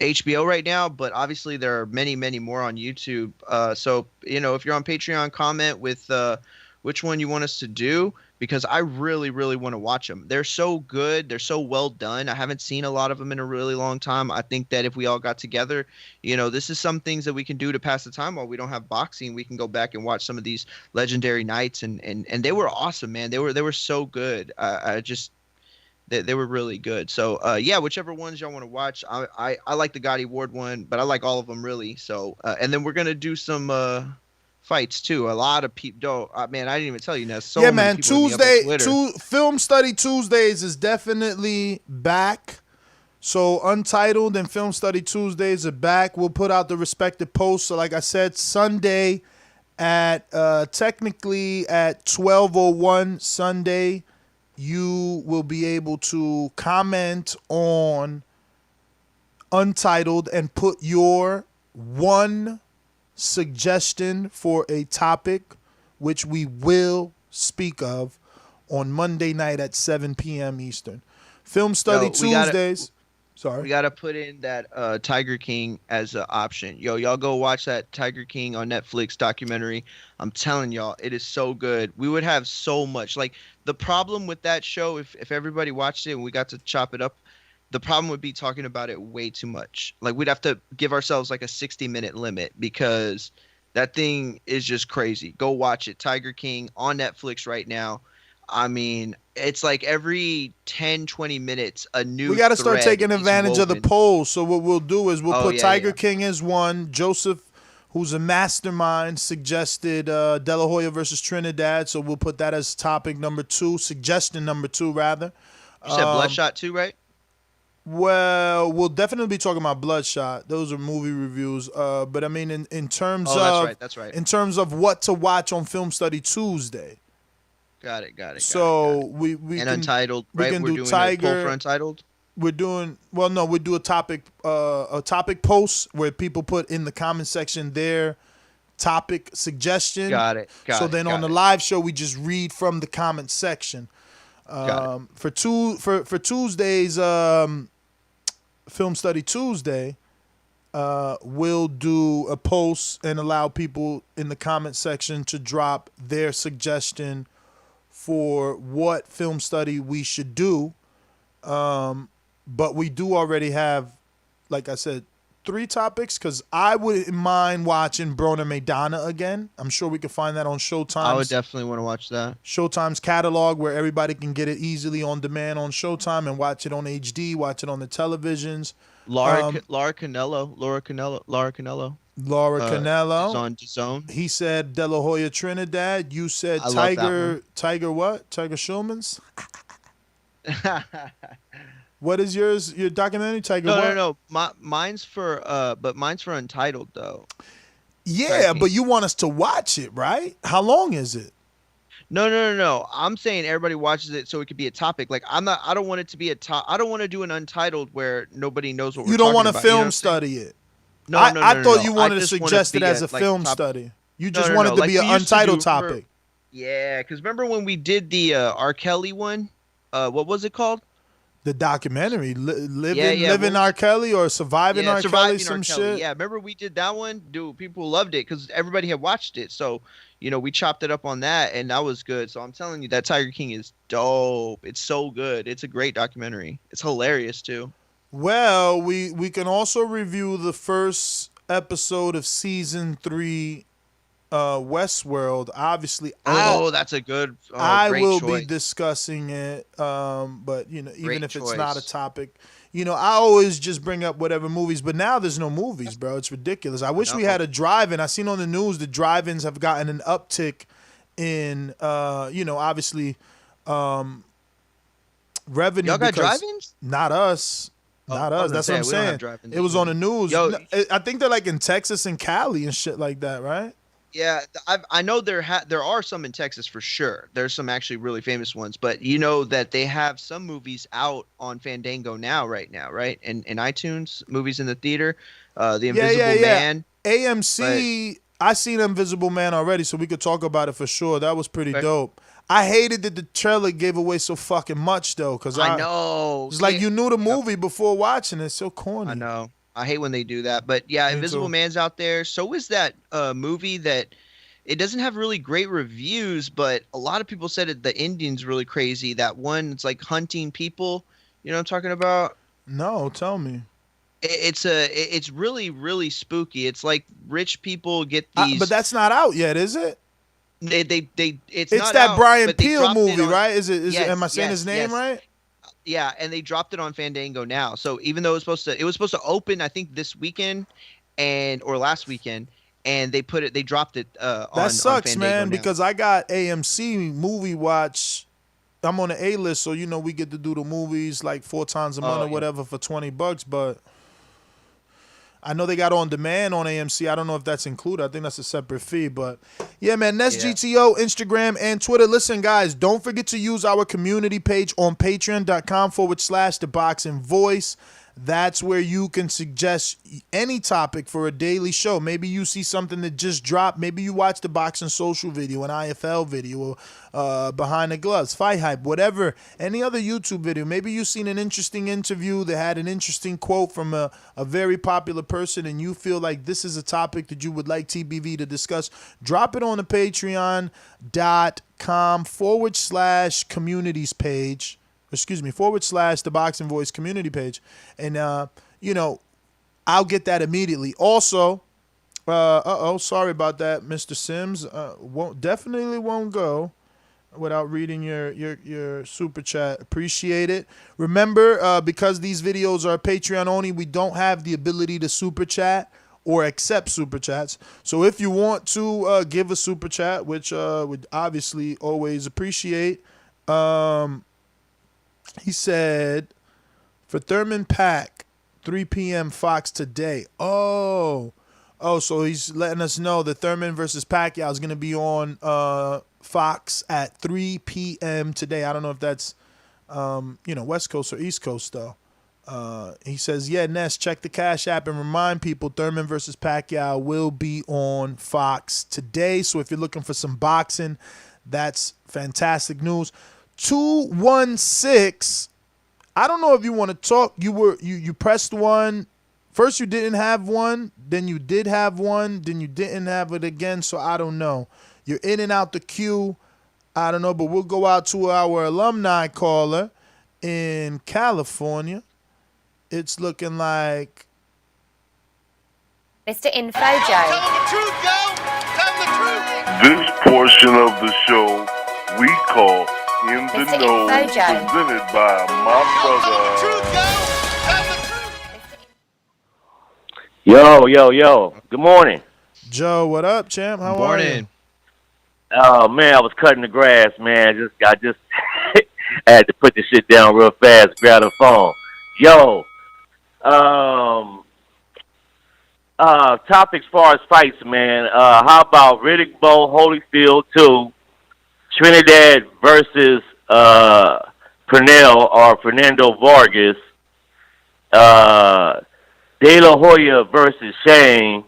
HBO right now, but obviously there are many, many more on YouTube. So if you're on Patreon, comment with which one you want us to do, because I really, really want to watch them. They're so good. They're so well done. I haven't seen a lot of them in a really long time. I think that if we all got together, this is some things that we can do to pass the time while we don't have boxing. We can go back and watch some of these Legendary Nights, and they were awesome, man. They were so good. They were really good. So whichever ones y'all want to watch. I like the Gotti Ward one, but I like all of them really. So and then we're gonna do some fights too. A lot of people. Man, I didn't even tell you now. So many man. people hit me up on Twitter. Film Study Tuesdays is definitely back. So Untitled and Film Study Tuesdays are back. We'll put out the respective posts. So like I said, Sunday at technically at 12:01 Sunday, you will be able to comment on Untitled and put your one suggestion for a topic, which we will speak of on Monday night at 7 p.m. Eastern. Film Study Tuesdays. We gotta put in that Tiger King as an option. Y'all go watch that Tiger King on Netflix documentary. I'm telling y'all, it is so good. We would have so much. Like, the problem with that show, if everybody watched it and we got to chop it up, the problem would be talking about it way too much. Like, we'd have to give ourselves like a 60-minute limit, because that thing is just crazy. Go watch it. Tiger King on Netflix right now. I mean, it's like every 10, 20 minutes, a new We got to start thread taking is advantage of the woven. polls. So what we'll do is we'll put Tiger yeah. King as one. Joseph, who's a mastermind, suggested De La Hoya versus Trinidad. So we'll put that as topic number 2, suggestion number 2, rather. You said Bloodshot too, right? Well, we'll definitely be talking about Bloodshot. Those are movie reviews. But I mean, in terms that's right. in terms of what to watch on Film Study Tuesday. Got it. So we and can, Untitled, we right? can We're do doing Tiger. a poll for Untitled. We're doing we do a topic post where people put in the comment section their topic suggestion. Got it. On the live show, we just read from the comment section. For Tuesday's Film Study Tuesday, we'll do a post and allow people in the comment section to drop their suggestion for what film study we should do. But we do already have, like I said, 3 topics, because I wouldn't mind watching Broner Maidana again. I'm sure we can find that on Showtime. I would definitely want to watch that. Showtime's catalog, where everybody can get it easily on demand on Showtime and watch it on HD, watch it on the televisions. Laura Canelo. Dazn. On Dazn. He said De La Hoya Trinidad. You said I love that one. Tiger what? Tiger Schulman's? What is yours? Your documentary, Tiger? No. Mine's for Untitled though. Yeah, but you want us to watch it, right? How long is it? No. I'm saying everybody watches it so it could be a topic. Like I don't want it to be a top. I don't want to do an Untitled where nobody knows what we're talking about. You don't want to film study it. No, I thought you wanted to suggest it as a film study. You just wanted to be an Untitled topic. Yeah, because remember when we did the R. Kelly one? What was it called? The documentary, living R. Kelly or surviving R. Kelly, some shit. Yeah, remember we did that one? Dude, people loved it because everybody had watched it. So, we chopped it up on that, and that was good. So I'm telling you, that Tiger King is dope. It's so good. It's a great documentary. It's hilarious too. Well, we can also review the first episode of season 3. Westworld, obviously. That's a good. I will choice. be discussing it, but even if it's not a topic, I always just bring up whatever movies. But now there's no movies, bro. It's ridiculous. I wish we had a drive-in. I seen on the news the drive-ins have gotten an uptick in, obviously, revenue. Y'all got drive-ins? Not us. Not us. That's what I'm saying. It was on the news. I think they're like in Texas and Cali and shit like that, right? Yeah, I know there are some in Texas for sure. There's some actually really famous ones, but you know that they have some movies out on Fandango right now, right? And iTunes, movies in the theater, The Invisible Man. AMC, I seen Invisible Man already, so we could talk about it for sure. That was pretty dope. I hated that the trailer gave away so fucking much though, because I know. It's like you knew the movie before watching it. It's so corny. I know. I hate when they do that, but yeah, Invisible Man's out there. So is that movie that it doesn't have really great reviews, but a lot of people said the ending's really crazy. That one, it's like hunting people. You know what I'm talking about? No, tell me. It's really, really spooky. It's like rich people get these. But that's not out yet, is it? It's not that out, Brian Peel Peel movie, right? Is it? Am I saying his name right? Yeah, and they dropped it on Fandango now. So even though it was supposed to open, I think this weekend or last weekend, and they dropped it. That sucks, man, because I got AMC Movie Watch. I'm on the A list, so we get to do the movies like 4 times a month or whatever for $20. But I know they got on demand on AMC. I don't know if that's included. I think that's a separate fee. But yeah, man, that's GTO, Instagram, and Twitter. Listen, guys, don't forget to use our community page on patreon.com/ThaBoxingVoice. That's where you can suggest any topic for a daily show. Maybe you see something that just dropped. Maybe you watch the Boxing Social video, an IFL video, Behind the Gloves, Fight Hype, whatever, any other YouTube video. Maybe you've seen an interesting interview that had an interesting quote from a very popular person, and you feel like this is a topic that you would like TBV to discuss. Drop it on the patreon.com/communities page. /the Boxing Voice community page. And, I'll get that immediately. Also, sorry about that, Mr. Sims. Definitely won't go without reading your super chat. Appreciate it. Remember, because these videos are Patreon only, we don't have the ability to super chat or accept super chats. So if you want to give a super chat, which would obviously always appreciate, he said, for Thurman Pack, 3 p.m. Fox today. So he's letting us know that Thurman versus Pacquiao is going to be on Fox at 3 p.m. today. I don't know if that's, West Coast or East Coast, though. He says, Ness, check the Cash App and remind people Thurman versus Pacquiao will be on Fox today. So if you're looking for some boxing, that's fantastic news. 216. I don't know if you want to talk. You pressed one. First you didn't have one, then you did have one, then you didn't have it again, so I don't know. You're in and out the queue. I don't know, but we'll go out to our alumni caller in California. It's looking like Mr. Info Joe. Tell them the truth, yo! Tell them the truth! This portion of the show we call In the Mr. Know, Info Joe. presented by my brother. Yo. Good morning. Joe, what up, champ? How are you? Oh, man, I was cutting the grass, man. I just I had to put the shit down real fast, grab the phone. Yo, topics far as fights, man. How about Riddick Bowe Holyfield 2, Trinidad versus Pernell or Fernando Vargas, De La Hoya versus Shane,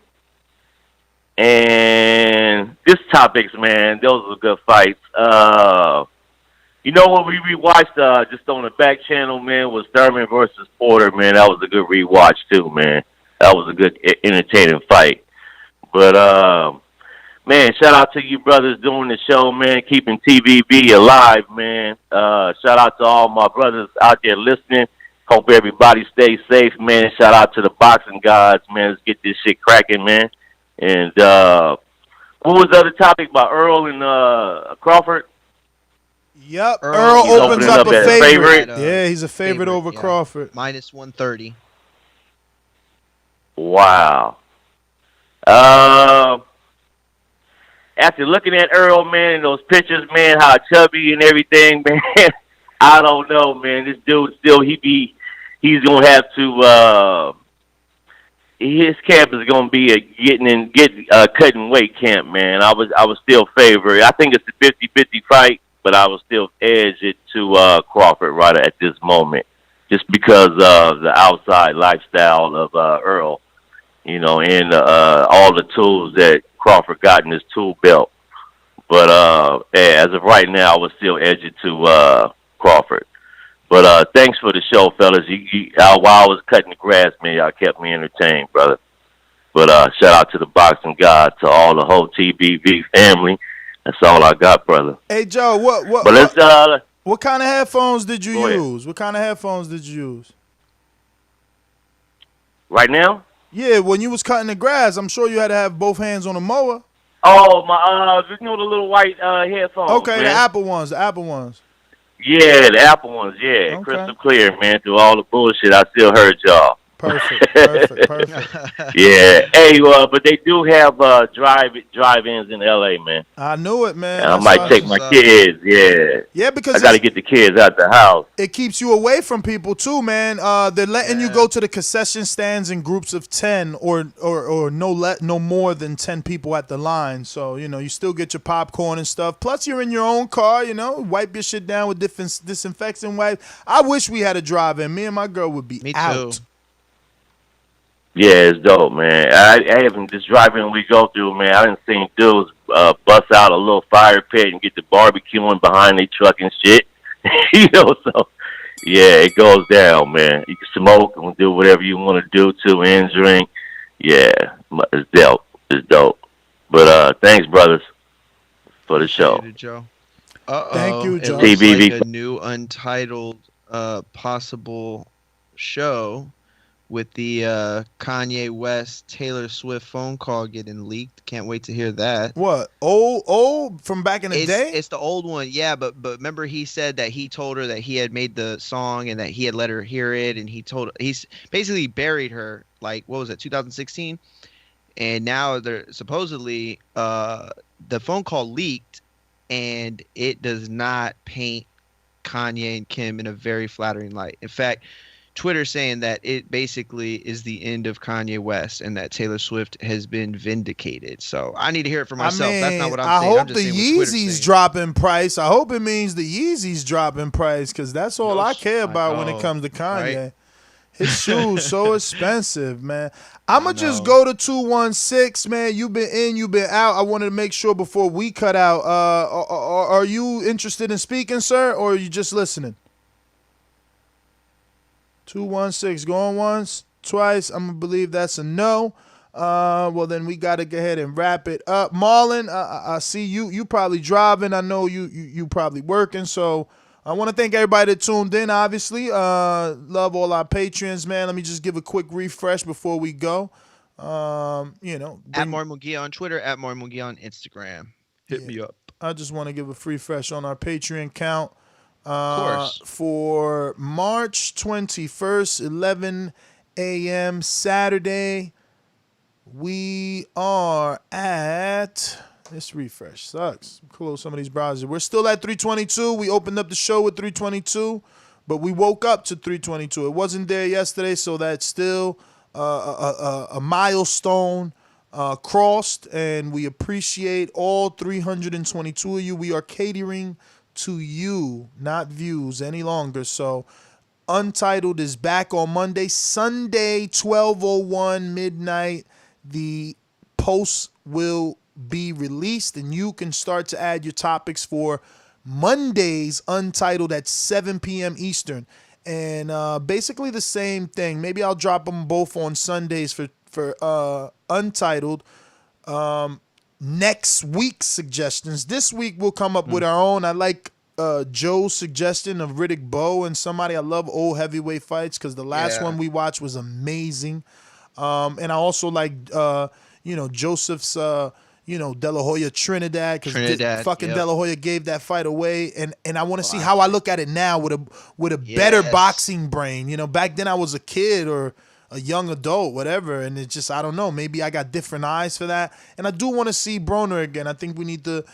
and this topics, man. Those are good fights. You know what we rewatched just on the back channel, man, was Thurman versus Porter, man. That was a good rewatch too, man. That was a good, entertaining fight. But man, shout out to you brothers doing the show, man, keeping TVB alive, man. Shout out to all my brothers out there listening. Hope everybody stays safe, man. Shout out to the boxing gods, man. Let's get this shit cracking, man. And what was the other topic about Earl and Crawford? Yep, Earl opens up a favorite. Yeah, he's a favorite over Crawford. Minus 130. Wow. After looking at Earl, man, and those pictures, man, how chubby and everything, man, I don't know, man. This dude still, he's gonna have to. His camp is gonna be a cutting weight camp, man. I was still favorite. I think it's a 50-50 fight, but I will still edge it to Crawford right at this moment, just because of the outside lifestyle of Earl, you know, and all the tools that Crawford got in his tool belt. But as of right now, I would still edge it to Crawford. But thanks for the show, fellas. While I was cutting the grass, man, y'all kept me entertained, brother. But shout out to the boxing god, to all the whole TBV family. That's all I got, brother. Hey, Joe, what kind of headphones did you use? What kind of headphones did you use? Right now? Yeah, when you was cutting the grass, I'm sure you had to have both hands on the mower. Oh, my, you know the little white headphones, okay, man. the Apple ones. Yeah, the Apple ones, yeah. Okay. Crystal clear, man. Through all the bullshit, I still heard y'all. Perfect. Yeah. Hey, but they do have drive-ins in L.A., man. I knew it, man. And I might take my kids, yeah. Yeah, because I got to get the kids out the house. It keeps you away from people, too, man. They're letting you go to the concession stands in groups of 10 or no more than 10 people at the line. So, you know, you still get your popcorn and stuff. Plus, you're in your own car, you know, wipe your shit down with disinfectant wipe. I wish we had a drive-in. Me and my girl would be out. Too. Yeah, it's dope, man. I haven't, this driving we go through, man, I didn't see dudes bust out a little fire pit and get the barbecuing behind their truck and shit. You know, so, yeah, it goes down, man. You can smoke and do whatever you want to do to and drink. Yeah, it's dope. It's dope. But thanks, brothers, for the show. Thank you, Joe. Thank you, Joe. It looks like a new Untitled possible show with the Kanye West Taylor Swift phone call getting leaked. Can't wait to hear that. What? Old from back in the day? It's the old one, yeah. But remember, he said that he told her that he had made the song and that he had let her hear it, and he's basically buried her. Like, what was it, 2016? And now they're supposedly the phone call leaked, and it does not paint Kanye and Kim in a very flattering light. In fact, Twitter saying that it basically is the end of Kanye West and that Taylor Swift has been vindicated. So I need to hear it for myself. That's not what I'm saying. I hope the Yeezys drop in price. I hope it means the Yeezys drop in price, because that's all I care about when it comes to Kanye. Right? His shoes so expensive, man. I'ma just go to 216, man. You've been in, you've been out. I wanted to make sure before we cut out. Are you interested in speaking, sir, or are you just listening? 216, going once, twice. I'm going to believe that's a no. Well, then we got to go ahead and wrap it up. Marlon, I see you probably driving. I know you probably working. So I want to thank everybody that tuned in, obviously. Love all our patrons, man. Let me just give a quick refresh before we go. You know, at More Munguia on Twitter, at More Munguia on Instagram. Hit me up. I just want to give a free fresh on our Patreon count. Of course. For March 21st, 11 a.m. Saturday, we are at, this refresh sucks. Close some of these browsers. We're still at 322. We opened up the show with 322. but we woke up to 322. It wasn't there yesterday, so that's still a milestone crossed, and we appreciate all 322 of you. We are catering to you, not views any longer. So Untitled is back on Monday. Sunday, 12:01 midnight, the post will be released, and you can start to add your topics for Monday's Untitled at 7 p.m. Eastern. And basically the same thing. Maybe I'll drop them both on Sundays for Untitled. Next week's suggestions. This week we'll come up with our own. I like Joe's suggestion of Riddick Bowe and somebody. I love old heavyweight fights because the last one we watched was amazing. And I also like Joseph's De La Hoya Trinidad, because De La Hoya gave that fight away, and I want to see how I look at it now with a better boxing brain. Back then I was a kid or a young adult, whatever, and it's just, I don't know, maybe I got different eyes for that. And I do want to see Broner again. I think we need to,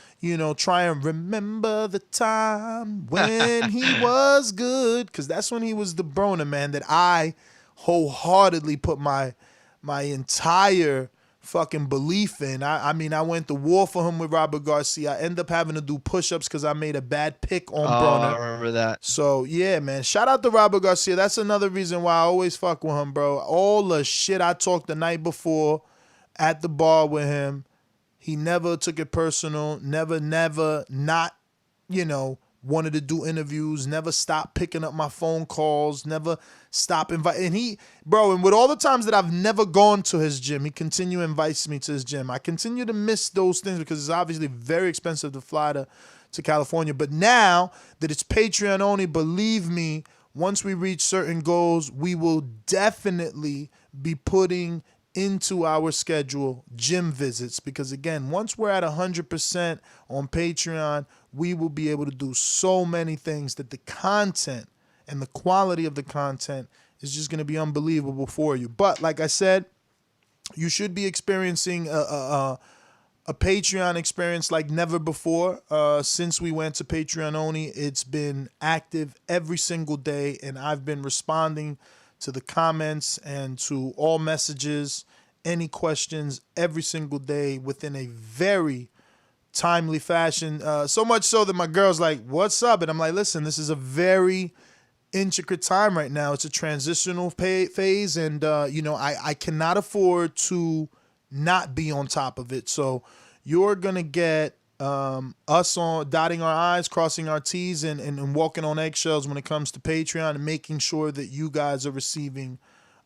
try and remember the time when he was good, because that's when he was the Broner, man, that I wholeheartedly put my entire fucking belief in. I mean, I went to war for him with Robert Garcia. I ended up having to do push-ups because I made a bad pick on Broner. I remember that. So, yeah, man. Shout out to Robert Garcia. That's another reason why I always fuck with him, bro. All the shit I talked the night before at the bar with him, he never took it personal. Never not, wanted to do interviews, never stopped picking up my phone calls, never stopped inviting. And with all the times that I've never gone to his gym, he continually invites me to his gym. I continue to miss those things because it's obviously very expensive to fly to California. But now that it's Patreon only, believe me, once we reach certain goals, we will definitely be putting into our schedule gym visits, because again, once we're at 100% on Patreon, we will be able to do so many things that the content and the quality of the content is just going to be unbelievable for you. But like I said, you should be experiencing a Patreon experience like never before. Since we went to Patreon only, it's been active every single day, and I've been responding to the comments and to all messages, any questions every single day within a very timely fashion. So much so that my girl's like, "What's up?" And I'm like, "Listen, this is a very intricate time right now. It's a transitional phase, and I cannot afford to not be on top of it. So you're gonna get us on dotting our I's, crossing our T's, and walking on eggshells when it comes to Patreon, and making sure that you guys are receiving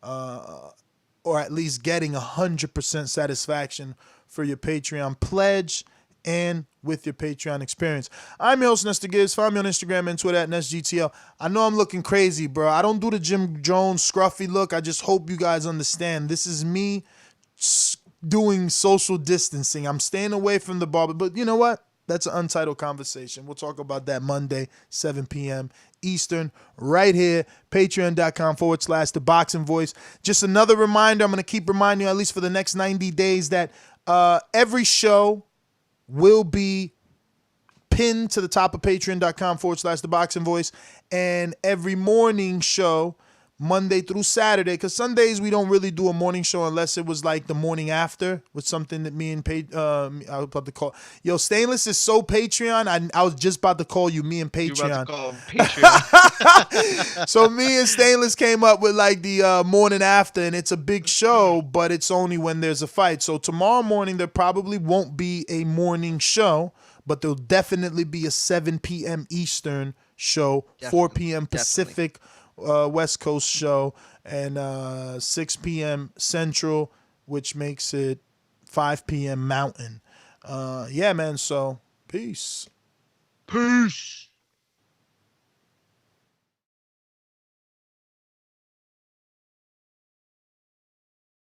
or at least getting 100% satisfaction for your Patreon pledge and with your Patreon experience." I'm your host, Nestor Gibbs. Find me on Instagram and Twitter at NestGTL. I know I'm looking crazy, bro. I don't do the Jim Jones scruffy look. I just hope you guys understand. This is me doing social distancing. I'm staying away from the barber, but you know what? That's an untitled conversation. We'll talk about that Monday, 7 p.m. Eastern, right here, patreon.com/ThaBoxingVoice. Just another reminder, I'm going to keep reminding you, at least for the next 90 days, that every show will be pinned to the top of patreon.com/ThaBoxingVoice, and every morning show, Monday through Saturday, because Sundays we don't really do a morning show unless it was like the morning after with something that me and I was about to call. Yo, Stainless is so Patreon. I was just about to call you me and Patreon. You about to call him Patreon. So me and Stainless came up with like the morning after, and it's a big show, but it's only when there's a fight. So tomorrow morning there probably won't be a morning show, but there'll definitely be a 7 p.m. Eastern show, 4 p.m. Pacific. West Coast show, and 6 p.m. Central, which makes it 5 p.m. Mountain. Yeah, man, so peace. Peace.